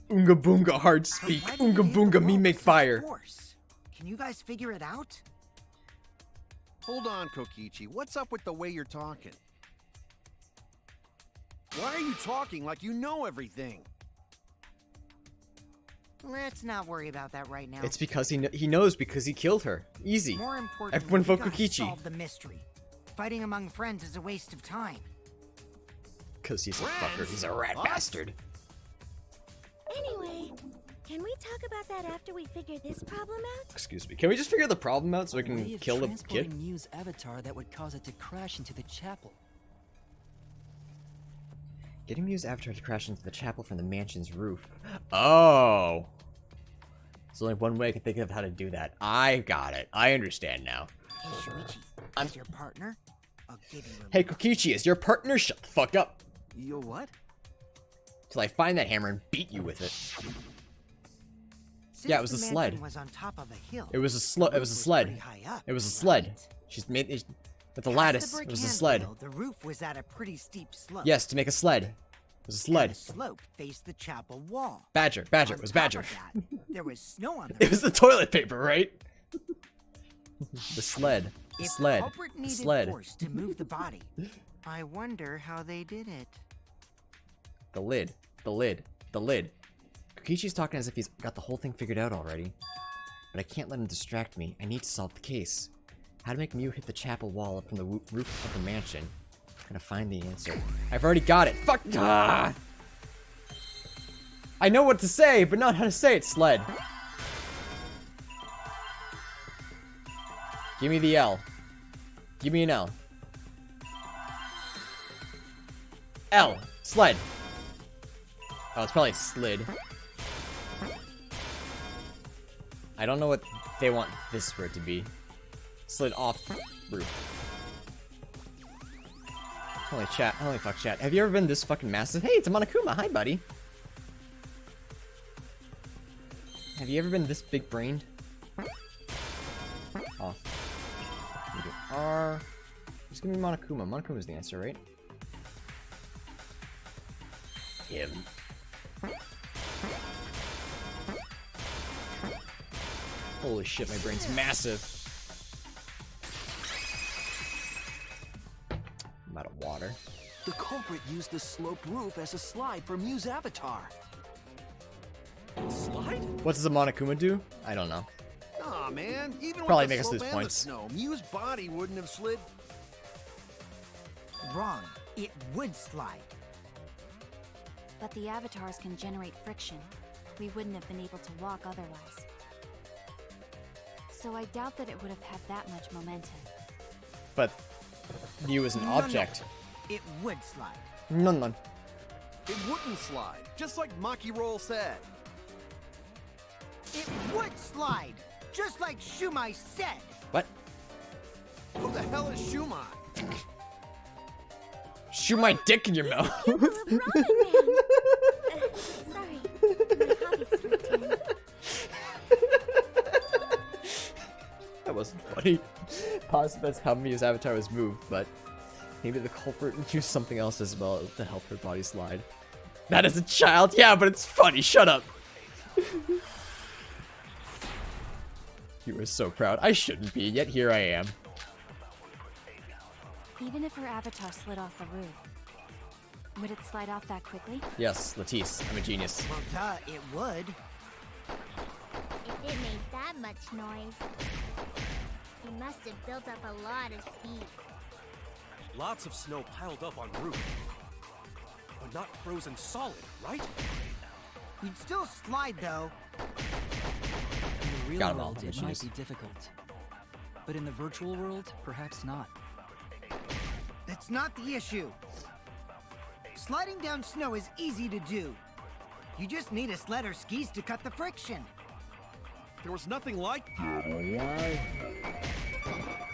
Oonga Boonga hard But speak. why did Oonga it hit the Boonga me wall make with such fire. force? Can you guys figure it out? Hold on, Kokichi. What's up with the way you're talking? Why are you talking like you know everything? Let's not worry about that right now. It's because he knows because he killed her. Easy. More important, Everyone vote gotta Kokichi. solve the mystery. Fighting among friends is a waste of time. Because he's a fucker. He's a rat bastard. Anyway, can we talk about that after we figure this problem out? Excuse me. Can we just figure the problem out so we A way can of kill the transporting kid? Miu's avatar that would cause it to crash into the chapel. Getting Miu's avatar to crash into the chapel from the mansion's roof. Oh. There's only one way I can think of how to do that. I got it. I understand now. Hey, Shuichi, as your partner, I'll give you a... Hey, Kokichi, is your partner? Shut the fuck up. Yo, what? Till I find that hammer and beat you with it. Since Yeah, it was the a mansion sled. Was on top of a hill, It was a sled. It was a sled. pretty high up, It was a sled. right? She's made it with a Past lattice. the brick It was a hand sled. hill, the roof was at a pretty steep slope. Yes, to make a sled. It was a And sled. the slope faced the chapel wall. Badger. Badger. On It was top Badger. of that, there was snow on the It was the toilet paper, right? The sled. The If sled. the culprit The needed sled. force to move the body, I wonder how they did it. The lid. The lid. The lid. Kokichi's talking as if he's got the whole thing figured out already. But I can't let him distract me. I need to solve the case. How to make Miu hit the chapel wall up from the roof of the mansion. I'm gonna find the answer. I've already got it. Fuck! Ah! I know what to say, but not how to say it, sled. Give me the L. Give me an L. L. Sled. Oh, it's probably slid. I don't know what they want this for it to be. Slid off roof. Holy chat. Holy fuck chat. Have you ever been this fucking massive? Hey, it's a Monokuma. Hi, buddy. Have you ever been this big brained? Off. We do R. Just give me Monokuma. Monokuma's the answer, right? Him. Holy shit, my brain's massive. I'm out of water. The culprit used the sloped roof as a slide for Miu's avatar. Slide? What does a Monokuma do? I don't know. Aw, man. Even Probably with make the us slope lose and points. the snow, Miu's body wouldn't have slid. Wrong. It would slide. But the avatars can generate friction. We wouldn't have been able to walk otherwise. So I doubt that it would have had that much momentum. But you as an No, object. no. It would slide. No. It wouldn't slide, just like Maki Roll said. It would slide, just like Shumai said. What? Who the hell is Shumai? Shoot my dick in your mouth. Pupil of Ramen Man. Sorry, my hobby slipped in. That wasn't funny. Pause. That's how Miu's avatar was moved, but maybe the culprit used something else as well to help her body slide. That is a child, yeah, but it's funny. Shut up. You were so proud. I shouldn't be, yet here I am. Even if her avatar slid off the roof, would it slide off that quickly? Yes, Latisse, I'm a genius. Well, duh, it would. If it made that much noise, he must have built up a lot of speed. Lots of snow piled up on roof. But not frozen solid, right? You'd still slide, though. In the real Got 'em all, world, it issues. might be difficult. But in the virtual world, perhaps not. That's not the issue. Sliding down snow is easy to do. You just need a sled or skis to cut the friction. There was nothing like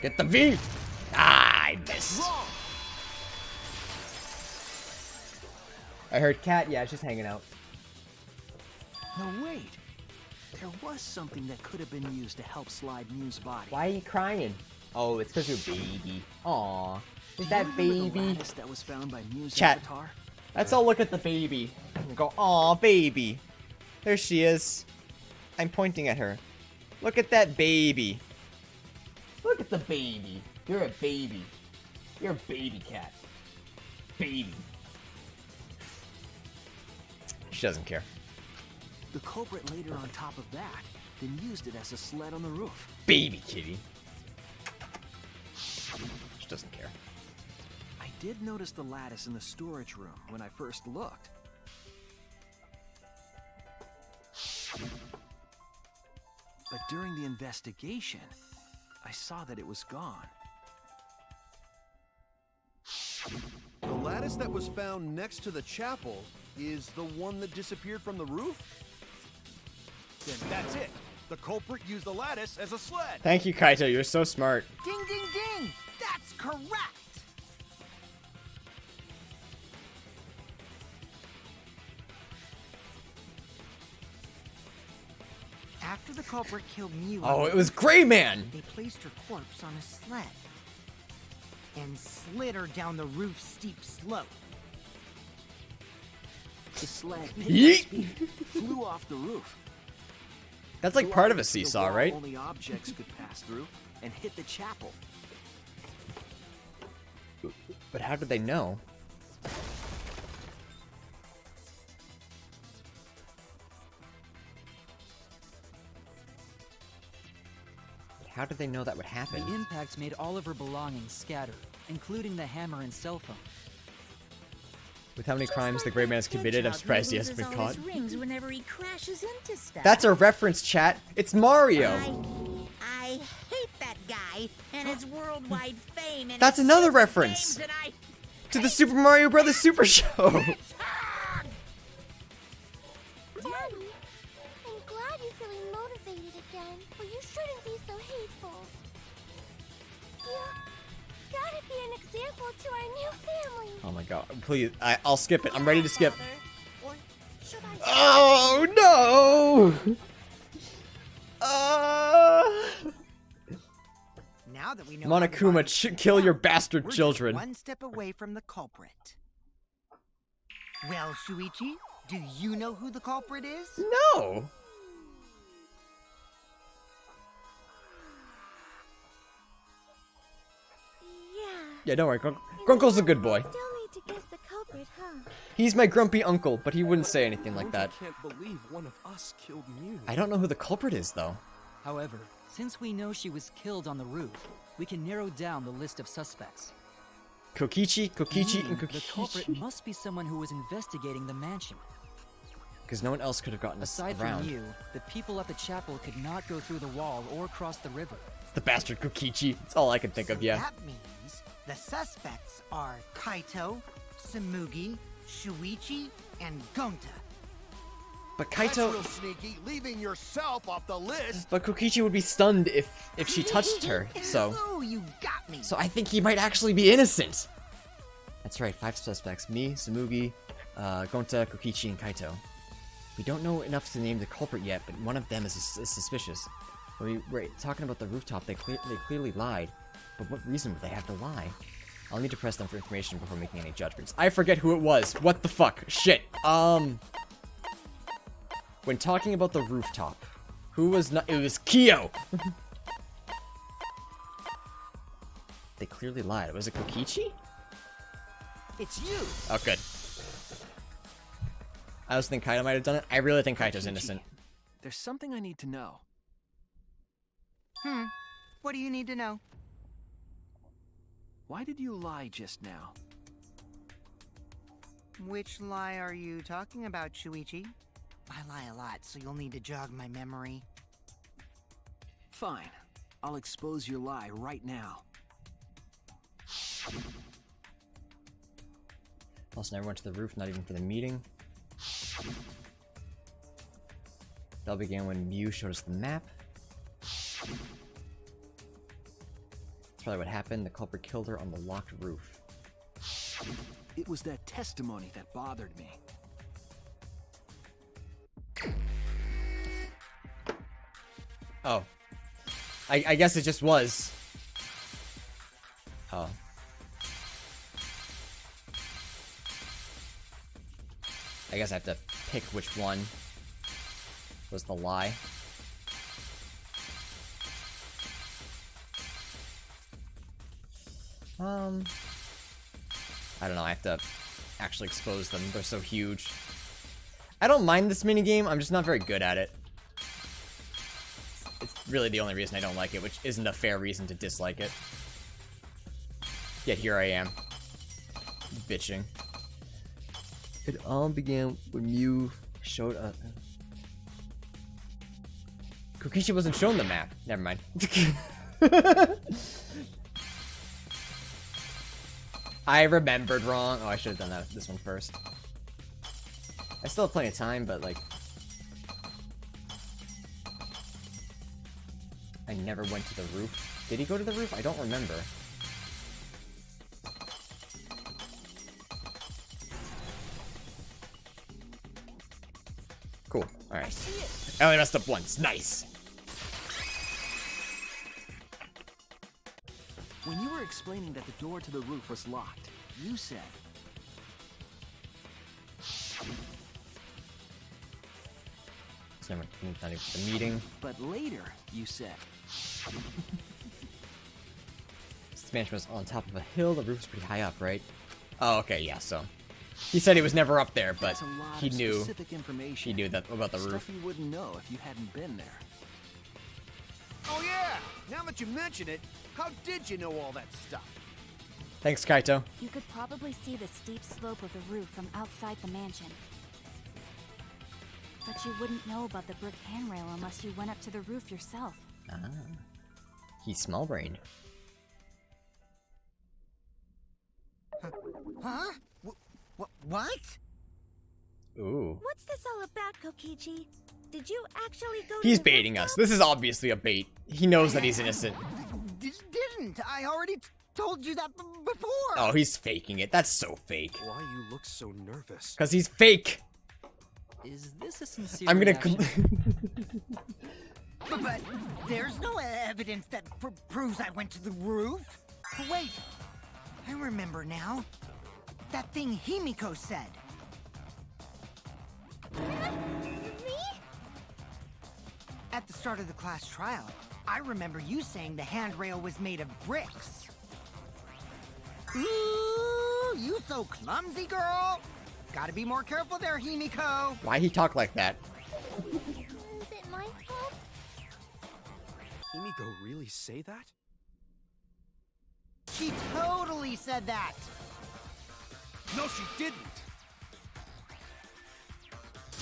Get the V! Ah, I missed. wrong. I heard Cat, yeah, she's hanging out. No, wait. There was something that could have been used to help slide Miu's body. Why are you crying? Oh, it's because you're a baby. Aw. Is Do that you remember the baby? lattice that was found by Miu's Chat. avatar? Let's all look at the baby and go, aw, baby. There she is. I'm pointing at her. Look at that baby. Look at the baby. You're a baby. You're a baby cat. Baby. She doesn't care. The culprit laid her on top of that, then used it as a sled on the roof. Baby kitty. She doesn't care. I did notice the lattice in the storage room when I first looked. But during the investigation, I saw that it was gone. The lattice that was found next to the chapel is the one that disappeared from the roof? Then that's it. The culprit used the lattice as a sled. Thank you, Kaito. You're so smart. Ding, ding, ding! That's correct! After the culprit killed Mew, Oh, it was Gray Man! they placed her corpse on a sled and slid her down the roof's steep slope. The sled Yeet! flew off the roof. That's like part of a seesaw, The wall right? Only objects could pass through and hit the chapel. But how did they know? How did they know that would happen? The impact made all of her belongings scatter, including the hammer and cell phone. With how many crimes the Gray Man has committed, I'm surprised he hasn't been caught. Rings whenever he crashes into stuff. That's a reference, chat. It's Mario. I hate that guy and his worldwide fame. And That's his another stupid reference games, and I to the Super Mario Brothers Super Show. Daddy, I'm glad you're feeling motivated again, but you shouldn't be so hateful. You gotta be an example to our new family. Oh my god, please, I'll skip it. I'm ready to skip. Or should I Oh no! Now that we know Monokuma, kill your bastard we're just children. one step away from the culprit. Well, Shuichi, do you know who the culprit is? No! Yeah, don't worry. Grunkle's a good boy. still need to guess the culprit, huh? He's my grumpy uncle, but he wouldn't say anything like that. I can't believe one of us killed Mew. I don't know who the culprit is, though. However, since we know she was killed on the roof, we can narrow down the list of suspects. Kokichi, and The culprit Kokichi. must be someone who was investigating the mansion. Because no one else could have gotten us Aside around. from you, the people at the chapel could not go through the wall or cross the river. It's the bastard Kokichi. That's all I can think of, yeah. That means the suspects are Kaito, Samugi, Shuichi, and Gonta. But That's real Kaito... sneaky, leaving yourself off the list. But Kokichi would be stunned if she touched her, so... Ooh, you got me. So I think he might actually be innocent. That's right, 5 suspects. Me, Samugi, Gonta, Kokichi, and Kaito. We don't know enough to name the culprit yet, but one of them is suspicious. When we were talking about the rooftop, they clearly lied. But what reason would they have to lie? I'll need to press them for information before making any judgments. I forget who it was. What the fuck? Shit. When talking about the rooftop, who was not? It was Kyo! They clearly lied. Was it Kokichi? It's you. Oh, good. I also think Kaito might have done it. I really think Kaito's innocent. There's something I need to know. What do you need to know? Why did you lie just now? Which lie are you talking about, Shuichi? I lie a lot, so you'll need to jog my memory. Fine. I'll expose your lie right now. Also, never went to the roof, not even for the meeting. That began when Mew showed us the map. That's probably what happened. The culprit killed her on the locked roof. It was that testimony that bothered me. Oh. I guess it just was. Oh. I guess I have to pick which one was the lie. I don't know, I have to actually expose them. They're so huge. I don't mind this minigame, I'm just not very good at it. It's really the only reason I don't like it, which isn't a fair reason to dislike it. Yet here I am. Bitching. It all began when Mew showed up. Kokichi wasn't shown the map. Never mind. I remembered wrong. Oh, I should have done this one first. I still have plenty of time, but like... I never went to the roof. Did he go to the roof? I don't remember. Cool. Alright. I only messed up once. Nice. When you were explaining that the door to the roof was locked, you said... It's not even the meeting. But later, you said... This mansion was on top of a hill. The roof was pretty high up, right? Oh, okay, yeah, so... He said he was never up there, but he knew that about the roof. Stuff you wouldn't know if you hadn't been there. Oh yeah! Now that you mention it, how did you know all that stuff? Thanks, Kaito. You could probably see the steep slope of the roof from outside the mansion. But you wouldn't know about the brick handrail unless you went up to the roof yourself. Ah. He's small-brained. Huh? What? Ooh. What's this all about, Kokichi? Did you actually go He's to the baiting rooftop? us. This is obviously a bait. He knows that he's innocent. Didn't. I already told you that before. Oh, he's faking it. That's so fake. Why you look so nervous? Because he's fake. Is this a sincere I'm gonna... reaction? But there's no evidence that proves I went to the roof. Wait. I remember now. That thing Himiko said. Me? At the start of the class trial, I remember you saying the handrail was made of bricks. Ooh, you so clumsy, girl. Gotta be more careful there, Himiko. Why he talk like that? Is it my fault? Himiko really say that? She totally said that. No, she didn't.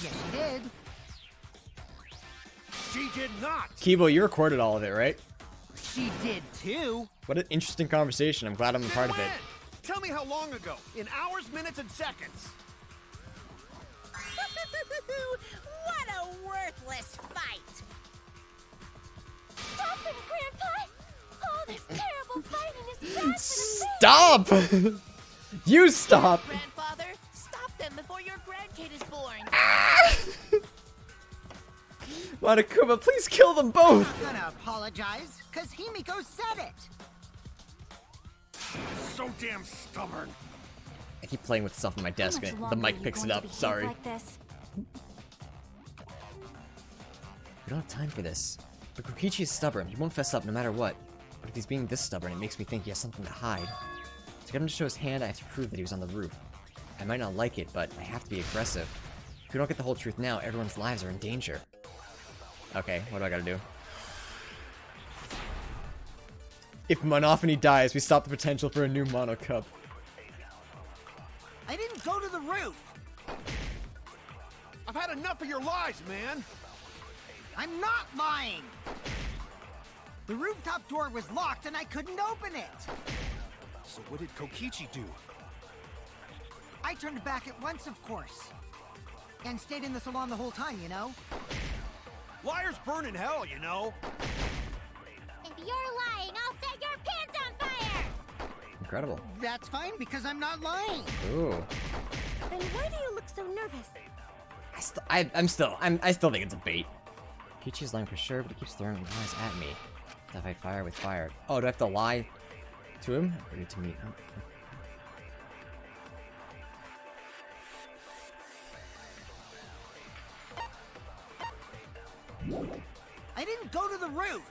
Yes, she did. She did not. Kibo, you recorded all of it, right? She did too. What an interesting conversation. I'm glad I'm a part of it. When? Tell me how long ago. In hours, minutes, and seconds. What a worthless fight! Stop it, Grandpa! All this terrible fighting is bad for the Stop! You stop! Grandfather, stop them before your grandkid is born. Monokuma, please kill them both! I'm not gonna apologize, cause Himiko said it. So damn stubborn. I keep playing with stuff on my desk How and much the longer are mic you picks going it to up. behave Sorry. like this? We don't have time for this. But Kokichi is stubborn. He won't fess up no matter what. But if he's being this stubborn, it makes me think he has something to hide. To get him to show his hand, I have to prove that he was on the roof. I might not like it, but I have to be aggressive. If we don't get the whole truth now, everyone's lives are in danger. Okay, what do I gotta do? If Monophony dies, we stop the potential for a new Mono Cup. I didn't go to the roof. I've had enough of your lies, man. I'm not lying. The rooftop door was locked and I couldn't open it. So what did Kokichi do? I turned back at once, of course. And stayed in the salon the whole time, you know? Liars burn in hell, you know. If you're lying, I'll set your pants on fire! Incredible. That's fine because I'm not lying. Ooh. Then why do you look so nervous? I still think it's a bait. Kokichi's lying for sure, but he keeps throwing lies at me. To fight fire with fire. Oh, do I have to lie to him? Or to me? I didn't go to the roof.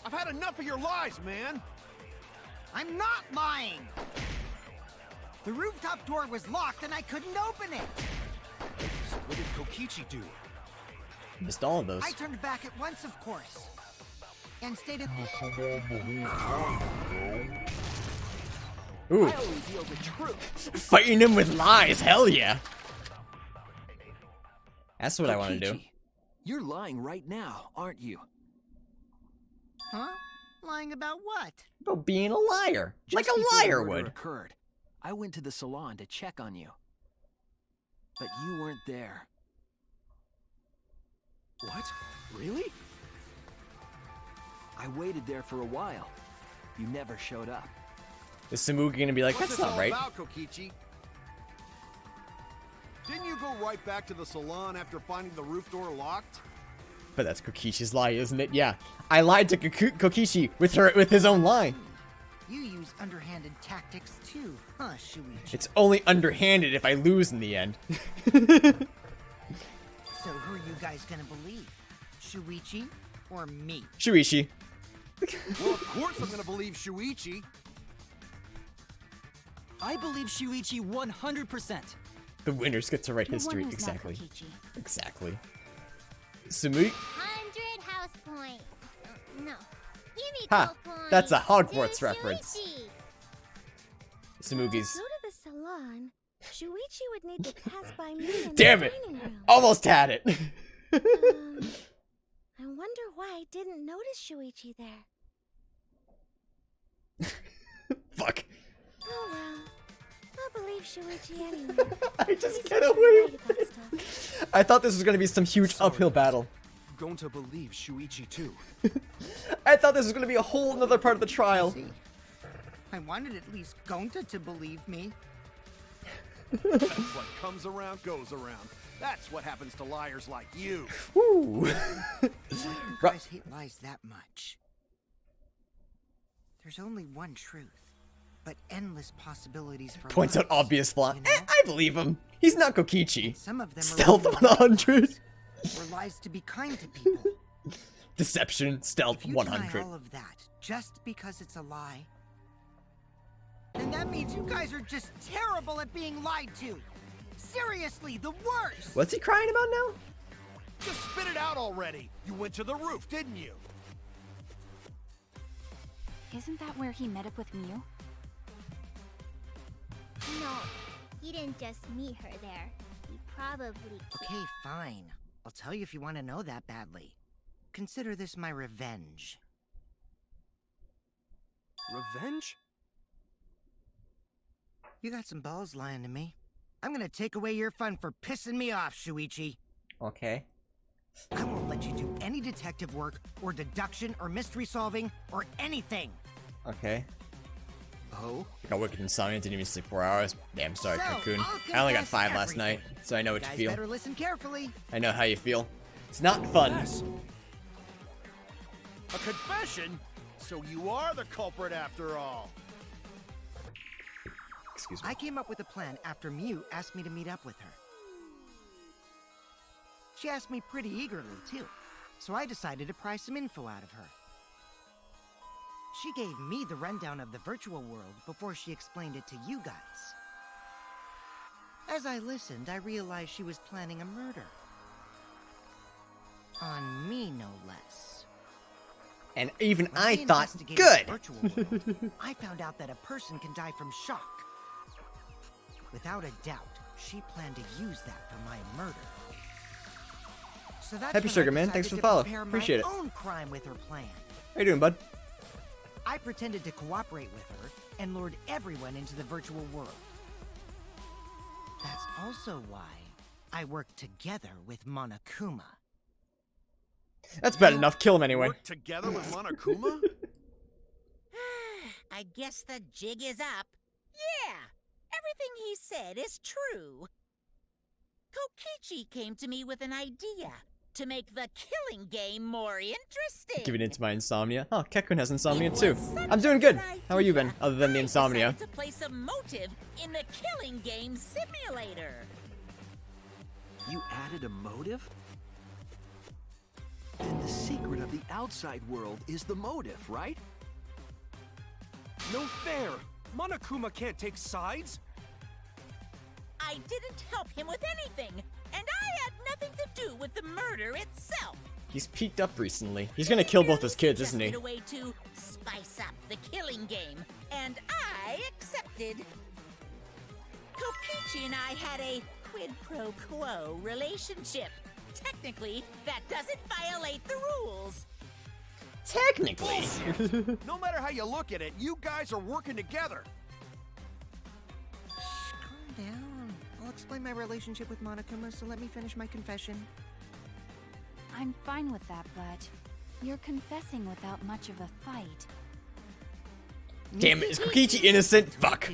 I've had enough of your lies, man. I'm not lying! The rooftop door was locked and I couldn't open it! What did Kokichi do? Missed all of those. I turned back at once, of course. And stated... Ooh. I'll reveal the truth. Fighting him with lies, hell yeah. That's what I want to do. Kokichi, you're lying right now, aren't you? Huh? Lying about what? About being a liar. Like Just a before the liar murder would. occurred, I went to the salon to check on you. But you weren't there. What? Really? I waited there for a while. You never showed up. Is Samugi gonna be like, What's that's this not all right? about, Kokichi? Didn't you go right back to the salon after finding the roof door locked? But that's Kokichi's lie, isn't it? Yeah. I lied to Kokichi with his own lie. You use underhanded tactics too, huh, Shuichi? It's only underhanded if I lose in the end. So who are you guys gonna believe? Shuichi or me? Shuichi. Well, of course I'm gonna believe Shuichi. I believe Shuichi 100%. The winners get to write No history. one is not Exactly. Kokichi. Exactly. Samugi. 100 house points. No. Give me Ha, gold points. that's a Hogwarts to reference. Shuichi. Samugi's. To go to the salon, Shuichi would need to pass by me in Damn the it! dining room. Almost had it. I wonder why I didn't notice Shuichi there. Fuck. Oh well. I'll believe Shuichi anyway. I just He's get usually away right with about it. stuff. I thought this was gonna be some huge uphill battle. I'm going to believe Shuichi too. I thought this was gonna be a whole another part of the trial. See, I wanted at least Gonta to believe me. What comes around goes around. That's what happens to liars like you. Woo. You guys hate lies that much. There's only one truth, but endless possibilities for Points out lies, obvious flaw. you know? I believe him. He's not Kokichi. Some of them Stealth are 100. or lies to be kind to people. Deception. Stealth If you 100. deny all of that just because it's a lie, then that means you guys are just terrible at being lied to. Seriously, the worst. What's he crying about now? Just spit it out already. You went to the roof, didn't you? Isn't that where he met up with Mew? No, he didn't just meet her there. He probably... Okay, fine. I'll tell you if you want to know that badly. Consider this my revenge. Revenge? You got some balls lying to me. I'm gonna take away your fun for pissing me off, Shuichi. Okay. I won't let you do any detective work, or deduction, or mystery solving, or anything. Okay. Oh? I got wicked insomnia, didn't even sleep 4 hours. Damn, sorry, So, Cocoon. I'll I only got confess 5 last everything. night, so I know what You you guys feel. better listen carefully. I know how you feel. It's not fun. Yes. A confession? So you are the culprit after all. Excuse me. I came up with a plan after Mew asked me to meet up with her. She asked me pretty eagerly, too, so I decided to pry some info out of her. She gave me the rundown of the virtual world before she explained it to you guys. As I listened, I realized she was planning a murder. On me, no less. And even When I thought, investigated good! the virtual world, I found out that a person can die from shock. Without a doubt, she planned to use that for my murder. So that's Happy when Sugar I Man, thanks decided for to the follow. prepare Appreciate it. my own crime with her plan. How you doing, bud? I pretended to cooperate with her and lured everyone into the virtual world. That's also why I worked together with Monokuma. That's bad enough. Kill him anyway. Work together with Monokuma? I guess the jig is up. Yeah, everything he said is true. Kokichi came to me with an idea to make the killing game more interesting. Giving in to my insomnia. Oh, Kekun has insomnia It too. was such I'm doing a good. good How are you been, idea. other than the I insomnia? decided to place a motive in the killing game simulator. You added a motive? Then the secret of the outside world is the motive, right? No fair! Monokuma can't take sides! I didn't help him with anything, and I had nothing to do with the murder itself. He's peaked up recently. He's gonna kill both his kids, isn't he? Just a way to spice up the killing game, and I accepted. Kokichi and I had a quid pro quo relationship. Technically, that doesn't violate the rules. Technically. No matter how you look at it, you guys are working together. Calm down. I'll explain my relationship with Monokuma, so let me finish my confession. I'm fine with that, but you're confessing without much of a fight. Damn it, is Kokichi innocent? Fuck.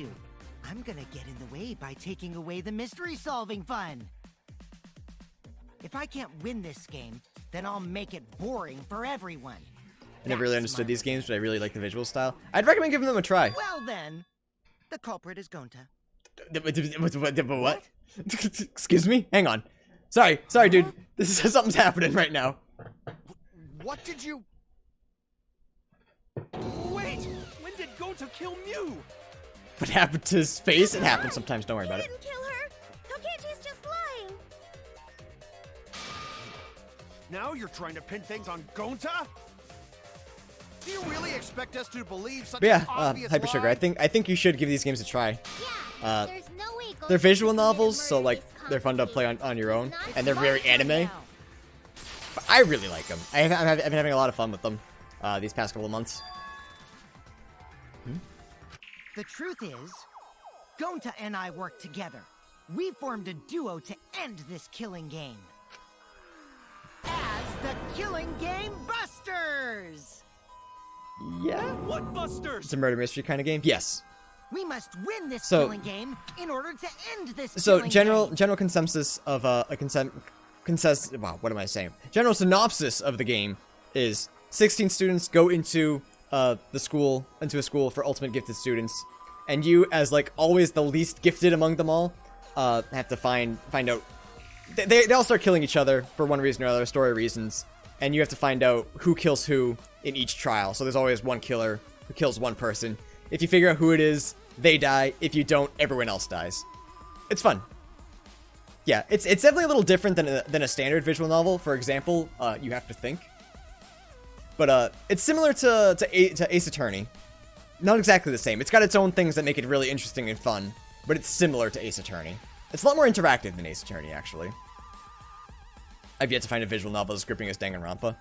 I'm gonna get in the way by taking away the mystery-solving fun. If I can't win this game, then I'll make it boring for everyone. I never really understood these games, but I really like the visual style. I'd recommend giving them a try. Well then, the culprit is Gonta. What? Excuse me? Hang on. Sorry, dude. Something's happening right now. What did you... Wait! When did Gonta kill Mew? What happened to his face? It happens sometimes, don't worry about it. Didn't kill her. Kokichi's just lying. Now you're trying to pin things on Gonta? Do you really expect us to believe such But an yeah, obvious Hyper Sugar, lie? I think you should give these games a try. Yeah, there's no way They're Gonta visual could commit a novels, so murder like this they're fun to play complicated. on your own, It's and they're my very turn anime. now. But I really like them. I've been having a lot of fun with them these past couple of months. The truth is, Gonta and I worked together. We formed a duo to end this killing game. As the Killing Game Busters! Yeah? What Busters? It's a murder mystery kind of game. Yes. We must win this So- killing game in order to end this So killing general game. consensus of wow, what am I saying? General synopsis of the game is 16 students go into a school for ultimate gifted students, and you, as like always the least gifted among them all, have to find out. They all start killing each other for one reason or other, story reasons, and you have to find out who kills who in each trial. So there's always one killer who kills one person. If you figure out who it is, they die. If you don't, everyone else dies. It's fun. Yeah, it's definitely a little different than a standard visual novel. For example, you have to think. But it's similar to Ace Attorney. Not exactly the same. It's got its own things that make it really interesting and fun, but it's similar to Ace Attorney. It's a lot more interactive than Ace Attorney, actually. I've yet to find a visual novel as gripping as Danganronpa.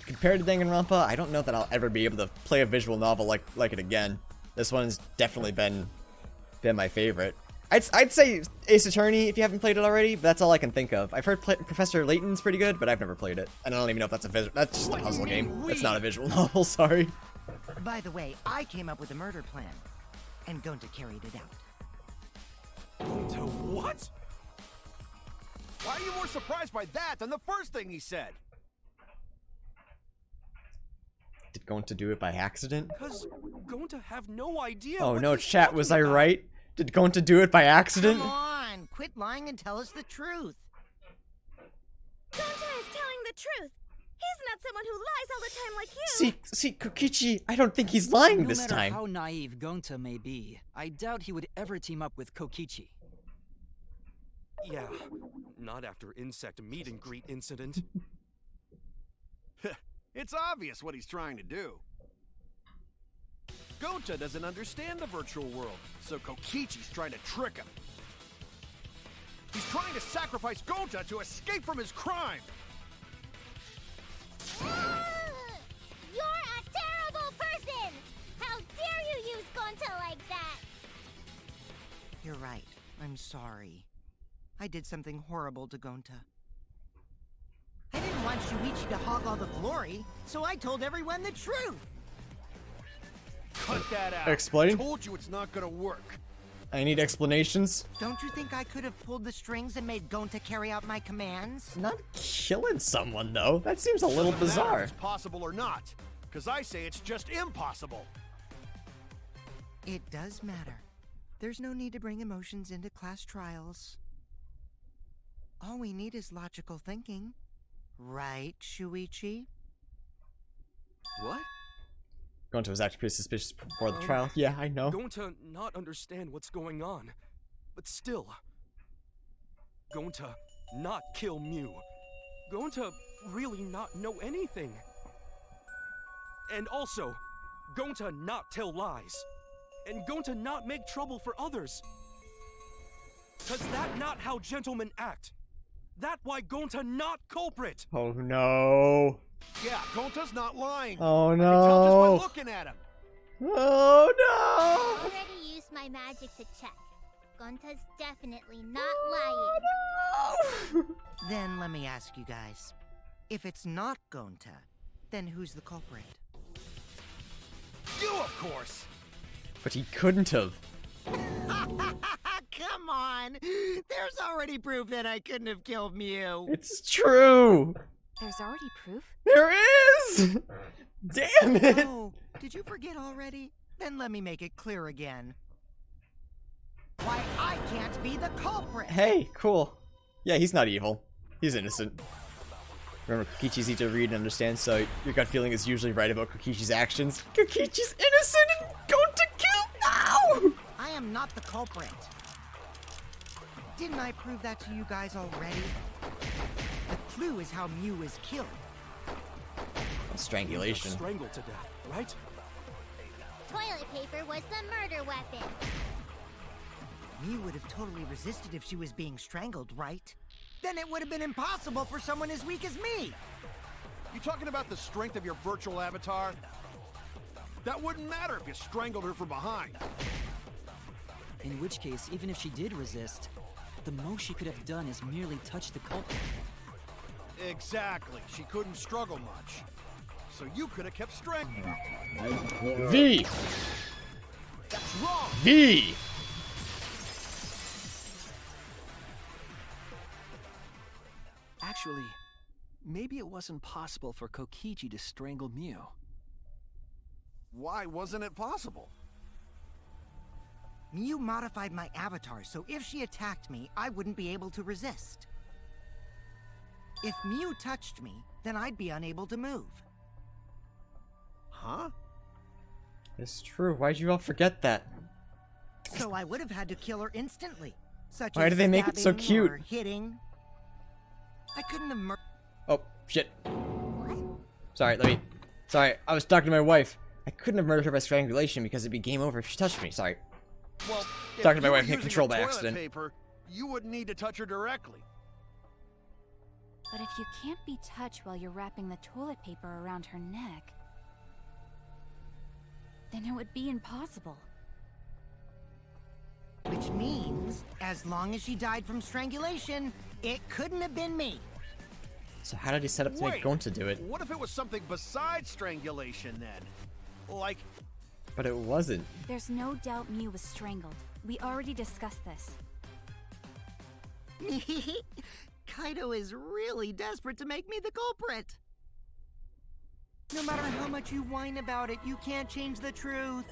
Compared to Danganronpa, I don't know that I'll ever be able to play a visual novel like it again. This one's definitely been my favorite. I'd say Ace Attorney if you haven't played it already, but that's all I can think of. I've heard Professor Layton's pretty good, but I've never played it. And I don't even know if that's that's just a puzzle game. That's not a visual novel, sorry. By the way, I came up with a murder plan, and Gonta carried it out. Gonta what? Why are you more surprised by that than the first thing he said? Did Gonta do it by accident? Cause Gonta have no idea. Oh what no, he's chat, was I talking about. right? Did Gonta do it by accident? Come on, quit lying and tell us the truth. Gonta is telling the truth. He's not someone who lies all the time like you. See, Kokichi, I don't think he's lying No this matter time. how naive Gonta may be, I doubt he would ever team up with Kokichi. Yeah, not after insect meet and greet incident. It's obvious what he's trying to do. Gonta doesn't understand the virtual world, so Kokichi's trying to trick him. He's trying to sacrifice Gonta to escape from his crime. You're a terrible person! How dare you use Gonta like that? You're right. I'm sorry. I did something horrible to Gonta. I didn't want Shuichi to hog all the glory, so I told everyone the truth. Cut that out. Explain? I told you it's not gonna work. I need explanations. Don't you think I could have pulled the strings and made Gonta carry out my commands? Not killing someone, though. That seems a little Doesn't matter if bizarre. it's possible or not, because I say it's just impossible. It does matter. There's no need to bring emotions into class trials. All we need is logical thinking. Right, Shuichi? What? Gonta was acting pretty suspicious before the trial. Yeah, I know. Gonta not understand what's going on, but still. Gonta not kill Mew. Gonta really not know anything. And also, Gonta not tell lies. And Gonta not make trouble for others. Cause that not how gentlemen act. That why Gonta not culprit. Oh no. Yeah, Gonta's not lying. Oh I can tell just by no. looking at him. Oh no. Already used my magic to check. Gonta's definitely not lying. Then let me ask you guys. If it's not Gonta, then who's the culprit? You, of course. But he couldn't have. Come on! There's already proof that I couldn't have killed Mew. It's true. There's already proof? There is. Damn it. Oh, did you forget already? Then let me make it clear again. Why I can't be the culprit! Hey, cool. Yeah, he's not evil. He's innocent. Remember, Kokichi's easy to read and understand, so your gut feeling is usually right about Kokichi's actions. Kokichi's innocent and going to kill now! I am not the culprit. Didn't I prove that to you guys already? The clue is how Mew is killed. Strangulation. Strangled to death, right? Toilet paper was the murder weapon. Mew would have totally resisted if she was being strangled, right? Then it would have been impossible for someone as weak as me! You talking about the strength of your virtual avatar? That wouldn't matter if you strangled her from behind. In which case, even if she did resist, the most she could have done is merely touch the culprit. Exactly. She couldn't struggle much. So you could have kept strangling. V! That's wrong! V! Actually, maybe it wasn't possible for Kokichi to strangle Mew. Why wasn't it possible? Mew modified my avatar, so if she attacked me, I wouldn't be able to resist. If Mew touched me, then I'd be unable to move. Huh? It's true. Why'd you all forget that? So I would have had to kill her instantly. Such Why as did they make it so stabbing cute? or hitting. I couldn't have Oh, shit. Sorry, Sorry, I was talking to my wife. I couldn't have murdered her by strangulation because it'd be game over if she touched me. Sorry. Well, if Talking to my you were wife, hit using control a by toilet accident. Paper, you wouldn't need to touch her directly. But if you can't be touched while you're wrapping the toilet paper around her neck, then it would be impossible. Which means, as long as she died from strangulation, it couldn't have been me. So how did he set up to make Wait, Gonta do it? What if it was something besides strangulation then? Like, But it wasn't. There's no doubt Mew was strangled. We already discussed this. Kaido is really desperate to make me the culprit. No matter how much you whine about it, you can't change the truth.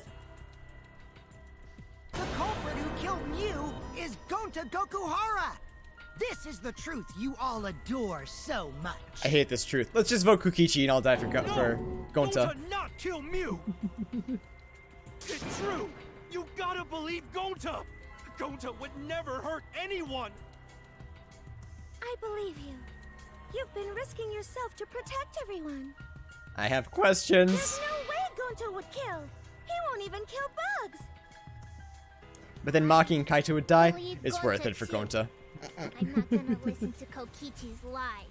The culprit who killed Mew is Gonta Gokuhara! This is the truth you all adore so much. I hate this truth. Let's just vote Kokichi and I'll die for, for Gonta. Gonta not kill Mew! It's true! You gotta believe Gonta! Gonta would never hurt anyone! I believe you. You've been risking yourself to protect everyone. I have questions. There's no way Gonta would kill. He won't even kill bugs. But then mocking Kaito would die Believe is worth Gonta it for too. Gonta. I'm not gonna listen to Kokichi's lies.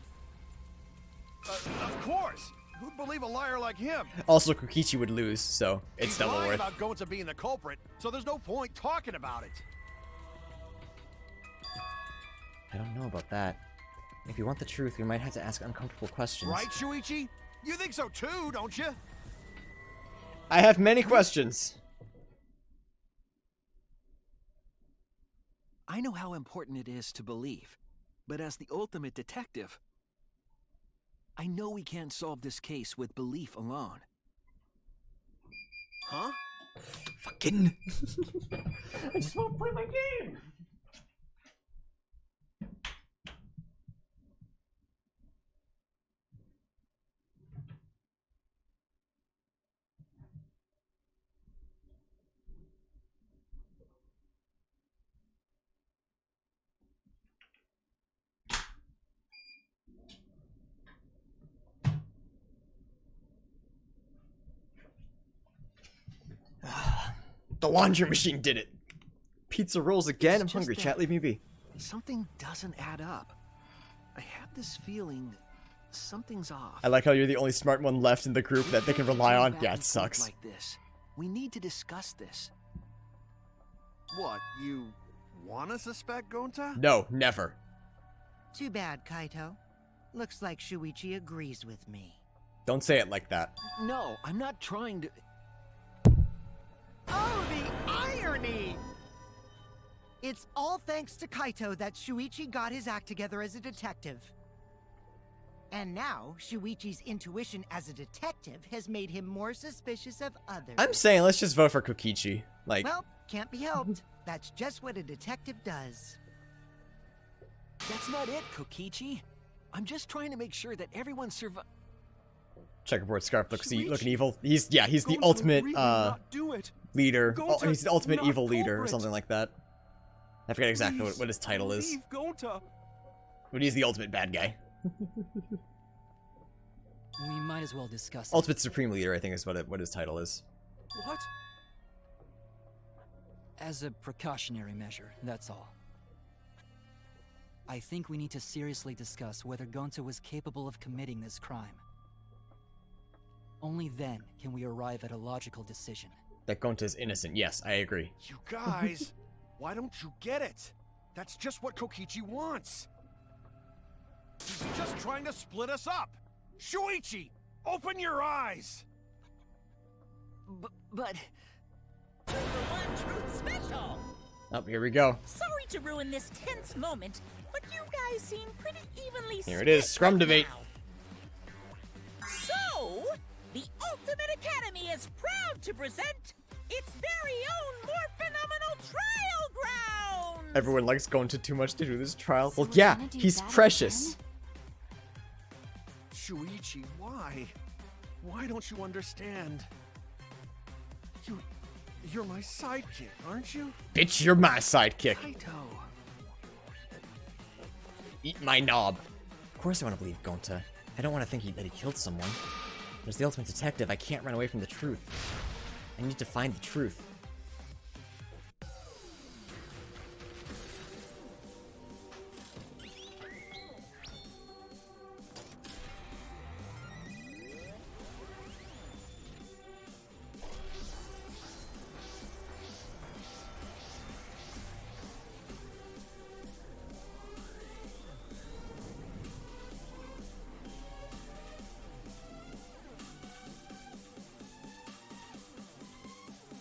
of course! Who'd believe a liar like him? Also, Kokichi would lose, so it's He's double lying worth. about Gonta being the culprit, so there's no point talking about it. I don't know about that. If you want the truth, we might have to ask uncomfortable questions. Right, Shuichi? You think so too, don't you? I have many questions. I know how important it is to believe, but as the ultimate detective, I know we can't solve this case with belief alone. Huh? Fucking. I just want to play my game. The laundry machine did it. Pizza rolls again? It's I'm just hungry, that chat. Leave me be. Something doesn't add up. I have this feeling something's off. I like how you're the only smart one left in the group that they can rely on. Yeah, it sucks. Like this. We need to discuss this. What, you wanna suspect Gonta? No, never. Too bad, Kaito. Looks like Shuichi agrees with me. Don't say it like that. No, I'm not trying to. Oh, the irony! It's all thanks to Kaito that Shuichi got his act together as a detective. And now, Shuichi's intuition as a detective has made him more suspicious of others. I'm saying let's just vote for Kokichi. Like, Well, can't be helped. That's just what a detective does. That's not it, Kokichi. I'm just trying to make sure that everyone survives. checkerboard scarf looking Shuichi. evil. He's the Gonta ultimate really not do it. leader. Gonta He's the ultimate not evil leader or culprit. something like that. I forget exactly Please, what his title is. Leave Gonta. But he's the ultimate bad guy. We might as well discuss it. Ultimate supreme leader, I think, is what his title is. What? As a precautionary measure, that's all. I think we need to seriously discuss whether Gonta was capable of committing this crime. Only then can we arrive at a logical decision. That Gonta is innocent. Yes, I agree. You guys, why don't you get it? That's just what Kokichi wants. He's just trying to split us up. Shuichi, open your eyes. But To the One Truth Special! Oh, here we go. Sorry to ruin this tense moment, but you guys seem pretty evenly Here it is, split Scrum right Debate. now. So, the Ultimate Academy is proud to present its very own more phenomenal trial grounds! Everyone likes Gonta too much to do this trial. So Well, we're yeah, gonna do he's that precious. again? Shuichi, why? Why don't you understand? You're my sidekick, aren't you? Bitch, you're my sidekick. Kaito. Eat my knob. Of course I want to believe Gonta. I don't want to think that he killed someone. As the ultimate detective, I can't run away from the truth. I need to find the truth.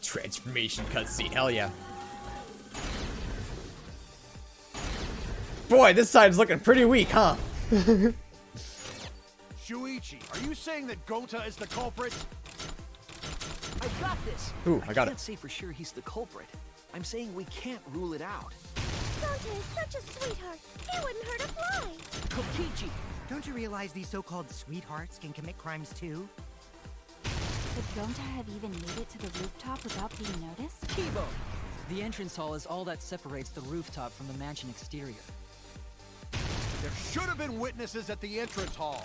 Transformation cutscene, hell yeah. Boy, this side's looking pretty weak, huh? Shuichi, are you saying that Gonta is the culprit? I got this. Ooh, I got can't it. say for sure he's the culprit. I'm saying we can't rule it out. Gonta is such a sweetheart. He wouldn't hurt a fly. Kokichi! Don't you realize these so-called sweethearts can commit crimes too? Could Gonta have even made it to the rooftop without being noticed? Kibo! The entrance hall is all that separates the rooftop from the mansion exterior. There should have been witnesses at the entrance hall.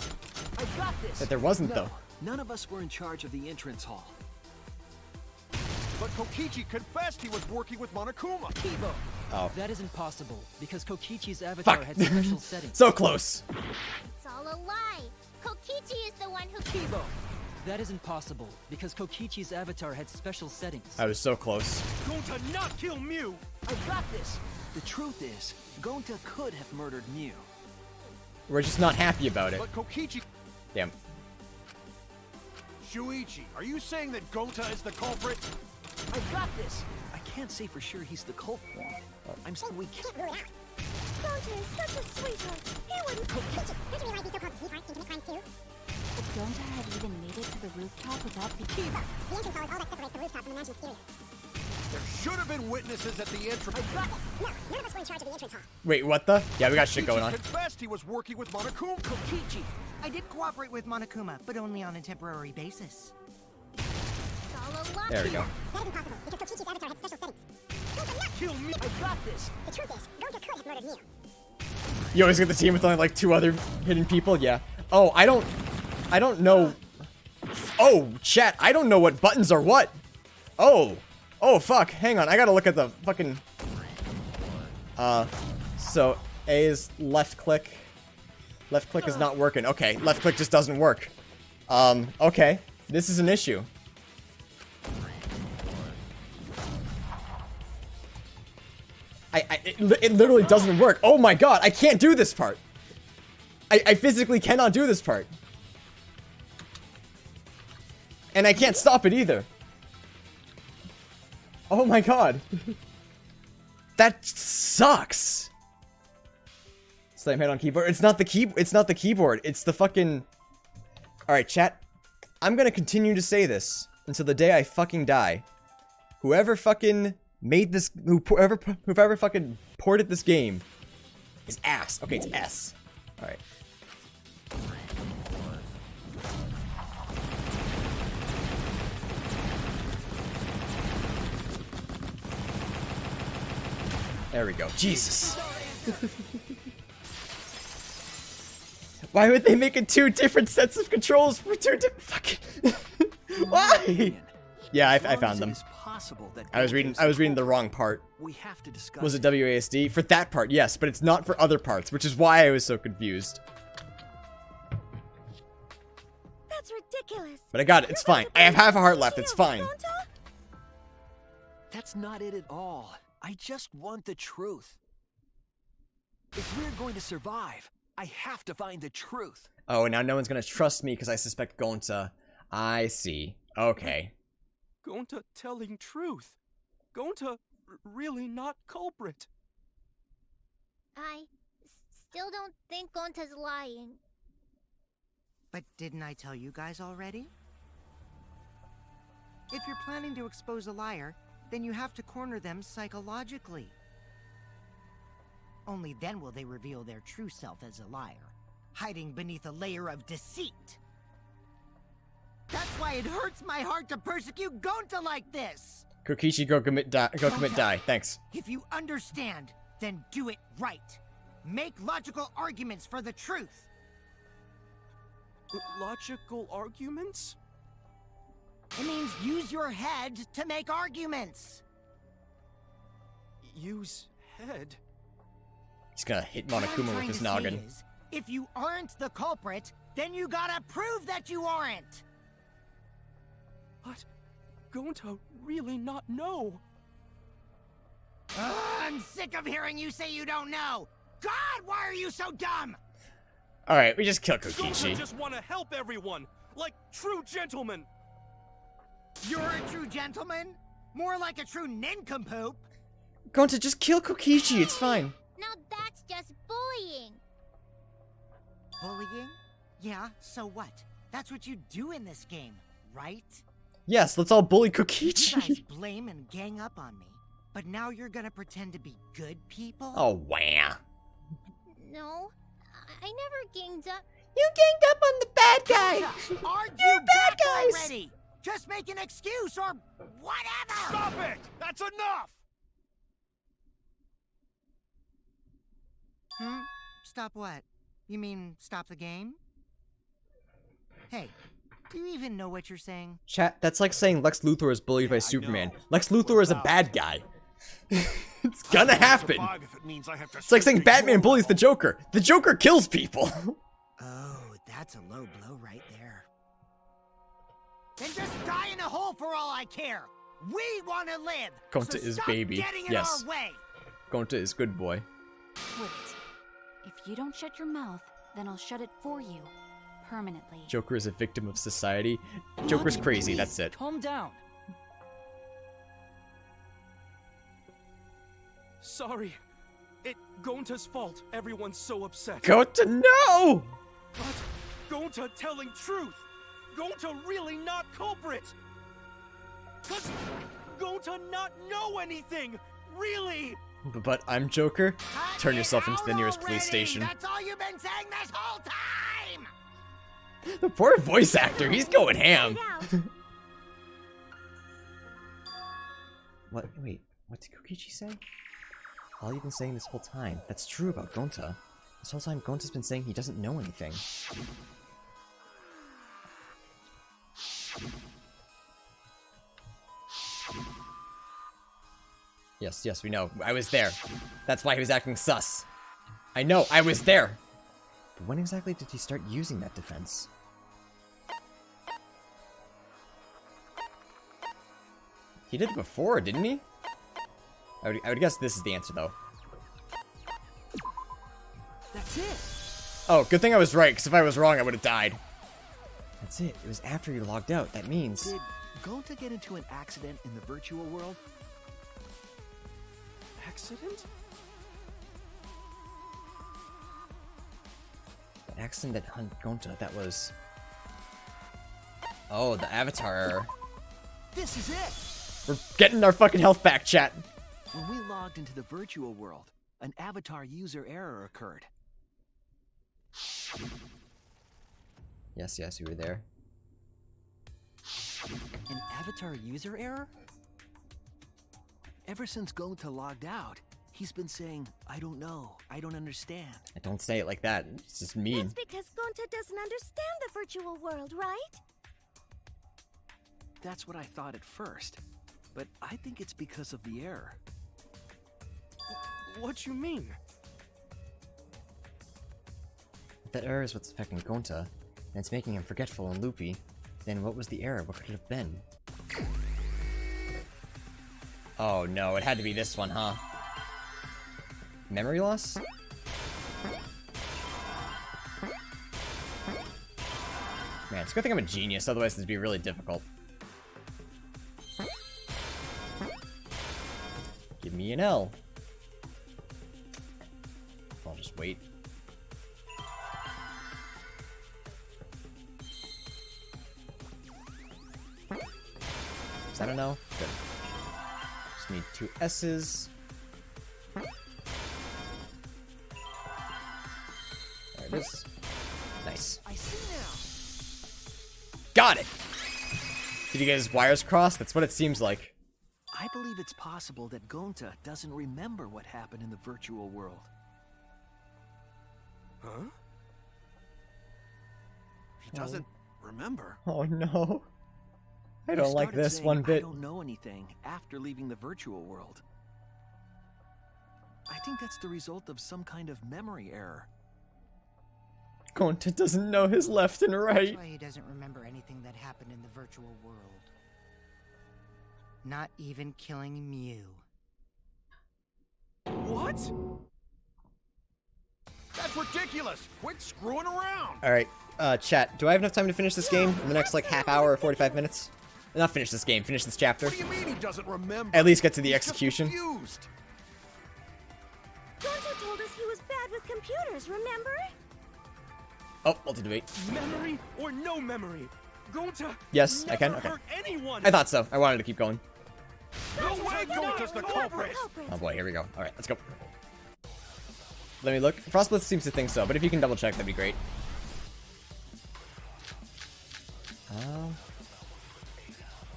I got this! That there wasn't, No, though. None of us were in charge of the entrance hall. But Kokichi confessed he was working with Monokuma. Kibo! Oh. That isn't possible, because Kokichi's avatar Fuck. had special settings. So close. It's all a lie. Kokichi is the one who... Kibo! That isn't possible, because Kokichi's avatar had special settings. I was so close. Gonta not kill Mew. I got this! The truth is, Gonta could have murdered Mew. We're just not happy about it. But Kokichi... Damn. Shuichi, are you saying that Gonta is the culprit? I got this! I can't say for sure he's the culprit. I'm saying we can't rule it out. Gonta is such a sweetheart. He wouldn't... Could Gonta have even made it to the rooftop without being... The entrance hall is all that separates the rooftop from the mansion exterior. There should have been witnesses at the entrance. No, none of us were in charge of the entrance hall. Wait, what the? Yeah, we got shit going on. Confessed he was working with Monokuma. Kokichi! I did cooperate with Monokuma, but only on a temporary basis. It's all a lie. There we go. That isn't possible, because Kokichi's avatar had special settings. Gonta not... Kill me. I got this! The truth is, Gonta could have murdered Mew. You always get the team with only like 2 other hidden people? Yeah. Oh, I don't know. Oh, chat, I don't know what buttons are what. Oh. Oh, fuck. Hang on. I gotta look at the fucking... So, A is left click. Left click is not working. Okay, left click just doesn't work. Okay. This is an issue. It literally doesn't work. Oh my god, I can't do this part. I physically cannot do this part. And I can't stop it either. Oh my god. That sucks. Slam head on keyboard. It's not the keyboard. It's the fucking... Alright, chat. I'm gonna continue to say this until the day I fucking die. Whoever fucking made this... Whoever fucking ported this game is ass. Okay, it's S. Alright. There we go. Jesus. Why would they make it two different sets of controls for two different fucking... Why? Yeah, I found them. I was reading the wrong part. Was it WASD? For that part, yes, but it's not for other parts, which is why I was so confused. That's ridiculous. But I got it. It's fine. I have half a heart left. It's fine. That's not it at all. I just want the truth. If we're going to survive, I have to find the truth. Oh, and now no one's gonna trust me because I suspect Gonta. I see. Okay. Gonta telling truth. Gonta really not culprit. I still don't think Gonta's lying. But didn't I tell you guys already? If you're planning to expose a liar, then you have to corner them psychologically. Only then will they reveal their true self as a liar, hiding beneath a layer of deceit. That's why it hurts my heart to persecute Gonta like this! Kokichi, go commit die. Thanks. If you understand, then do it right. Make logical arguments for the truth. Logical arguments? It means use your head to make arguments. Use head? He's gonna hit Monokuma with his noggin. If you aren't the culprit, then you gotta prove that you aren't. But Gonta really not know. I'm sick of hearing you say you don't know. God, why are you so dumb? Alright, we just kill Kokichi. Gonta just want to help everyone, like true gentlemen. You're a true gentleman? More like a true nincompoop. Gonta, just kill Kokichi, it's fine. Now that's just bullying. Bullying? Yeah, so what? That's what you do in this game, right? Yes, let's all bully You Kokichi. guys blame and gang up on me, but now you're gonna pretend to be good people? Oh, wow. No, I never ganged up. You ganged up on the bad guy. Aren't You're you bad back guys. already? Just make an excuse or whatever! Stop it! That's enough! Stop what? You mean stop the game? Hey, do you even know what you're saying? Chat, that's like saying Lex Luthor is bullied by Superman. Lex Luthor is a bad guy. It's gonna happen. It's like saying Batman bullies the Joker. The Joker kills people. Oh, that's a low blow right there. Then just die in a hole for all I care. We want to live. Gonta so is stop baby. getting in Yes. our way. Gonta is good boy. Wait. If you don't shut your mouth, then I'll shut it for you. Permanently. Joker is a victim of society. Joker's crazy, that's it. Calm down. Sorry. It Gonta's fault. Everyone's so upset. Gonta, no! But Gonta telling truth. Gonta really not culprit. Cause Gonta not know anything. Really. But I'm Joker. Turn yourself into the nearest police station. That's all you've been saying this whole time. The poor voice actor, he's going ham. What? Wait, what did Kokichi say? All you've been saying this whole time. That's true about Gonta. This whole time, Gonta's been saying he doesn't know anything. Yes, yes, we know. I was there. That's why he was acting sus. I know, I was there! But when exactly did he start using that defense? He did it before, didn't he? I would guess this is the answer, though. That's it! Oh, good thing I was right, because if I was wrong, I would have died. That's it. It was after you logged out. That means... Did Gonta get into an accident in the virtual world? Accident? That accident that hunt Gonta, that was... Oh, the avatar error. This is it! We're getting our fucking health back, chat. When we logged into the virtual world, an avatar user error occurred. Yes, yes, you were there. An avatar user error? Ever since Gonta logged out, he's been saying, I don't know, I don't understand. I don't say it like that. It's just mean. That's because Gonta doesn't understand the virtual world, right? That's what I thought at first, but I think it's because of the error. What you mean? If that error is what's affecting Gonta, and it's making him forgetful and loopy, then what was the error? What could it have been? Oh no, it had to be this one, huh? Memory loss? Man, it's a good thing I'm a genius, otherwise this would be really difficult. Give me an L. I'll just wait. Is that a no? Good. Just need 2 S's. There it is. Nice. I see now. Got it! Did you get his wires crossed? That's what it seems like. I believe it's possible that Gonta doesn't remember what happened in the virtual world. Huh? He doesn't remember. Oh no. I He don't like started this saying, one I bit. don't know anything after leaving the virtual world. I think that's the result of some kind of memory error. Gonta doesn't know his left and right. That's why he doesn't remember anything that happened in the virtual world. Not even killing Mew. What? That's ridiculous! Quit screwing around! Alright, chat, do I have enough time to finish this game in the next, like, half hour or 45 minutes? Not finish this game, finish this chapter. What do you mean he doesn't remember? At least get to the He's just execution. confused. Gonta told us he was bad with computers, remember? Oh, multi-debate. Memory or no memory? Gonta Yes, I can? never Okay. hurt anyone. I thought so. I wanted to keep going. No way Gonta's the culprit! Oh boy, here we go. Alright, let's go. Let me look. Frostblitz seems to think so, but if you can double check, that'd be great.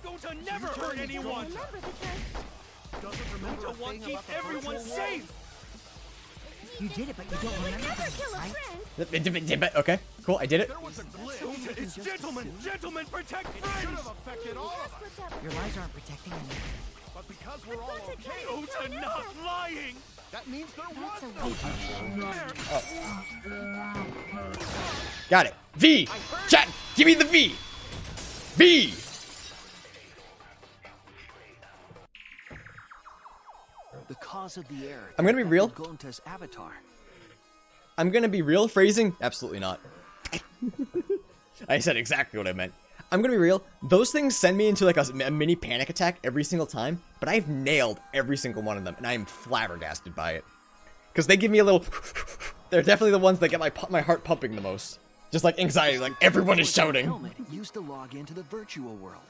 Gonta never hurt anyone. Doesn't remember Gonta a wants thing to keep about the everyone virtual safe. You did it, but you don't remember things, right? Okay, cool, I did it. There was a glitch. Gonta is gentlemen. Gentlemen, protect It should friends. have affected all of us. Your lies aren't protecting anyone. But because we're all okay, Gonta not lying. that means there was That's a Got it. V! Chat, give me the V! V! The cause of the error. I'm gonna be real. Gonta's avatar. I'm gonna be real. Phrasing? Absolutely not. I said exactly what I meant. I'm gonna be real. Those things send me into like a mini panic attack every single time, but I've nailed every single one of them, and I am flabbergasted by it. Because they give me a little... They're definitely the ones that get my heart pumping the most. Just like anxiety, like everyone is shouting. Helmet used to log into the virtual world.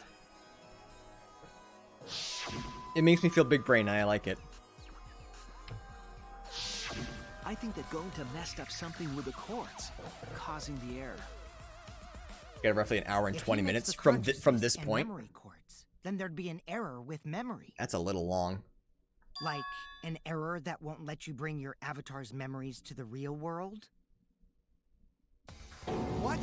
It makes me feel big brain, and I like it. I think that Gonta messed up something with the cords, causing the error. Got roughly an hour and If he 20 mixed minutes the from this consciousness and point. memory cords, then there'd be an error with memory. That's a little long. Like an error that won't let you bring your avatar's memories to the real world? What?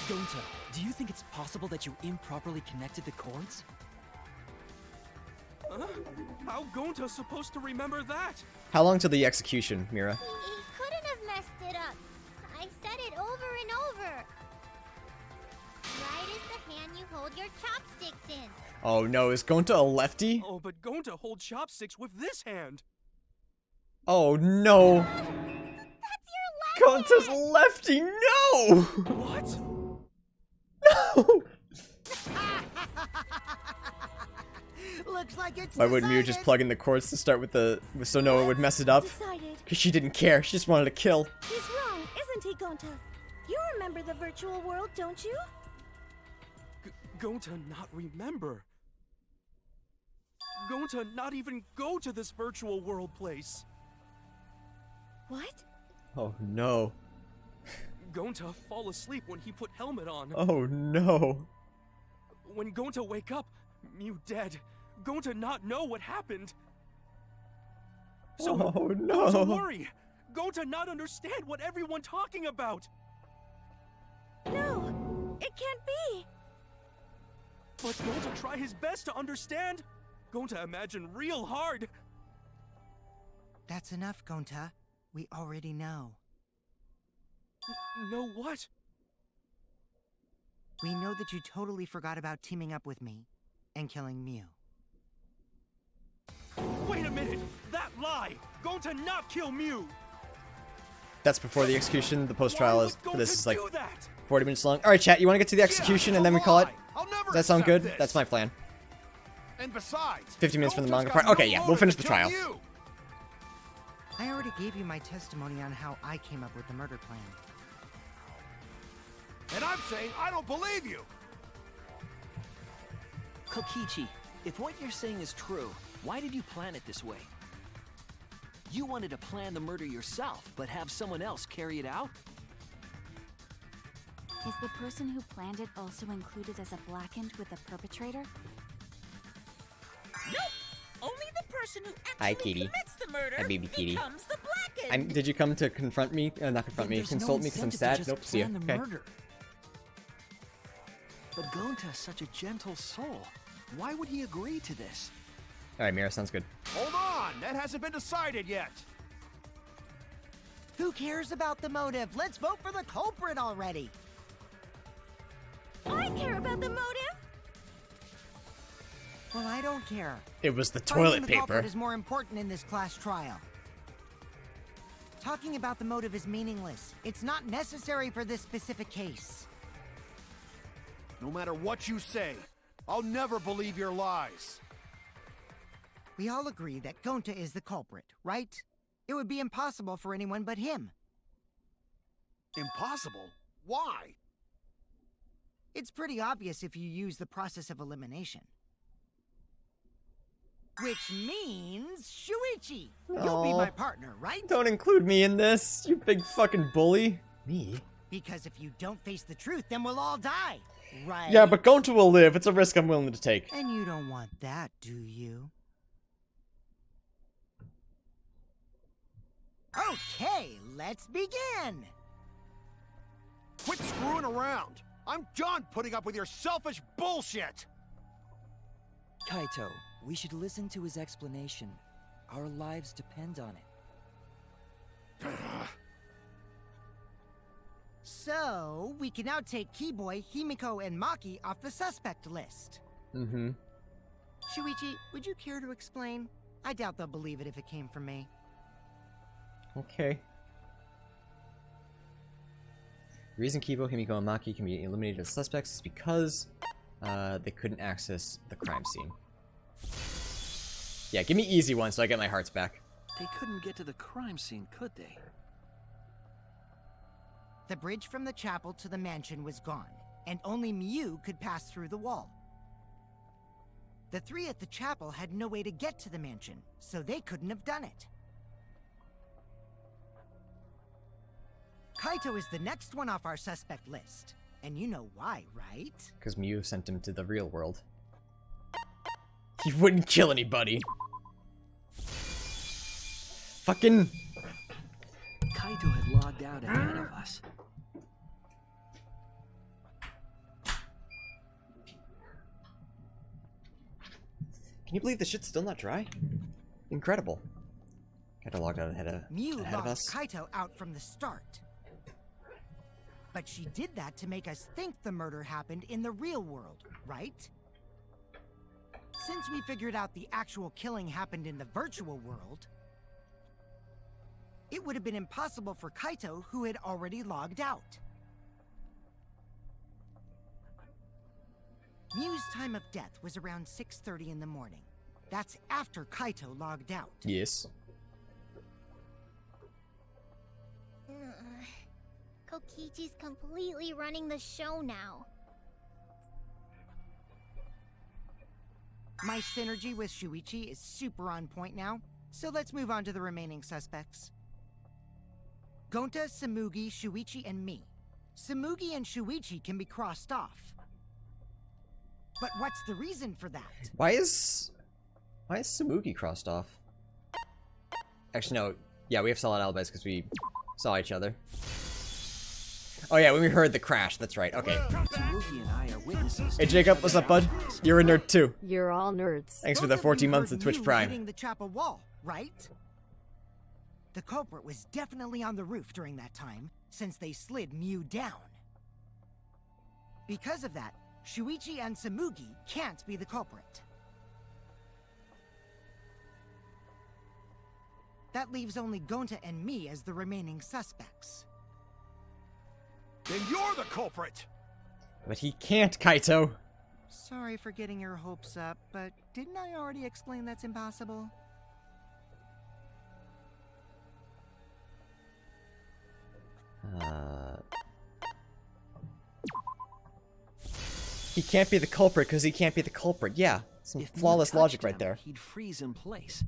Gonta, do you think it's possible that you improperly connected the cords? How Gonta supposed to remember that? How long till the execution, Mira? He couldn't have messed it up. I said it over and over. Right is the hand you hold your chopsticks in. Oh no, is Gonta a lefty? Oh, but Gonta holds chopsticks with this hand. Oh no. That's your left Gonta's hand. lefty, no! What? No! Looks like it's Why wouldn't Mew just plug in the chords to start with the so Noah would mess it up? Decided. Because she didn't care, she just wanted to kill. He's wrong, isn't he, Gonta? You remember the virtual world, don't you? Gonta not remember. Gonta not even go to this virtual world place. What? Oh no. Gonta fall asleep when he put helmet on. Oh no. When Gonta wake up, Mew dead. Gonta not know what happened. So Oh no. Gonta worry. Gonta not understand what everyone talking about. No, it can't be. But Gonta try his best to understand. Gonta imagine real hard. That's enough, Gonta. We already know. Know what? We know that you totally forgot about teaming up with me and killing Mew. Wait a minute! That lie! Gonta not kill Mew! That's before the execution. The post-trial is Why would this Gonta is like do that? 40 minutes long. Alright, chat, you want to get to the execution and then we call it? Does that sound good? That's my plan. And besides, 50 minutes from the Gonta's manga got part. Okay, no yeah, we'll motive finish to the kill trial. you. I already gave you my testimony on how I came up with the murder plan. And I'm saying I don't believe you. Kokichi, if what you're saying is true, why did you plan it this way? You wanted to plan the murder yourself, but have someone else carry it out? Is the person who planned it also included as a blackened with the perpetrator? Nope. Only the person who Hi, actually Kitty. commits the murder Hi, baby kitty. becomes the blackened. Did you come to confront me? Not confront me, Then there's no consult me because I'm incentive to sad? just Nope, see ya. plan the Okay. murder. But Gonta's such a gentle soul. Why would he agree to this? Alright, Mira, sounds good. Hold on, that hasn't been decided yet. Who cares about the motive? Let's vote for the culprit already. I care about the motive. Well, I don't care. It was the Finding toilet the paper. culprit is more important in this class trial. Talking about the motive is meaningless. It's not necessary for this specific case. No matter what you say, I'll never believe your lies. We all agree that Gonta is the culprit, right? It would be impossible for anyone but him. Impossible? Why? It's pretty obvious if you use the process of elimination. Which means Shuichi! You'll be Aw. my partner, right? Don't include me in this, you big fucking bully. Me? Because if you don't face the truth, then we'll all die, right? Yeah, but Gonta will live. It's a risk I'm willing to take. And you don't want that, do you? Okay, let's begin! Quit screwing around. I'm done putting up with your selfish bullshit. Kaito, we should listen to his explanation. Our lives depend on it. So, we can now take Keyboy, Himiko, and Maki off the suspect list. Mm-hmm. Shuichi, would you care to explain? I doubt they'll believe it if it came from me. Okay. The reason Kibo, Himiko, and Maki can be eliminated as suspects is because they couldn't access the crime scene. Yeah, give me easy ones so I get my hearts back. They couldn't get to the crime scene, could they? The bridge from the chapel to the mansion was gone, and only Mew could pass through the wall. The three at the chapel had no way to get to the mansion, so they couldn't have done it. Kaito is the next one off our suspect list. And you know why, right? Because Mew sent him to the real world. He wouldn't kill anybody. Fucking... Kaito had logged out ahead of us. Can you believe this shit's still not dry? Incredible. Gotta log out ahead of Locked us. Kaito out from the start. But she did that to make us think the murder happened in the real world, right? Since we figured out the actual killing happened in the virtual world, it would have been impossible for Kaito, who had already logged out. Miu's time of death was around 6:30 in the morning. That's after Kaito logged out. Yes. Kokichi's completely running the show now. My synergy with Shuichi is super on point now, so let's move on to the remaining suspects. Gonta, Samugi, Shuichi, and me. Samugi and Shuichi can be crossed off. But what's the reason for that? Why is Samugi crossed off? Actually, no. Yeah, we have solid alibis because we saw each other. Oh yeah, when we heard the crash. That's right. Okay. Samugi and I are witnesses. Hey Jacob, what's up, bud? You're a nerd too. You're all nerds. Thanks for the 14 months of Twitch Prime. Hitting the chapel wall, right? The culprit was definitely on the roof during that time, since they slid Miu down. Because of that, Shuichi and Samugi can't be the culprit. That leaves only Gonta and me as the remaining suspects. Then you're the culprit! But he can't, Kaito. Sorry for getting your hopes up, but didn't I already explain that's impossible? He can't be the culprit because he can't be the culprit. Yeah, some If Miu flawless logic touched right him, there. He'd freeze in place.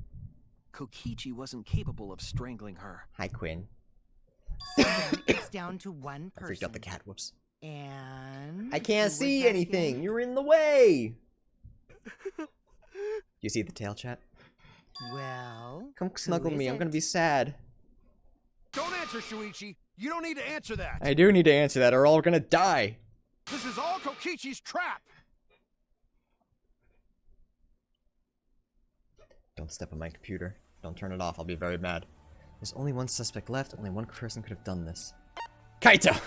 Kokichi wasn't capable of strangling her. Hi, Quinn. So then it's down to one I person. freaked out the cat. Whoops. And I can't who was see that anything. again? You're in the way. You see the tail, chat? Well, Come snuggle who me. is I'm gonna it? be sad. Don't answer, Shuichi! You don't need to answer that! I do need to answer that, or we're all gonna die. This is all Kokichi's trap! Don't step on my computer. Don't turn it off. I'll be very mad. There's only one suspect left. Only one person could have done this. Kaito!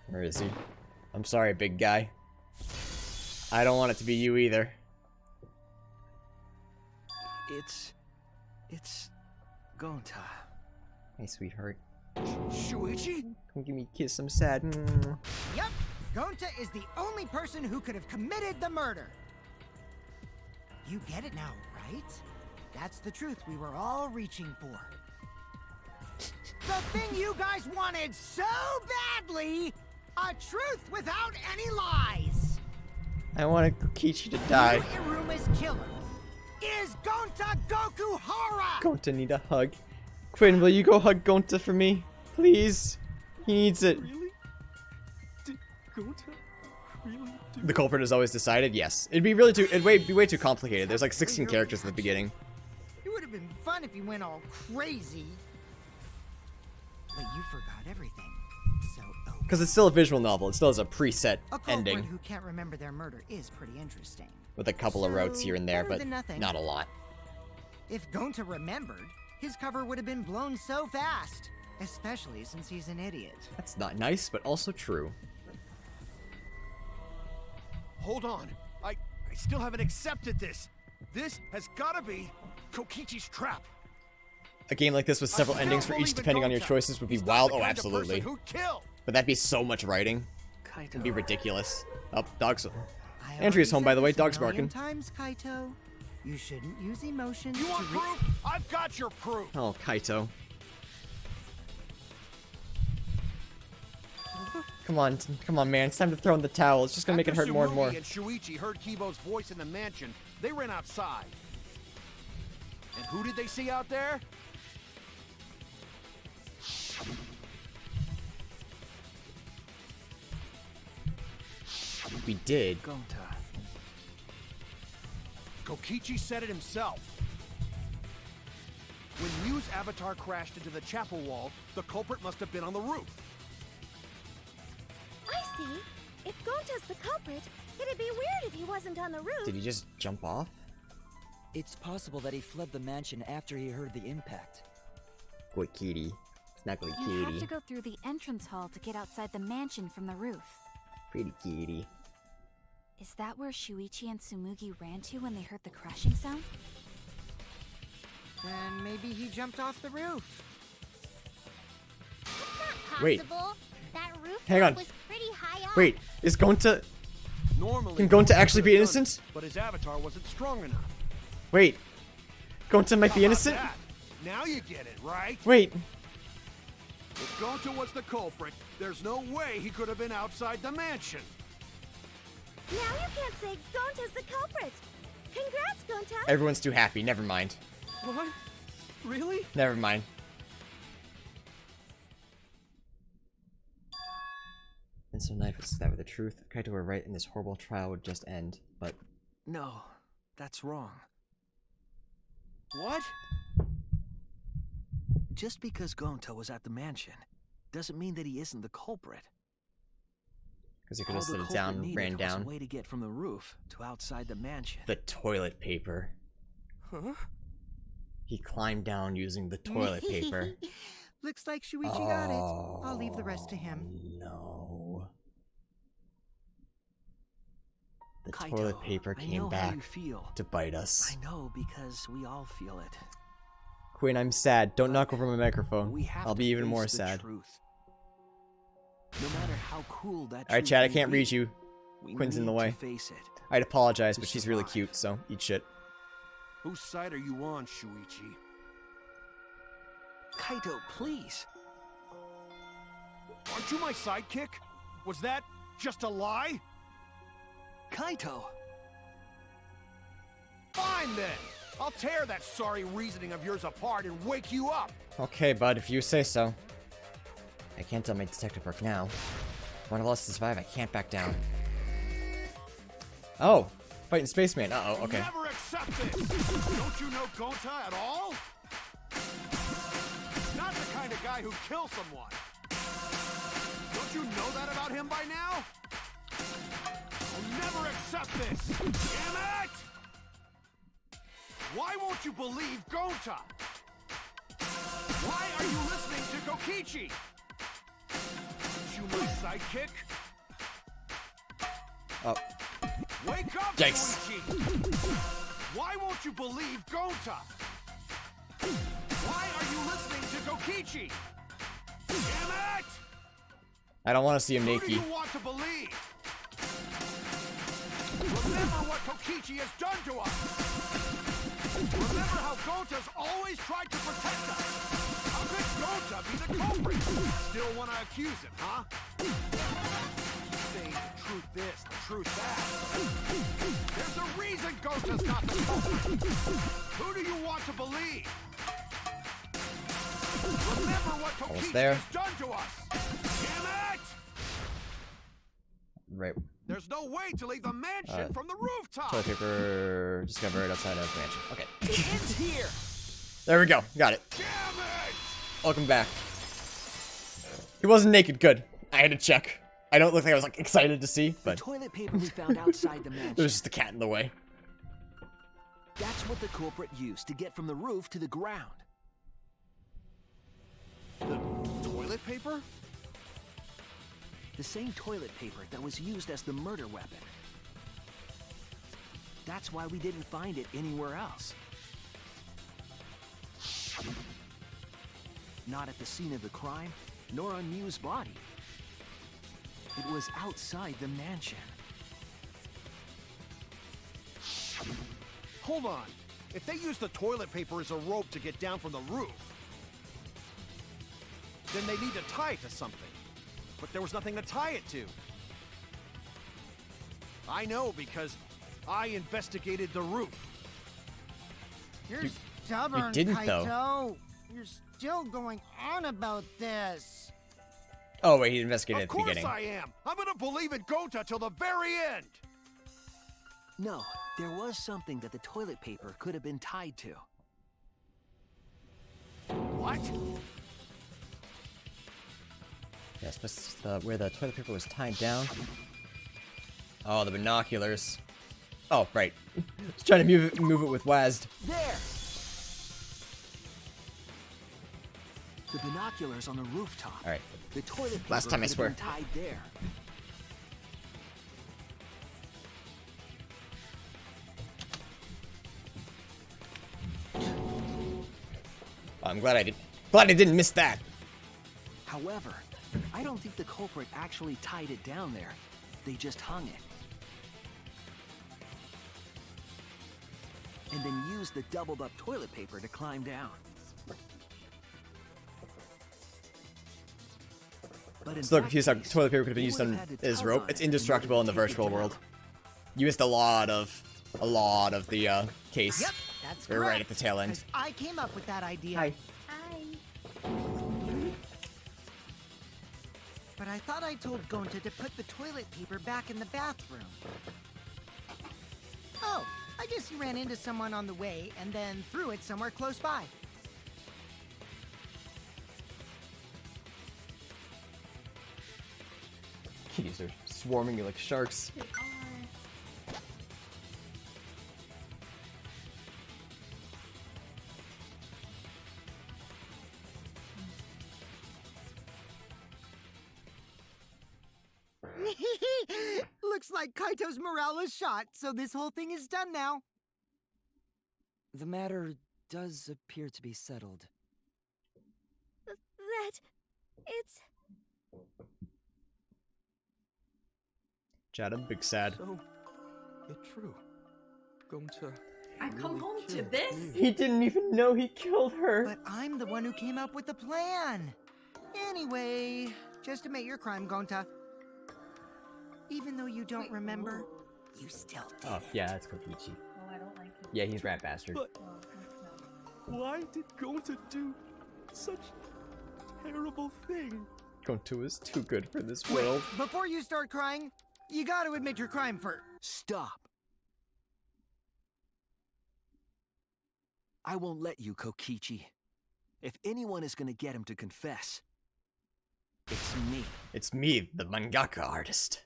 Where is he? I'm sorry, big guy. I don't want it to be you either. It's Gonta. Hey, sweetheart. Shuichi? Come give me a kiss. I'm sad. Mm. Yep, Gonta is the only person who could have committed the murder. You get it now, right? That's the truth we were all reaching for. The thing you guys wanted so badly! A truth without any lies! I wanted Kokichi to die. Iruma's killer is Gonta Gokuhara! Gonta need a hug. Quinn, will you go hug Gonta for me? Please? He needs it. Really? Did Gonta really do The culprit is always decided? Yes. It'd be way too complicated. There's like 16 characters at the beginning. It would have been fun if you went all crazy. But you forgot everything. So, Because it's still a visual novel. It still has a preset a culprit ending. who can't remember their murder is pretty interesting. With a couple of routes here and there, better but than nothing. not a lot. If Gonta remembered, his cover would have been blown so fast. Especially since he's an idiot. That's not nice, but also true. Hold on. I still haven't accepted this. This has gotta be Kokichi's trap. A game like this with several I endings still for each believe in depending on your Gonta. choices would be He's not wild. the Oh, kind of person absolutely. who'd kill. But that'd be so much writing. Kaito. It'd be ridiculous. Oh, dogs. I Andrea's already home, by said the way. this a Dog's million barking. times, Kaito. You shouldn't use emotions You to want proof? I've got your proof. Oh, Kaito. Come on, man. It's time to throw in the towel. It's just gonna make it After hurt more and more. Samugi and Shuichi heard Kibo's voice in the mansion, they ran outside. And who did they see out there? We did. Gonta. Kokichi said it himself. When Miu's avatar crashed into the chapel wall, the culprit must have been on the roof. I see. If Gonta's the culprit, It'd be weird if he wasn't on the roof. Did he just jump off? It's possible that he fled the mansion after he heard the impact. Good kitty. Snuggly You have kitty. to go through the entrance hall to get outside the mansion from the roof. Pretty kitty. Is that where Shuichi and Tsumugi ran to when they heard the crashing sound? Then maybe he jumped off the roof. Not Wait. possible. That roof Hang on. was pretty high up. Wait, is Gonta... Normally, Can Gonta Gonta actually be could've done innocent? it, but his avatar wasn't strong enough. Wait. Gonta might be How about innocent? that? Now you get it, right? Wait. If Gonta was the culprit, there's no way he could have been outside the mansion. Now you can't say Gonta's the culprit. Congrats, Gonta. Everyone's too happy. Never mind. What? Really? Never mind. And so knife is that with the truth. Kaito were right and this horrible trial would just end. But No, that's wrong. What? Just because Gonta was at the mansion doesn't mean that he isn't the culprit. because he could All have the slid it culprit down, needed ran was down. a way to get from the roof to outside the mansion. The toilet paper. Huh? He climbed down using the toilet paper. Looks like Shuichi got it. I'll leave the rest to him. No. The Kaito, toilet paper I came know how back you feel. to bite us. I know because we all feel it. Quinn, I'm sad. Don't knock over my microphone. We have I'll to be even face more the sad. truth. No matter how cool that Alright, truth Chad, I may can't be, read you. we Quinn's in the need to way. face it. I'd apologize, To but she's really survive. cute, so eat shit. Whose side are you on, Shuichi? Kaito, please. Aren't you my sidekick? Was that just a lie? Kaito! Fine then! I'll tear that sorry reasoning of yours apart and wake you up! Okay, bud, if you say so. I can't tell my detective work now. One of us to survive, I can't back down. Oh! Fighting Spaceman. Uh-oh, okay. Never accept this! Don't you know Gonta at all? Not the kind of guy who kills someone. Don't you know that about him by now? I'll never accept this! Damn it! Why won't you believe Gonta? Why are you listening to Kokichi? Aren't you my sidekick? Oh. Wake up, Yikes. Shuichi! Why won't you believe Gonta? Why are you listening to Kokichi? Damn it! I don't want to see him Who do naked. you want to believe? Remember what Kokichi has done to us! Remember how Gonta's always tried to protect us! How could Gonta be the culprit? Still want to accuse him, huh? Saying the truth this, the truth that. There's a reason Gonta's not the culprit! Who do you want to believe? Remember what Kokichi there. has done to us! Damn it! Right. There's no way to leave the mansion from the rooftop! Toilet paper discovered outside of the mansion. Okay. It ends here! There we go. Got it. Damn it! Welcome back. He wasn't naked. Good. I had to check. I don't look like I was like excited to see, The but toilet paper we found outside the there mansion. was just a cat in the way. That's what the culprit used to get from the roof to the ground. The toilet paper? The same toilet paper that was used as the murder weapon. That's why we didn't find it anywhere else. Not at the scene of the crime, nor on Mew's body. It was outside the mansion. Hold on. If they used the toilet paper as a rope to get down from the roof, then they need to tie it to something. But there was nothing to tie it to. I know because I investigated the roof. You're You- stubborn, you didn't, Kaito. though. You're still going on about this. Oh wait, he investigated Of at the course beginning. I am. I'm gonna believe in Gonta till the very end. No, there was something that the toilet paper could have been tied to. What? Yes, but where the toilet paper was tied down. Oh, the binoculars. Oh, right. I was trying to move it with WASD. There! The binoculars on the rooftop. Alright. The toilet paper Last time I could have swear. been tied there. I'm glad I didn't miss that. However, I don't think the culprit actually tied it down there. They just hung it. And then used the doubled up toilet paper to climb down. But in Still that confused how case, toilet paper could have been they used would on have had to as tug rope. on It's it indestructible in the order to take it virtual down. world. You missed a lot of the case. Yep, that's We're correct. right at the tail end. 'Cause I came up with that idea. Hi. Hi. But I thought I told Gonta to put the toilet paper back in the bathroom. Oh, I guess he ran into someone on the way and then threw it somewhere close by. Kitties are swarming you like sharks. Looks like Kaito's morale is shot, so this whole thing is done now. The matter does appear to be settled. It's... Chad, I'm big sad. So, it's true. Going to. I come really home to kill this? you. He didn't even know he killed her. But I'm the one who came up with the plan. Anyway, just admit your crime, Gonta. Even though you don't remember, you still did. Oh, yeah, that's Kokichi. Oh, I don't like it. Yeah, he's rat bastard. But why did Gonta do such a terrible thing? Gonta is too good for this Wait, world. before you start crying, you gotta admit your crime first. Stop. I won't let you, Kokichi. If anyone is gonna get him to confess, it's me. It's me, the mangaka artist.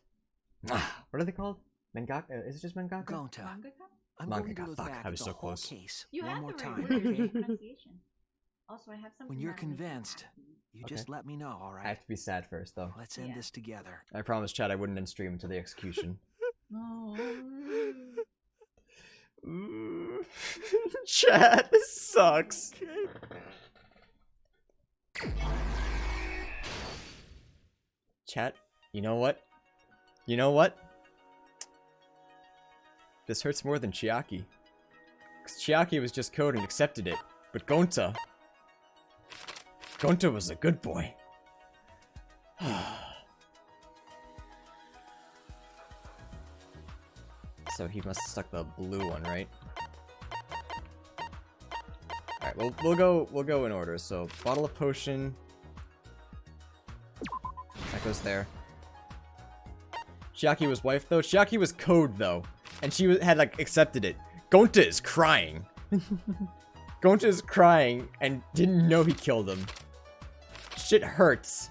What are they called? Mangaka? Is it just mangaka? Gonta, Mangaka? I'm going Mangaka, to look fuck, back I at was the so whole close. case You one have more the time, right word okay? pronunciation. Also, I have something When you're that makes me convinced, happy. you Okay. just let me know, all I right? have to be sad first, though. Let's end Yeah. this together. I promised Chad I wouldn't end stream until the execution. Oh. Chad, this sucks. Chat, you know what? You know what? This hurts more than Chiaki. Because Chiaki was just code and accepted it. But Gonta was a good boy. So he must have stuck the blue one, right? Alright, we'll go in order. So bottle of potion. That goes there. Chiaki was wife though. Chiaki was code though. And she had like accepted it. Gonta is crying. Gonta is crying and didn't know he killed him. Shit hurts.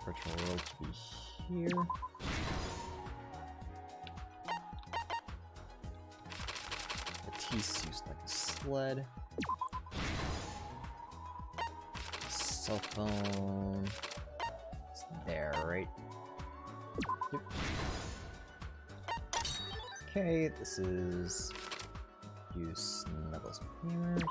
Virtual world to be here. Matisse used like a sled. Cell phone. It's there, right? Yep. Okay, this is use snuggles here. Yep.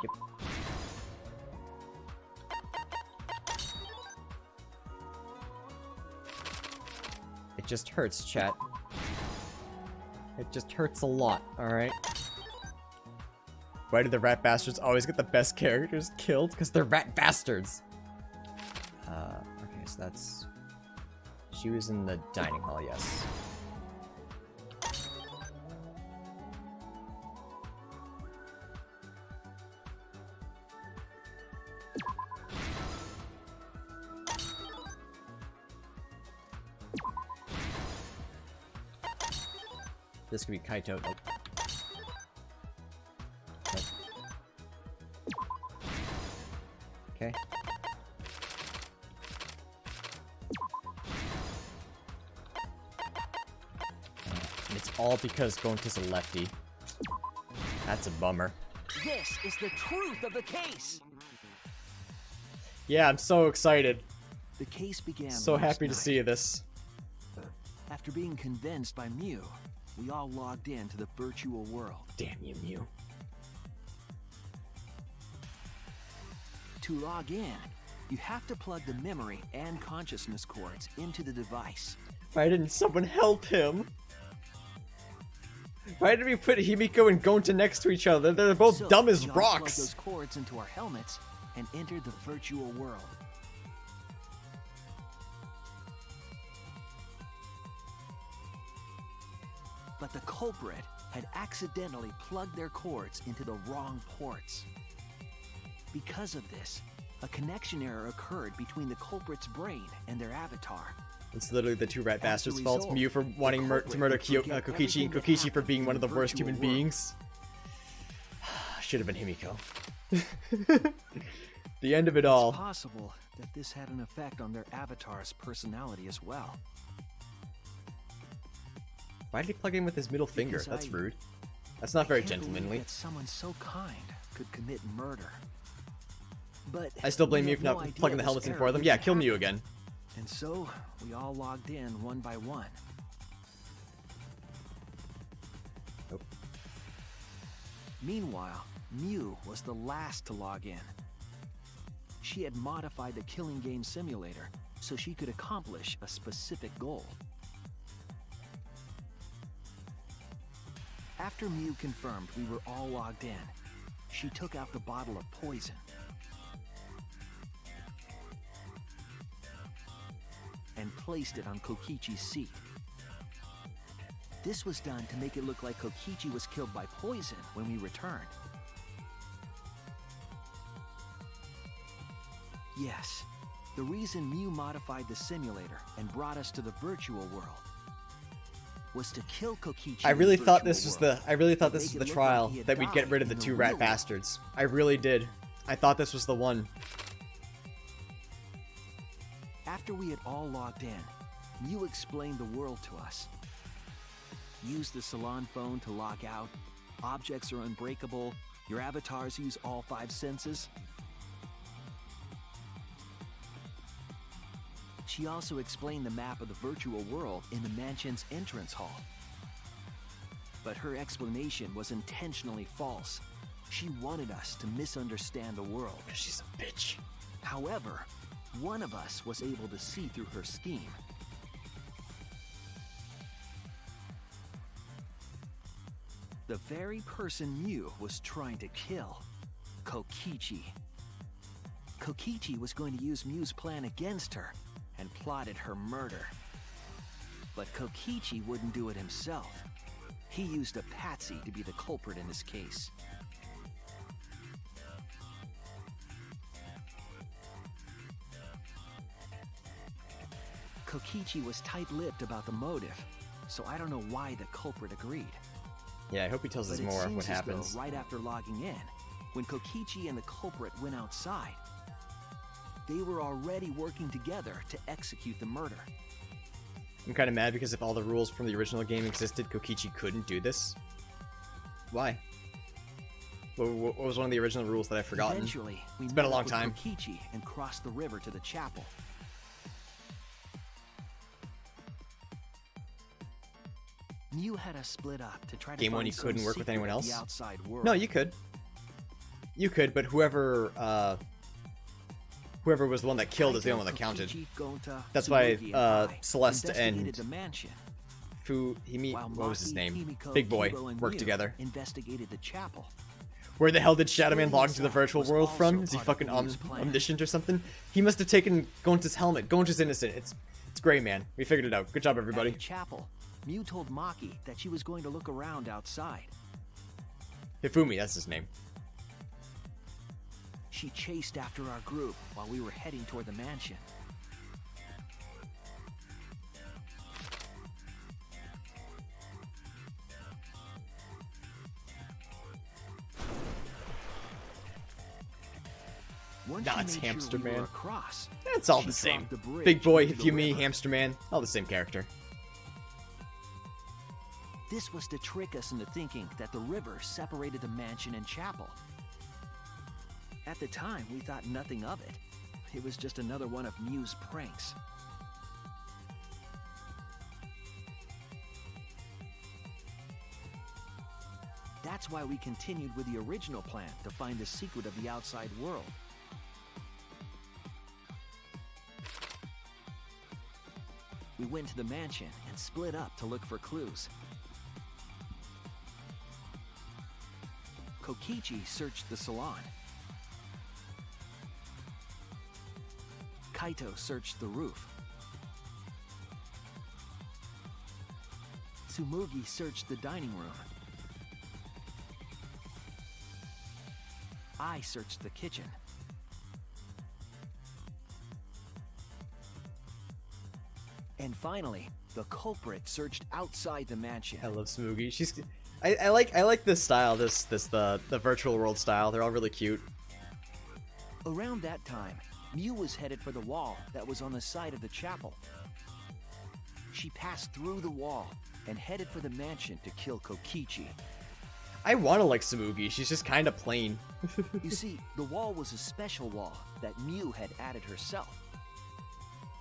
It just hurts, chat. It just hurts a lot, alright? Why do the rat bastards always get the best characters killed? Because they're rat bastards! Okay, so that's... She was in the dining hall, yes. This could be Kaito. Nope. Nope. Okay. And it's all because Gonta's a lefty. That's a bummer. This is the truth of the case. Yeah, I'm so excited. The case began So last happy to night. see this. After being convinced by Mew, we all logged into the virtual world. Damn you, Mew. To log in, you have to plug the memory and consciousness cords into the device. Why didn't someone help him? Why did we put Himiko and Gonta next to each other? They're both So, dumb as we all plugged rocks. those cords into our helmets and entered the virtual world. But the culprit had accidentally plugged their cords into the wrong ports. Because of this, a connection error occurred between the culprit's brain and their avatar. It's literally the two rat As a bastards' fault. result, Mew for wanting the to murder culprit would forget Kokichi, and everything that Kokichi for happened being one in of the the worst virtual human world. beings. Should have been Himiko. The end of it all. It's possible that this had an effect on their avatar's personality as well. Why did he plug in with his middle finger? Because That's I- rude. That's not very I can't believe gentlemanly. that someone so kind could commit murder. But I still blame we Mew had for no not idea plugging the this helmets in error for them. would Yeah, be kill Mew happening. again. And so we all logged in one by one. Nope. Meanwhile, Mew was the last to log in. She had modified the killing game simulator so she could accomplish a specific goal. After Mew confirmed we were all logged in, she took out the bottle of poison and placed it on Kokichi's seat. This was done to make it look like Kokichi was killed by poison when we returned. Yes, the reason Mew modified the simulator and brought us to the virtual world was to kill Kokichi. I in really the thought virtual this was world, I really thought but this was make the it look like trial he had that we'd get died rid of the in two real rat world. bastards. I really did. I thought this was the one. After we had all logged in, Mew explained the world to us. Use the salon phone to log out. Objects are unbreakable. Your avatars use all 5 senses. She also explained the map of the virtual world in the mansion's entrance hall. But her explanation was intentionally false. She wanted us to misunderstand the world. She's a bitch. However, one of us was able to see through her scheme. The very person Mew was trying to kill, Kokichi. Kokichi was going to use Mew's plan against her and plotted her murder. But Kokichi wouldn't do it himself. He used a patsy to be the culprit in this case. Kokichi was tight-lipped about the motive, so I don't know why the culprit agreed. Yeah, I hope he tells us But it more of seems what as though happens. right after logging in, when Kokichi and the culprit went outside, they were already working together to execute the murder. I'm kind of mad because if all the rules from the original game existed, Kokichi couldn't do this. Why? What was one of the original rules that I've forgotten? Eventually, we It's been a met long up with time. Kokichi and crossed the river to the chapel. Mew had us split up to try to Game find one, you some couldn't work with secret anyone of else? The outside world. No, you could. You could, but whoever was the one that killed is the only one that counted. Kokichi, Gonta, That's why Tsurugi, and I Celeste investigated and the mansion, while what was his Maki, name? Himiko, Big Boy Kibo, and worked Mew together. investigated the chapel. Where the hell did Shadowman log into the himself virtual was world also from? Is he part of fucking Mew's plan. omniscient or something? He must have taken Gonta's helmet. Gonta's innocent. It's great, man. We figured it out. Good job, At everybody. the chapel, Mew told Maki that she was going to look around outside. Hifumi, that's his name. She chased after our group while we were heading toward the mansion. Once Nah, she it's made sure Hamster we were Man. across, It's all she the same. dropped the bridge Big boy, into if the you me, river. Hamster Man, all the same character. This was to trick us into thinking that the river separated the mansion and chapel. At the time, we thought nothing of it. It was just another one of Mew's pranks. That's why we continued with the original plan to find the secret of the outside world. We went to the mansion and split up to look for clues. Kokichi searched the salon. Kaito searched the roof. Tsumugi searched the dining room. I searched the kitchen. And finally, the culprit searched outside the mansion. I love Smoogie. I like this style, the virtual world style. They're all really cute. Around that time, Mew was headed for the wall that was on the side of the chapel. She passed through the wall and headed for the mansion to kill Kokichi. I wanna like Smoogie, she's just kinda plain. You see, the wall was a special wall that Mew had added herself.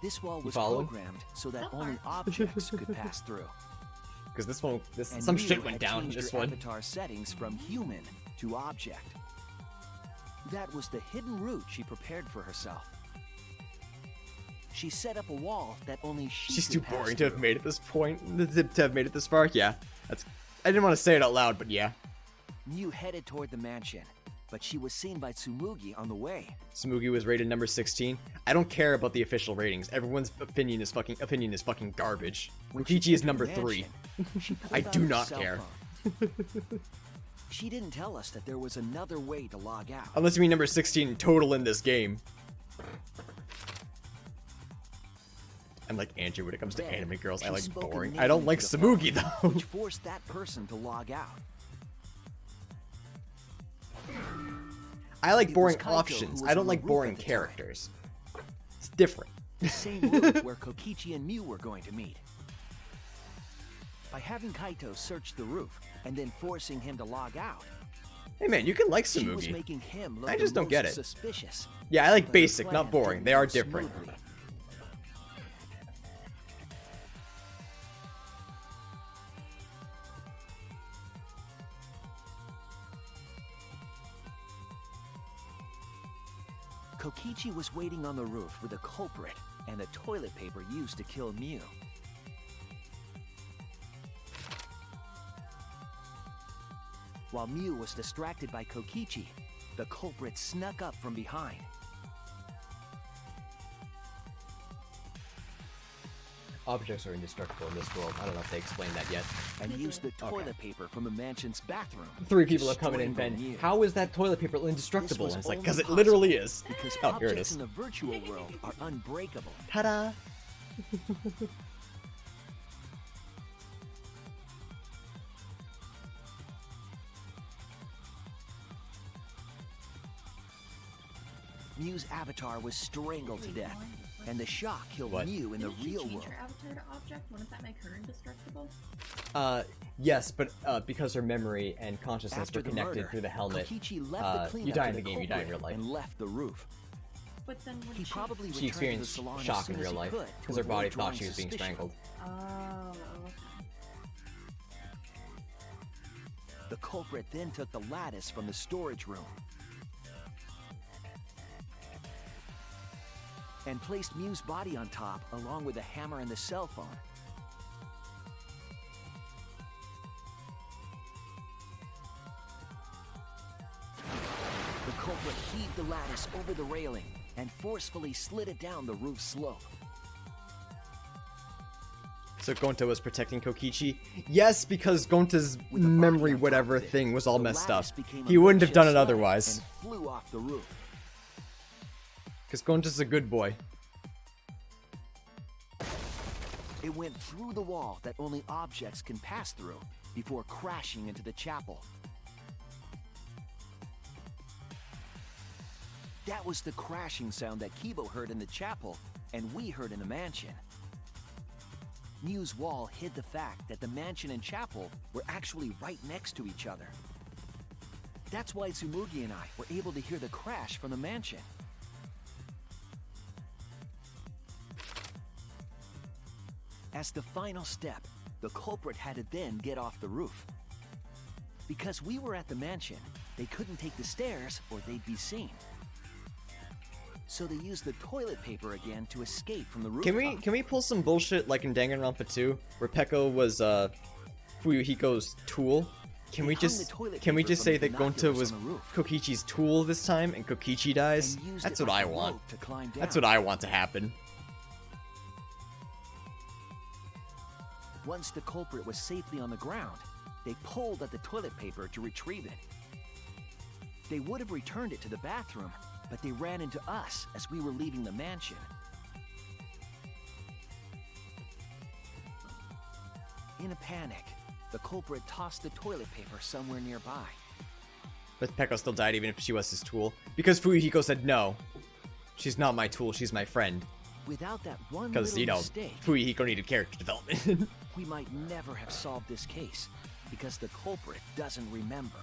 This wall was following? programmed so that only objects could pass through. Because And some Mew shit went had down in changed this her one. avatar settings from human to object. That was the hidden route she prepared for herself. She set up a wall that only she She's could too pass boring to have through. made it this point, to have made it this far. Yeah, I didn't want to say it out loud, but yeah. Mew headed toward the mansion, but she was seen by Tsumugi on the way. Smoogie was rated number 16. I don't care about the official ratings. Everyone's opinion is fucking garbage. When she Kokichi is entered number the 3. mansion, she pulled I out do her not cell care. phone. She didn't tell us that there was another way to log out. Unless you mean number 16 total in this game. I'm like Andrew when it comes to Then, anime girls. I she like spoke a boring. name I don't like into the phone, Smoogie though. which forced that person to log out. I like It was boring Kaito who options. was I don't on the like roof boring at the time. characters. It's different. The same roof where Kokichi and Mew were going to meet. By having Kaito search the roof and then forcing him to log out, Hey man, you can like she was Smoogie. making him look I the just don't most get it. suspicious. Yeah, I like But her basic, not plan boring. didn't They are go different. smoothly. Kokichi was waiting on the roof with the culprit and the toilet paper used to kill Mew. While Mew was distracted by Kokichi, the culprit snuck up from behind. Objects are indestructible in this world. I don't know if they explained that yet. And used the toilet paper from the mansion's bathroom. 3 to people are coming in, strangle Ben. Mew. How is that toilet paper This indestructible? was And it's like, only because it possible literally is. Because Oh, here it objects is. in the virtual world are unbreakable. Ta-da! Mew's avatar was strangled to death, and the shock killed What? Mew in the Didn't she real change world. her avatar to object? Wouldn't that make her indestructible? Yes, but because her memory and consciousness After were the connected murder, through the helmet, Kokichi left the you cleanup die to in the game, you die in real culprit life. and left the roof. But then would He she... probably She returned to the experienced salon as shock soon in as real he life could because to her body avoid thought drawing she was being suspicion. strangled. Oh, okay. The culprit then took the lattice from the storage room and placed Mew's body on top along with the hammer and the cell phone. The culprit heaved the lattice over the railing and forcefully slid it down the roof slope. So Gonta was protecting Kokichi? Yes, because Gonta's With the body memory on top whatever of it, thing was all the messed up. lattice became a He wouldn't have makeshift done it sled otherwise. and flew off the roof. Because Gonta's a good boy. It went through the wall that only objects can pass through before crashing into the chapel. That was the crashing sound that Kibo heard in the chapel, and we heard in the mansion. Mew's wall hid the fact that the mansion and chapel were actually right next to each other. That's why Tsumugi and I were able to hear the crash from the mansion. As the final step, the culprit had to then get off the roof. Because we were at the mansion, they couldn't take the stairs or they'd be seen. So they used the toilet paper again to escape from the rooftop. Can we pull some bullshit like in Danganronpa 2, where Peko was Fuyuhiko's tool? Can we just say that Gonta was Kokichi's tool this time and Kokichi dies? That's what I want. That's what I want to happen. Once the culprit was safely on the ground, they pulled at the toilet paper to retrieve it. They would have returned it to the bathroom, but they ran into us as we were leaving the mansion. In a panic, the culprit tossed the toilet paper somewhere nearby. But Peko still died even if she was his tool. Because Fuyuhiko said, no, she's not my tool, she's my friend. Without that one because, you know, mistake, Fuyuhiko needed character development. We might never have solved this case, because the culprit doesn't remember.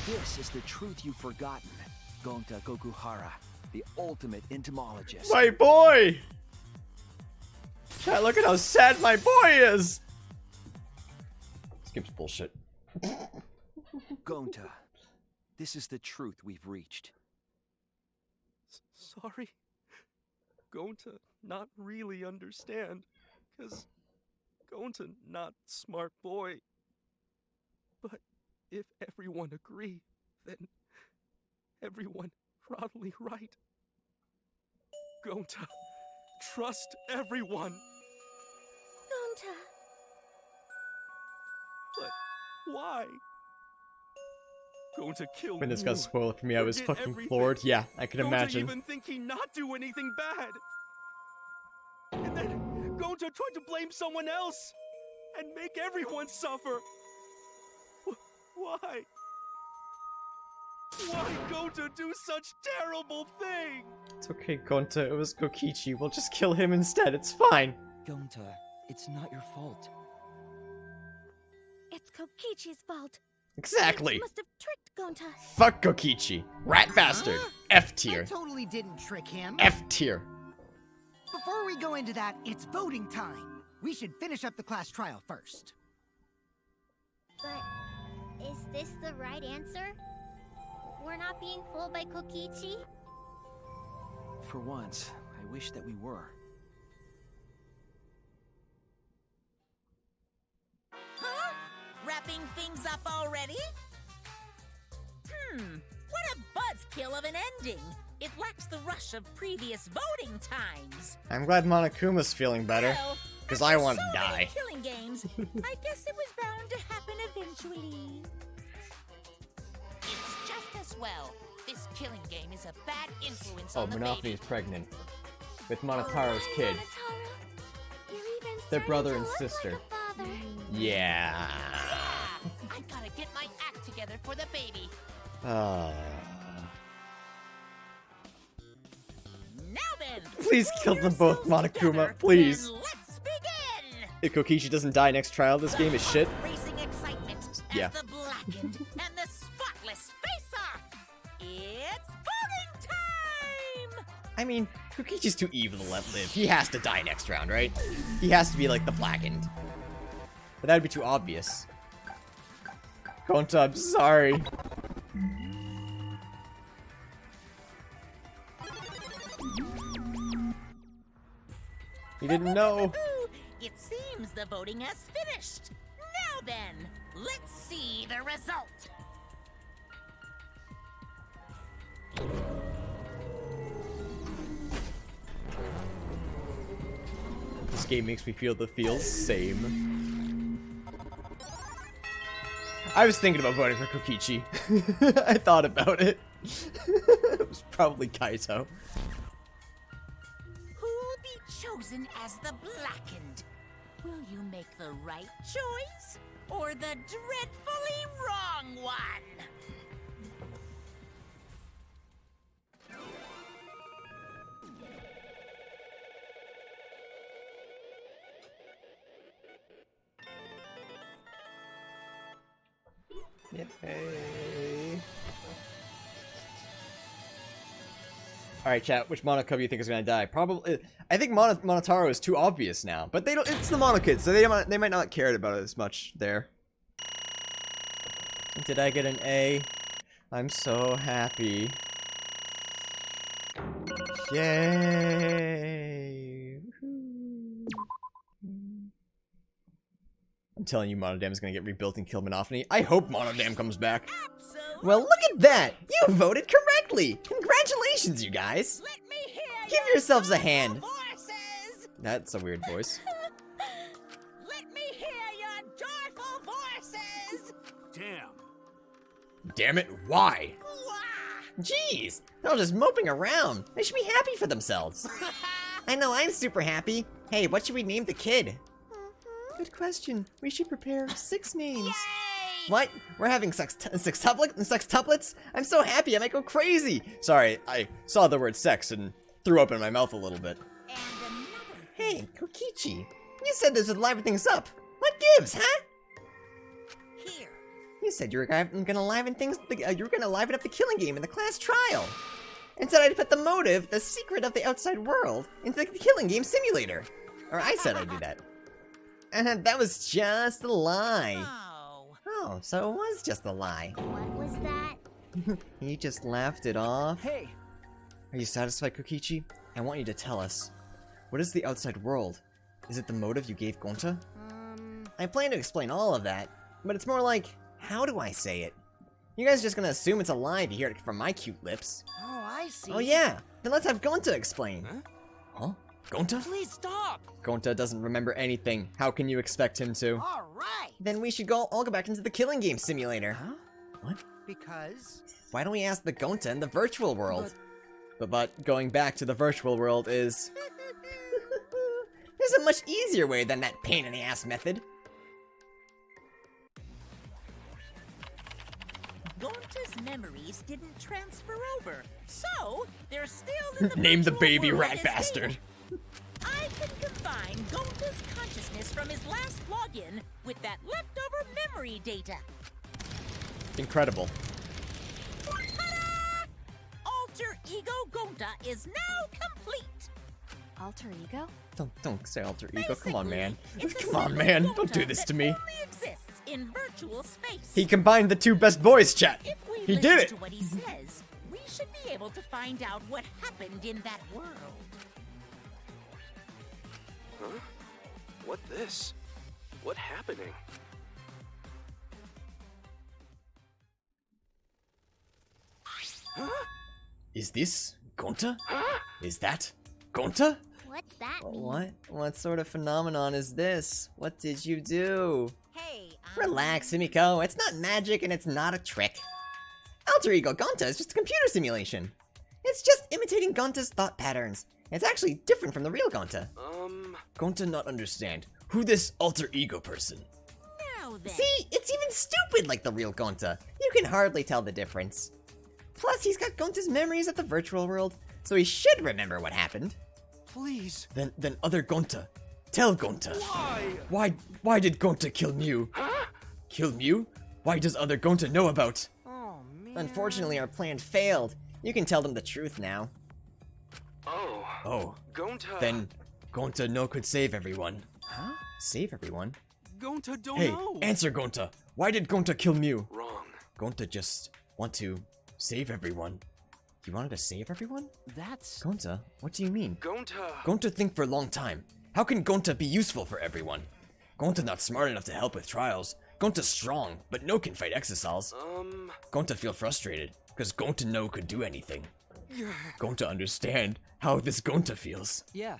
This is the truth you've forgotten, Gonta Gokuhara, the ultimate entomologist. My boy! Chat, look at how sad my boy is! Skips bullshit. Gonta, this is the truth we've reached. Sorry. Gonta not really understand, 'cause Gonta not smart boy. But if everyone agree, then everyone probably right. Gonta, trust everyone. Gonta. But why? Gonta killed When this Wu, got spoiled for me, I was forget fucking everything. floored. Yeah, I can Gonta imagine. even think he not do anything bad. And then Gonta tried to blame someone else and make everyone suffer. Why? Why Gonta do such terrible thing? It's okay, Gonta. It was Kokichi. We'll just kill him instead. It's fine. Gonta, it's not your fault. It's Kokichi's fault. Exactly. He must have tricked Gonta. Fuck Kokichi. Rat bastard. F tier. I totally didn't trick him. F tier. Before we go into that, it's voting time. We should finish up the class trial first. But is this the right answer? We're not being fooled by Kokichi? For once, I wish that we were. Huh? Wrapping things up already? What a buzzkill of an ending! It lacks the rush of previous voting times. I'm glad Monokuma's feeling better. Well, Because I want to so many die. killing games, I guess it was bound to happen eventually. It's just as well. This killing game is a bad influence Oh, on the Monopoly baby. is pregnant. With Monotaro's kid. Their brother and sister. Yeah. I gotta get my act together for the baby. Uh, Now then, please kill them both, Monokuma. Please. then let's begin. If Kokichi doesn't die next trial, this game is shit. Racing excitement Yeah. as the blackened and the spotless face off. It's voting time. I mean, Kokichi's too evil to let live. He has to die next round, right? He has to be like the blackened. But that'd be too obvious. Gonta, I'm sorry. You didn't know. It seems the voting has finished. Now then, let's see the result. This game makes me feel the feels same. I was thinking about voting for Kokichi. I thought about it. It was probably Kaito. Who'll be chosen as the Blackened. Will you make the right choice or the dreadfully wrong one? Yay. Alright, chat, which Monoko do you think is gonna die? Probably, I think Monotaro is too obvious now, but they don't, it's the Monokids, so they might not care about it as much there. Did I get an A? I'm so happy. Yay! I'm telling you, Monodam is gonna get rebuilt and kill Monophagy. I hope Monodam comes back. Well, look at that! You voted correctly! Congratulations, you guys! Let me hear Give your yourselves a hand! voices! That's a weird voice. Let me hear your joyful voices! Damn. Damn it, why? Wah! Jeez, they're all just moping around. They should be happy for themselves. I know, I'm super happy. Hey, what should we name the kid? Good question. We should prepare 6 names. Yay! What? We're having sextuplets? I'm so happy, I might go crazy. Sorry, I saw the word sex and threw up in my mouth a little bit. And another. Hey, Kokichi, you said this would liven things up. What gives, huh? Here. You said you were gonna liven things. You were gonna liven up the killing game in the class trial. Instead, I'd put the motive, the secret of the outside world, into the killing game simulator. Or I said I'd do that. And that was just a lie. Oh, so it was just a lie. What was that? He just laughed it off. Hey, Are you satisfied, Kokichi? I want you to tell us. What is the outside world? Is it the motive you gave Gonta? I plan to explain all of that, but it's more like, how do I say it? You guys are just gonna assume it's a lie to hear it from my cute lips. oh, I see. Oh yeah, then let's have Gonta explain. Huh? Gonta? Please stop. Gonta doesn't remember anything. How can you expect him to? All right. Then we should all go back into the killing game simulator. Huh? What? Because Why don't we ask the Gonta in the virtual world? But going back to the virtual world is... There's a much easier way than that pain-in-the-ass method. Gonta's memories didn't transfer over, so they're still in the Name the virtual baby world rat as bastard. I can combine Gonta's consciousness from his last login with that leftover memory data. Incredible. Ta-da! Alter Ego Gonta is now complete. Alter ego? Don't say alter ego. Come on, man. It's a Come on, single man. Gonta Don't do this to me. that only exists in virtual space. He combined the two best boys, chat. If we He listen did it. to what he says, we should be able to find out what happened in that world. Huh? What this? What happening? Huh? Is this Gonta? Is that Gonta? What's that mean? What sort of phenomenon is this? What did you do? Hey, Relax, Himiko. It's not magic and it's not a trick. Alter Ego Gonta is just a computer simulation. It's just imitating Gonta's thought patterns. It's actually different from the real Gonta. Gonta not understand. Who this alter ego person? Now then. See, it's even stupid like the real Gonta. You can hardly tell the difference. Plus, he's got Gonta's memories of the virtual world, so he should remember what happened. Please. Then other Gonta. Tell Gonta. Why? Why did Gonta kill Mew? Kill Mew? Why does other Gonta know about? oh man. Unfortunately, our plan failed. You can tell them the truth now. Oh. Oh, Gonta. then Gonta no could save everyone. Huh? Save everyone? Gonta don't Hey, know. answer Gonta. Why did Gonta kill Mew? Wrong. Gonta just want to save everyone. You wanted to save everyone? That's... Gonta, what do you mean? Gonta. Gonta think for a long time. How can Gonta be useful for everyone? Gonta not smart enough to help with trials. Gonta strong, but no can fight Exisals. Gonta feel frustrated, because Gonta no could do anything. Gonta understand how this Gonta feels. Yeah.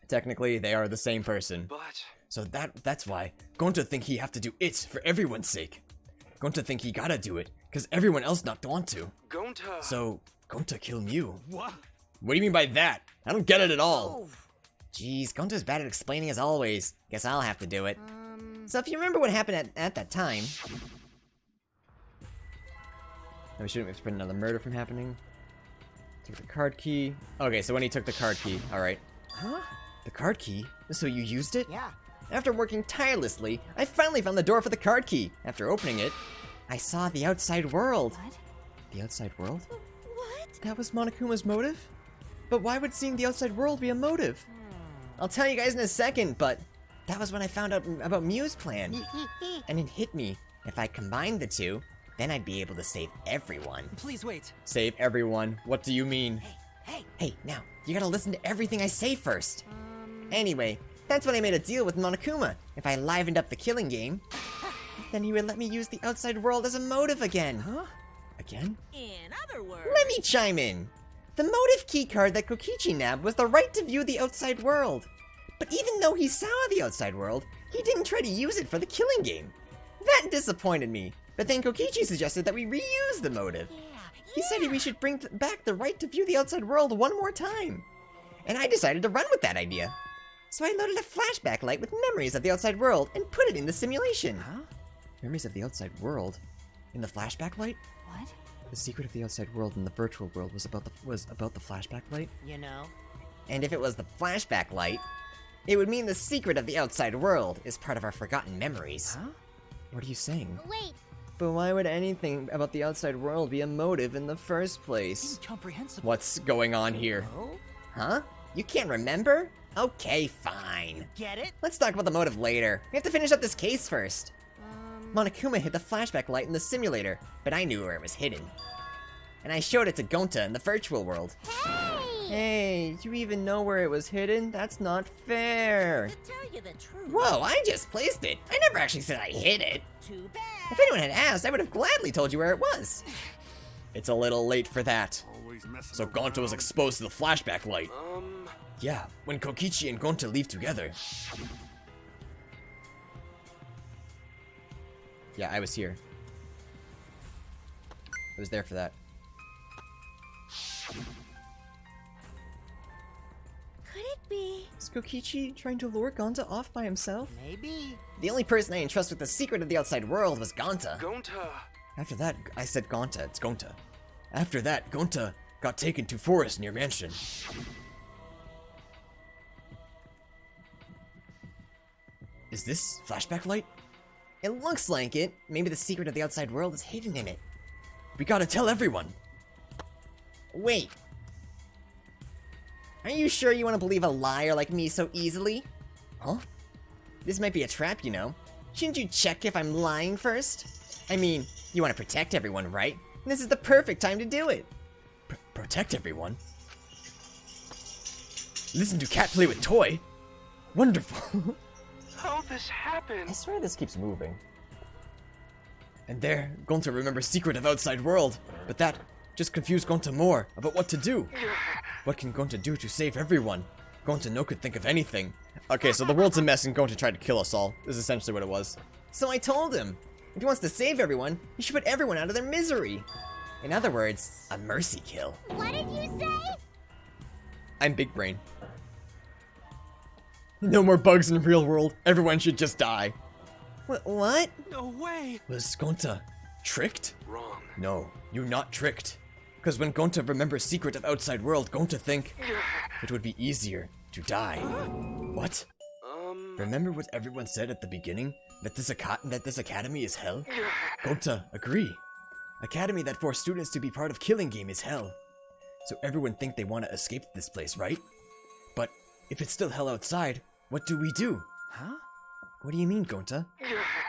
Technically, they are the same person. But So that's why Gonta think he have to do it for everyone's sake. Gonta think he gotta do it, because everyone else not want to. Gonta. So, Gonta kill Mew. What? What do you mean by that? I don't get it at all. Jeez, Gonta's bad at explaining as always. Guess I'll have to do it. So if you remember what happened at that time... No, we shouldn't have to prevent another murder from happening. Took the card key. Okay, so when he took the card key, alright. Huh? The card key? So you used it? Yeah. After working tirelessly, I finally found the door for the card key. After opening it, I saw the outside world. What? The outside world? What? That was Monokuma's motive? But why would seeing the outside world be a motive? I'll tell you guys in a second, but that was when I found out about Mew's plan. And it hit me. If I combined the two, then I'd be able to save everyone. Please wait. Save everyone? What do you mean? Hey, now, you gotta listen to everything I say first. Anyway, that's when I made a deal with Monokuma. If I livened up the killing game, then he would let me use the outside world as a motive again. Huh? Again? In other words... Let me chime in! The motive keycard that Kokichi nabbed was the right to view the outside world. But even though he saw the outside world, he didn't try to use it for the killing game. That disappointed me, but then Kokichi suggested that we reuse the motive. He said we should bring back the right to view the outside world one more time. And I decided to run with that idea. So I loaded a flashback light with memories of the outside world and put it in the simulation. Huh? Memories of the outside world? In the flashback light? What? The secret of the outside world in the virtual world was about the flashback light? You know? And if it was the flashback light, it would mean the secret of the outside world is part of our forgotten memories. Huh? What are you saying? Wait, But why would anything about the outside world be a motive in the first place? Incomprehensible. What's going on here? Oh? Huh? You can't remember? Okay, fine. Get it? Let's talk about the motive later. We have to finish up this case first. Monokuma hid the flashback light in the simulator, but I knew where it was hidden. And I showed it to Gonta in the virtual world. hey! Hey, you even know where it was hidden? That's not fair. To tell you the truth... Whoa, I just placed it. I never actually said I hid it. Too bad. If anyone had asked, I would have gladly told you where it was. It's a little late for that. So Gonta was exposed to the flashback light. Yeah, when Kokichi and Gonta leave together. Yeah, I was here. I was there for that. Could it be? Is Kokichi trying to lure Gonta off by himself? Maybe. The only person I entrust with the secret of the outside world was Gonta. Gonta. After that, I said Gonta, it's Gonta. After that, Gonta got taken to forest near mansion. Is this flashback light? It looks like it. Maybe the secret of the outside world is hidden in it. We gotta tell everyone. Wait. Are you sure you want to believe a liar like me so easily? Huh? This might be a trap, you know. Shouldn't you check if I'm lying first? I mean, you want to protect everyone, right? This is the perfect time to do it. Protect everyone? Listen to cat play with toy? Wonderful. How'd this happen? I swear this keeps moving. And there, Gonta remembers secret of outside world, but that just confused Gonta more about what to do. What can Gonta do to save everyone? Gonta no could think of anything. Okay, so the world's a mess and Gonta tried to kill us all, is essentially what it was. So I told him, if he wants to save everyone, he should put everyone out of their misery. In other words, a mercy kill. What did you say? I'm big brain. No more bugs in the real world. Everyone should just die. What? No way. Was Gonta tricked? Wrong. No, you're not tricked. Because when Gonta remembers secret of outside world, Gonta think it would be easier to die. What? Remember what everyone said at the beginning? That this academy is hell? Gonta, agree. Academy that forced students to be part of killing game is hell. So everyone think they want to escape this place, right? But if it's still hell outside, what do we do? Huh? What do you mean, Gonta?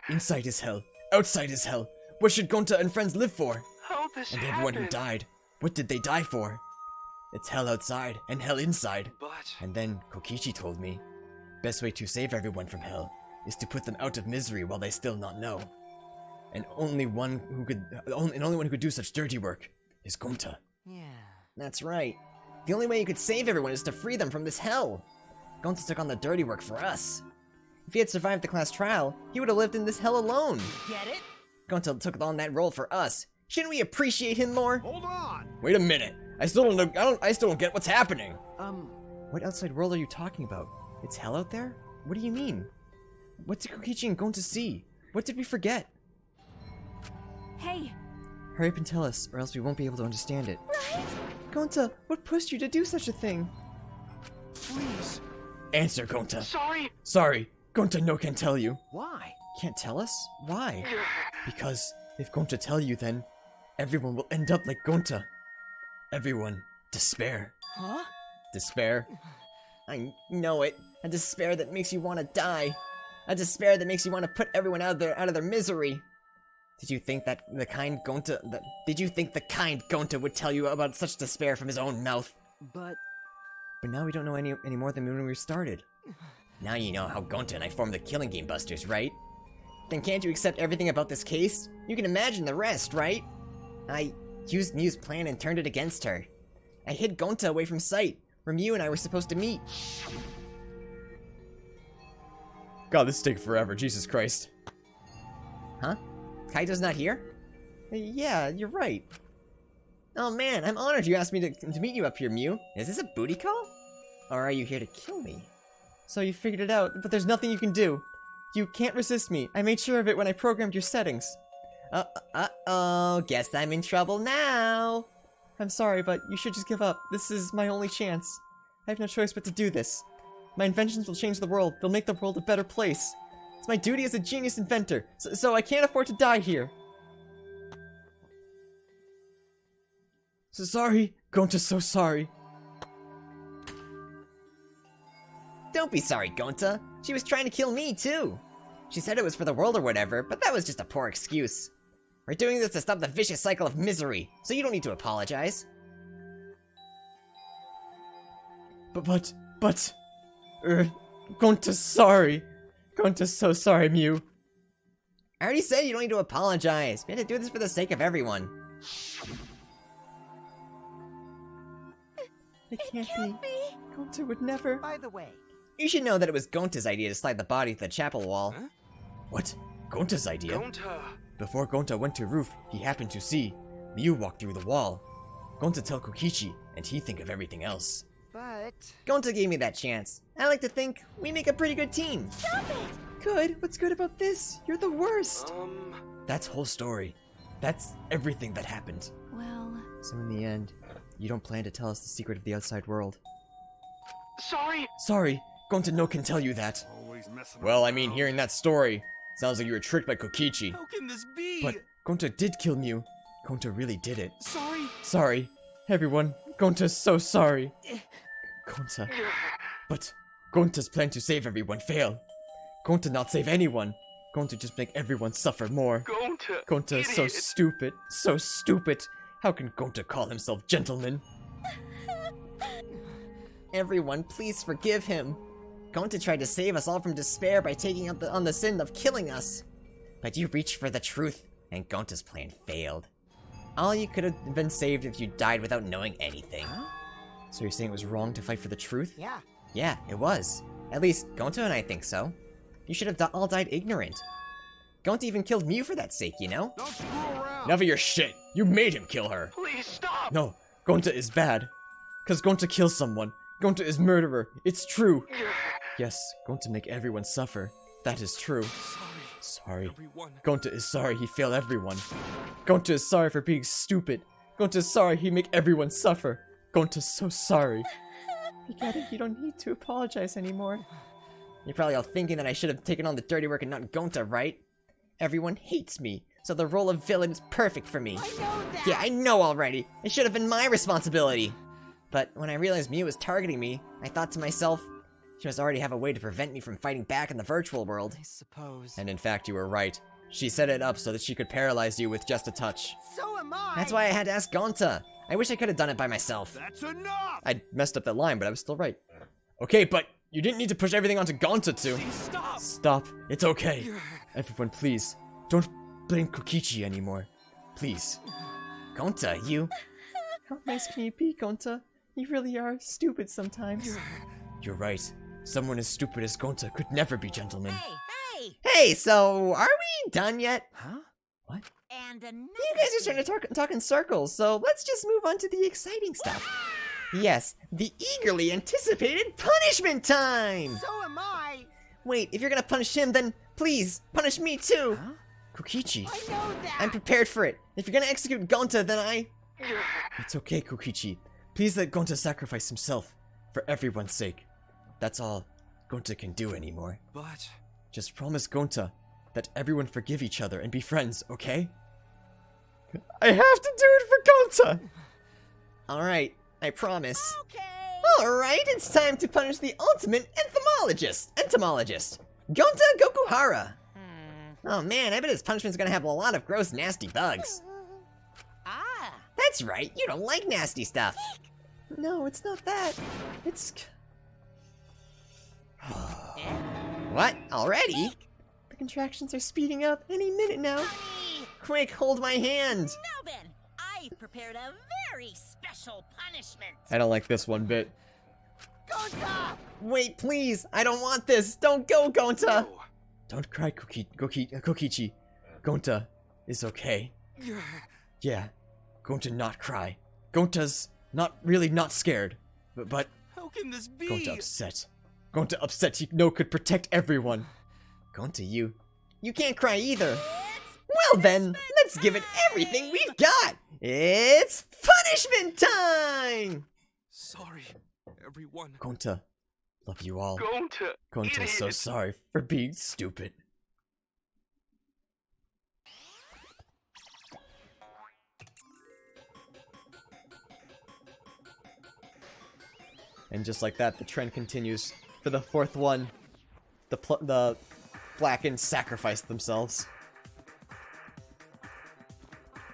Inside is hell. Outside is hell. What should Gonta and friends live for? How'd this And happen? everyone who died, what did they die for? It's hell outside and hell inside. But... And then Kokichi told me, best way to save everyone from hell is to put them out of misery while they still not know. And only one who could do such dirty work is Gonta. Yeah. That's right. The only way you could save everyone is to free them from this hell. Gonta took on the dirty work for us. If he had survived the class trial, he would have lived in this hell alone. Get it? Gonta took on that role for us. Shouldn't we appreciate him more? Hold on! Wait a minute. I still don't get what's happening. What outside world are you talking about? It's hell out there? What do you mean? What did Kokichi and Gonta see? What did we forget? Hey! Hurry up and tell us, or else we won't be able to understand it. Right? Gonta, what pushed you to do such a thing? Please. Answer, Gonta. Sorry. Sorry, Gonta no can tell you. Why? Can't tell us? Why? Because if Gonta tell you, then everyone will end up like Gonta. Everyone, despair. Huh? Despair? I know it. A despair that makes you want to die. A despair that makes you want to put everyone out of their misery. Did you think that the kind Gonta would tell you about such despair from his own mouth? But now we don't know any more than when we started. Now you know how Gonta and I formed the Killing Game Busters, right? Then can't you accept everything about this case? You can imagine the rest, right? I used Miu's plan and turned it against her. I hid Gonta away from sight, where Miu and I were supposed to meet. God, this is taking forever, Jesus Christ. Huh? Kaito's not here? Yeah, you're right. Oh man, I'm honored you asked me to meet you up here, Miu. Is this a booty call? Or are you here to kill me? So you figured it out, but there's nothing you can do. You can't resist me. I made sure of it when I programmed your settings. Uh-oh, guess I'm in trouble now. I'm sorry, but you should just give up. This is my only chance. I have no choice but to do this. My inventions will change the world. They'll make the world a better place. It's my duty as a genius inventor, so I can't afford to die here. So sorry. Gonta's so sorry. Don't be sorry, Gonta. She was trying to kill me, too. She said it was for the world or whatever, but that was just a poor excuse. We're doing this to stop the vicious cycle of misery, so you don't need to apologize. Gonta's sorry. Gonta's so sorry, Miu. I already said you don't need to apologize. We had to do this for the sake of everyone. It can't be. Gonta would never. By the way, You should know that it was Gonta's idea to slide the body to the chapel wall. Huh? What? Gonta's idea? Gonta. Before Gonta went to roof, he happened to see Miu walk through the wall. Gonta tell Kokichi, and he think of everything else. but Gonta gave me that chance. I like to think we make a pretty good team. Stop it! Good? What's good about this? You're the worst. That's whole story. That's everything that happened. Well, So in the end, you don't plan to tell us the secret of the outside world. Sorry. Sorry, Gonta no can tell you that. Always messing Well, I around. mean, hearing that story, sounds like you were tricked by Kokichi. How can this be? But Gonta did kill Miu. Gonta really did it. Sorry. Sorry, everyone. Gonta's so sorry. Gonta. But Gonta's plan to save everyone fail. Gonta not save anyone. Gonta just make everyone suffer more. Gonta. Gonta is so idiot. stupid. So stupid. How can Gonta call himself gentleman? Everyone, please forgive him. Gonta tried to save us all from despair by taking up on the sin of killing us. But you reached for the truth, and Gonta's plan failed. All you could have been saved if you died without knowing anything. So you're saying it was wrong to fight for the truth? yeah. Yeah, it was. At least, Gonta and I think so. You should have all died ignorant. Gonta even killed Miu for that sake, you know? Don't screw around. Enough of your shit! You made him kill her! Please stop. No, Gonta is bad. Cause Gonta kills someone. Gonta is murderer. It's true. Yes, Gonta make everyone suffer. That is true. Sorry. Everyone. Gonta is sorry he failed everyone. Gonta is sorry for being stupid. Gonta is sorry he make everyone suffer. Gonta's so sorry. I get it, you don't need to apologize anymore. You're probably all thinking that I should have taken on the dirty work and not Gonta, right? Everyone hates me, so the role of villain is perfect for me. I know that. Yeah, I know already. It should have been my responsibility. But when I realized Miu was targeting me, I thought to myself, she must already have a way to prevent me from fighting back in the virtual world. I suppose. And in fact, you were right. She set it up so that she could paralyze you with just a touch. So am I. That's why I had to ask Gonta. I wish I could have done it by myself. That's enough. I messed up that line, but I was still right. Okay, but you didn't need to push everything onto Gonta to. Please stop. Stop. It's okay. Everyone, please. Don't blame Kokichi anymore. Please. Gonta, you... How nice can you be, Gonta? You really are stupid sometimes. You're right. Someone as stupid as Gonta could never be gentleman. Hey, hey! Hey, so are we done yet? Huh? What? And another You guys are starting to talk in circles, so let's just move on to the exciting stuff. Yes, the eagerly anticipated punishment time! So am I! Wait, if you're gonna punish him, then please, punish me too! Huh? Kokichi, I know that! I'm prepared for it. If you're gonna execute Gonta, then I... It's okay, Kokichi. Please let Gonta sacrifice himself, for everyone's sake. That's all Gonta can do anymore. But... Just promise Gonta that everyone forgive each other and be friends, okay? I have to do it for Gonta! Alright, I promise. Okay. Alright, it's time to punish the ultimate entomologist, Gonta Gokuhara. Oh man, I bet his punishment's gonna have a lot of gross, nasty bugs. Ah. That's right, you don't like nasty stuff. No, it's not that. It's... What? Already? The contractions are speeding up any minute now. Honey. Quick, hold my hand. Now then, I've prepared a very special punishment. I don't like this one bit. Gonta! Wait, please! I don't want this! Don't go, Gonta! No. Don't cry, Kokichi. Gonta is okay. Yeah, Gonta not cry. Gonta's not scared. But How can this be? Gonta upset. Gonta upset he could protect everyone. Gonta, you can't cry either. Well then, let's give it everything we've got! It's punishment time! Sorry, everyone. Gonta, love you all. Gonta. Gonta's so sorry for being stupid. And just like that, the trend continues. For the fourth one, the Blackened sacrifice themselves.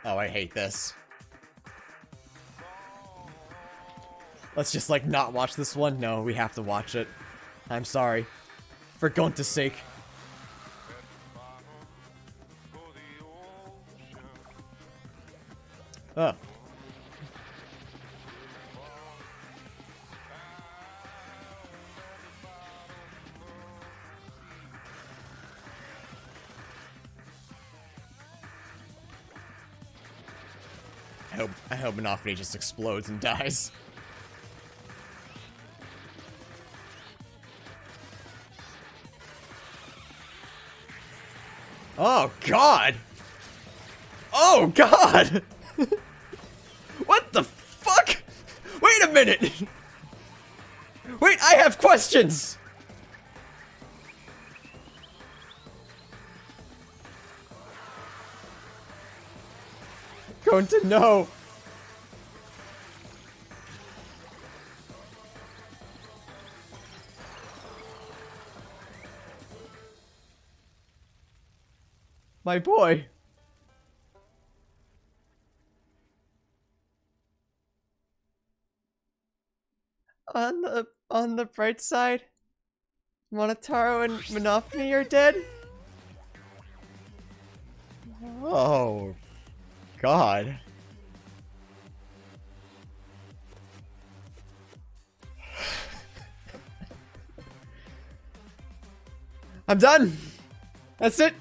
Oh, I hate this. Let's just, like, not watch this one? No, we have to watch it. I'm sorry. For Gonta's sake. Oh. I hope Monopony just explodes and dies. Oh God! Oh God! What the fuck? Wait a minute! Wait, I have questions! Going to know. My boy. On the bright side, Monotaro and Monopony are dead. Oh God. I'm done. That's it.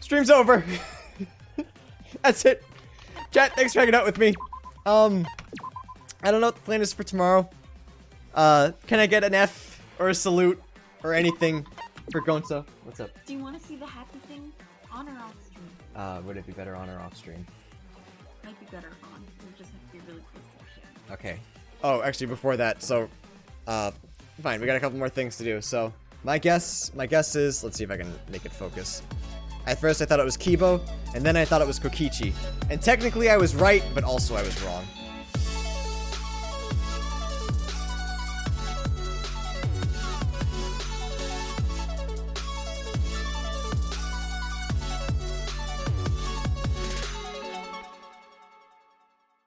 Stream's over. That's it. Chat, thanks for hanging out with me. I don't know what the plan is for tomorrow. Can I get an F or a salute or anything for Gonta? What's up? Do you want to see the happy thing on or off stream? Would it be better on or off stream? Might be better on. It would just have to be really quick bullshit. Okay. Oh, actually, before that, so, fine, we got a couple more things to do. So, my guess is, let's see if I can make it focus. At first, I thought it was Kibo, and then I thought it was Kokichi. And technically, I was right, but also I was wrong.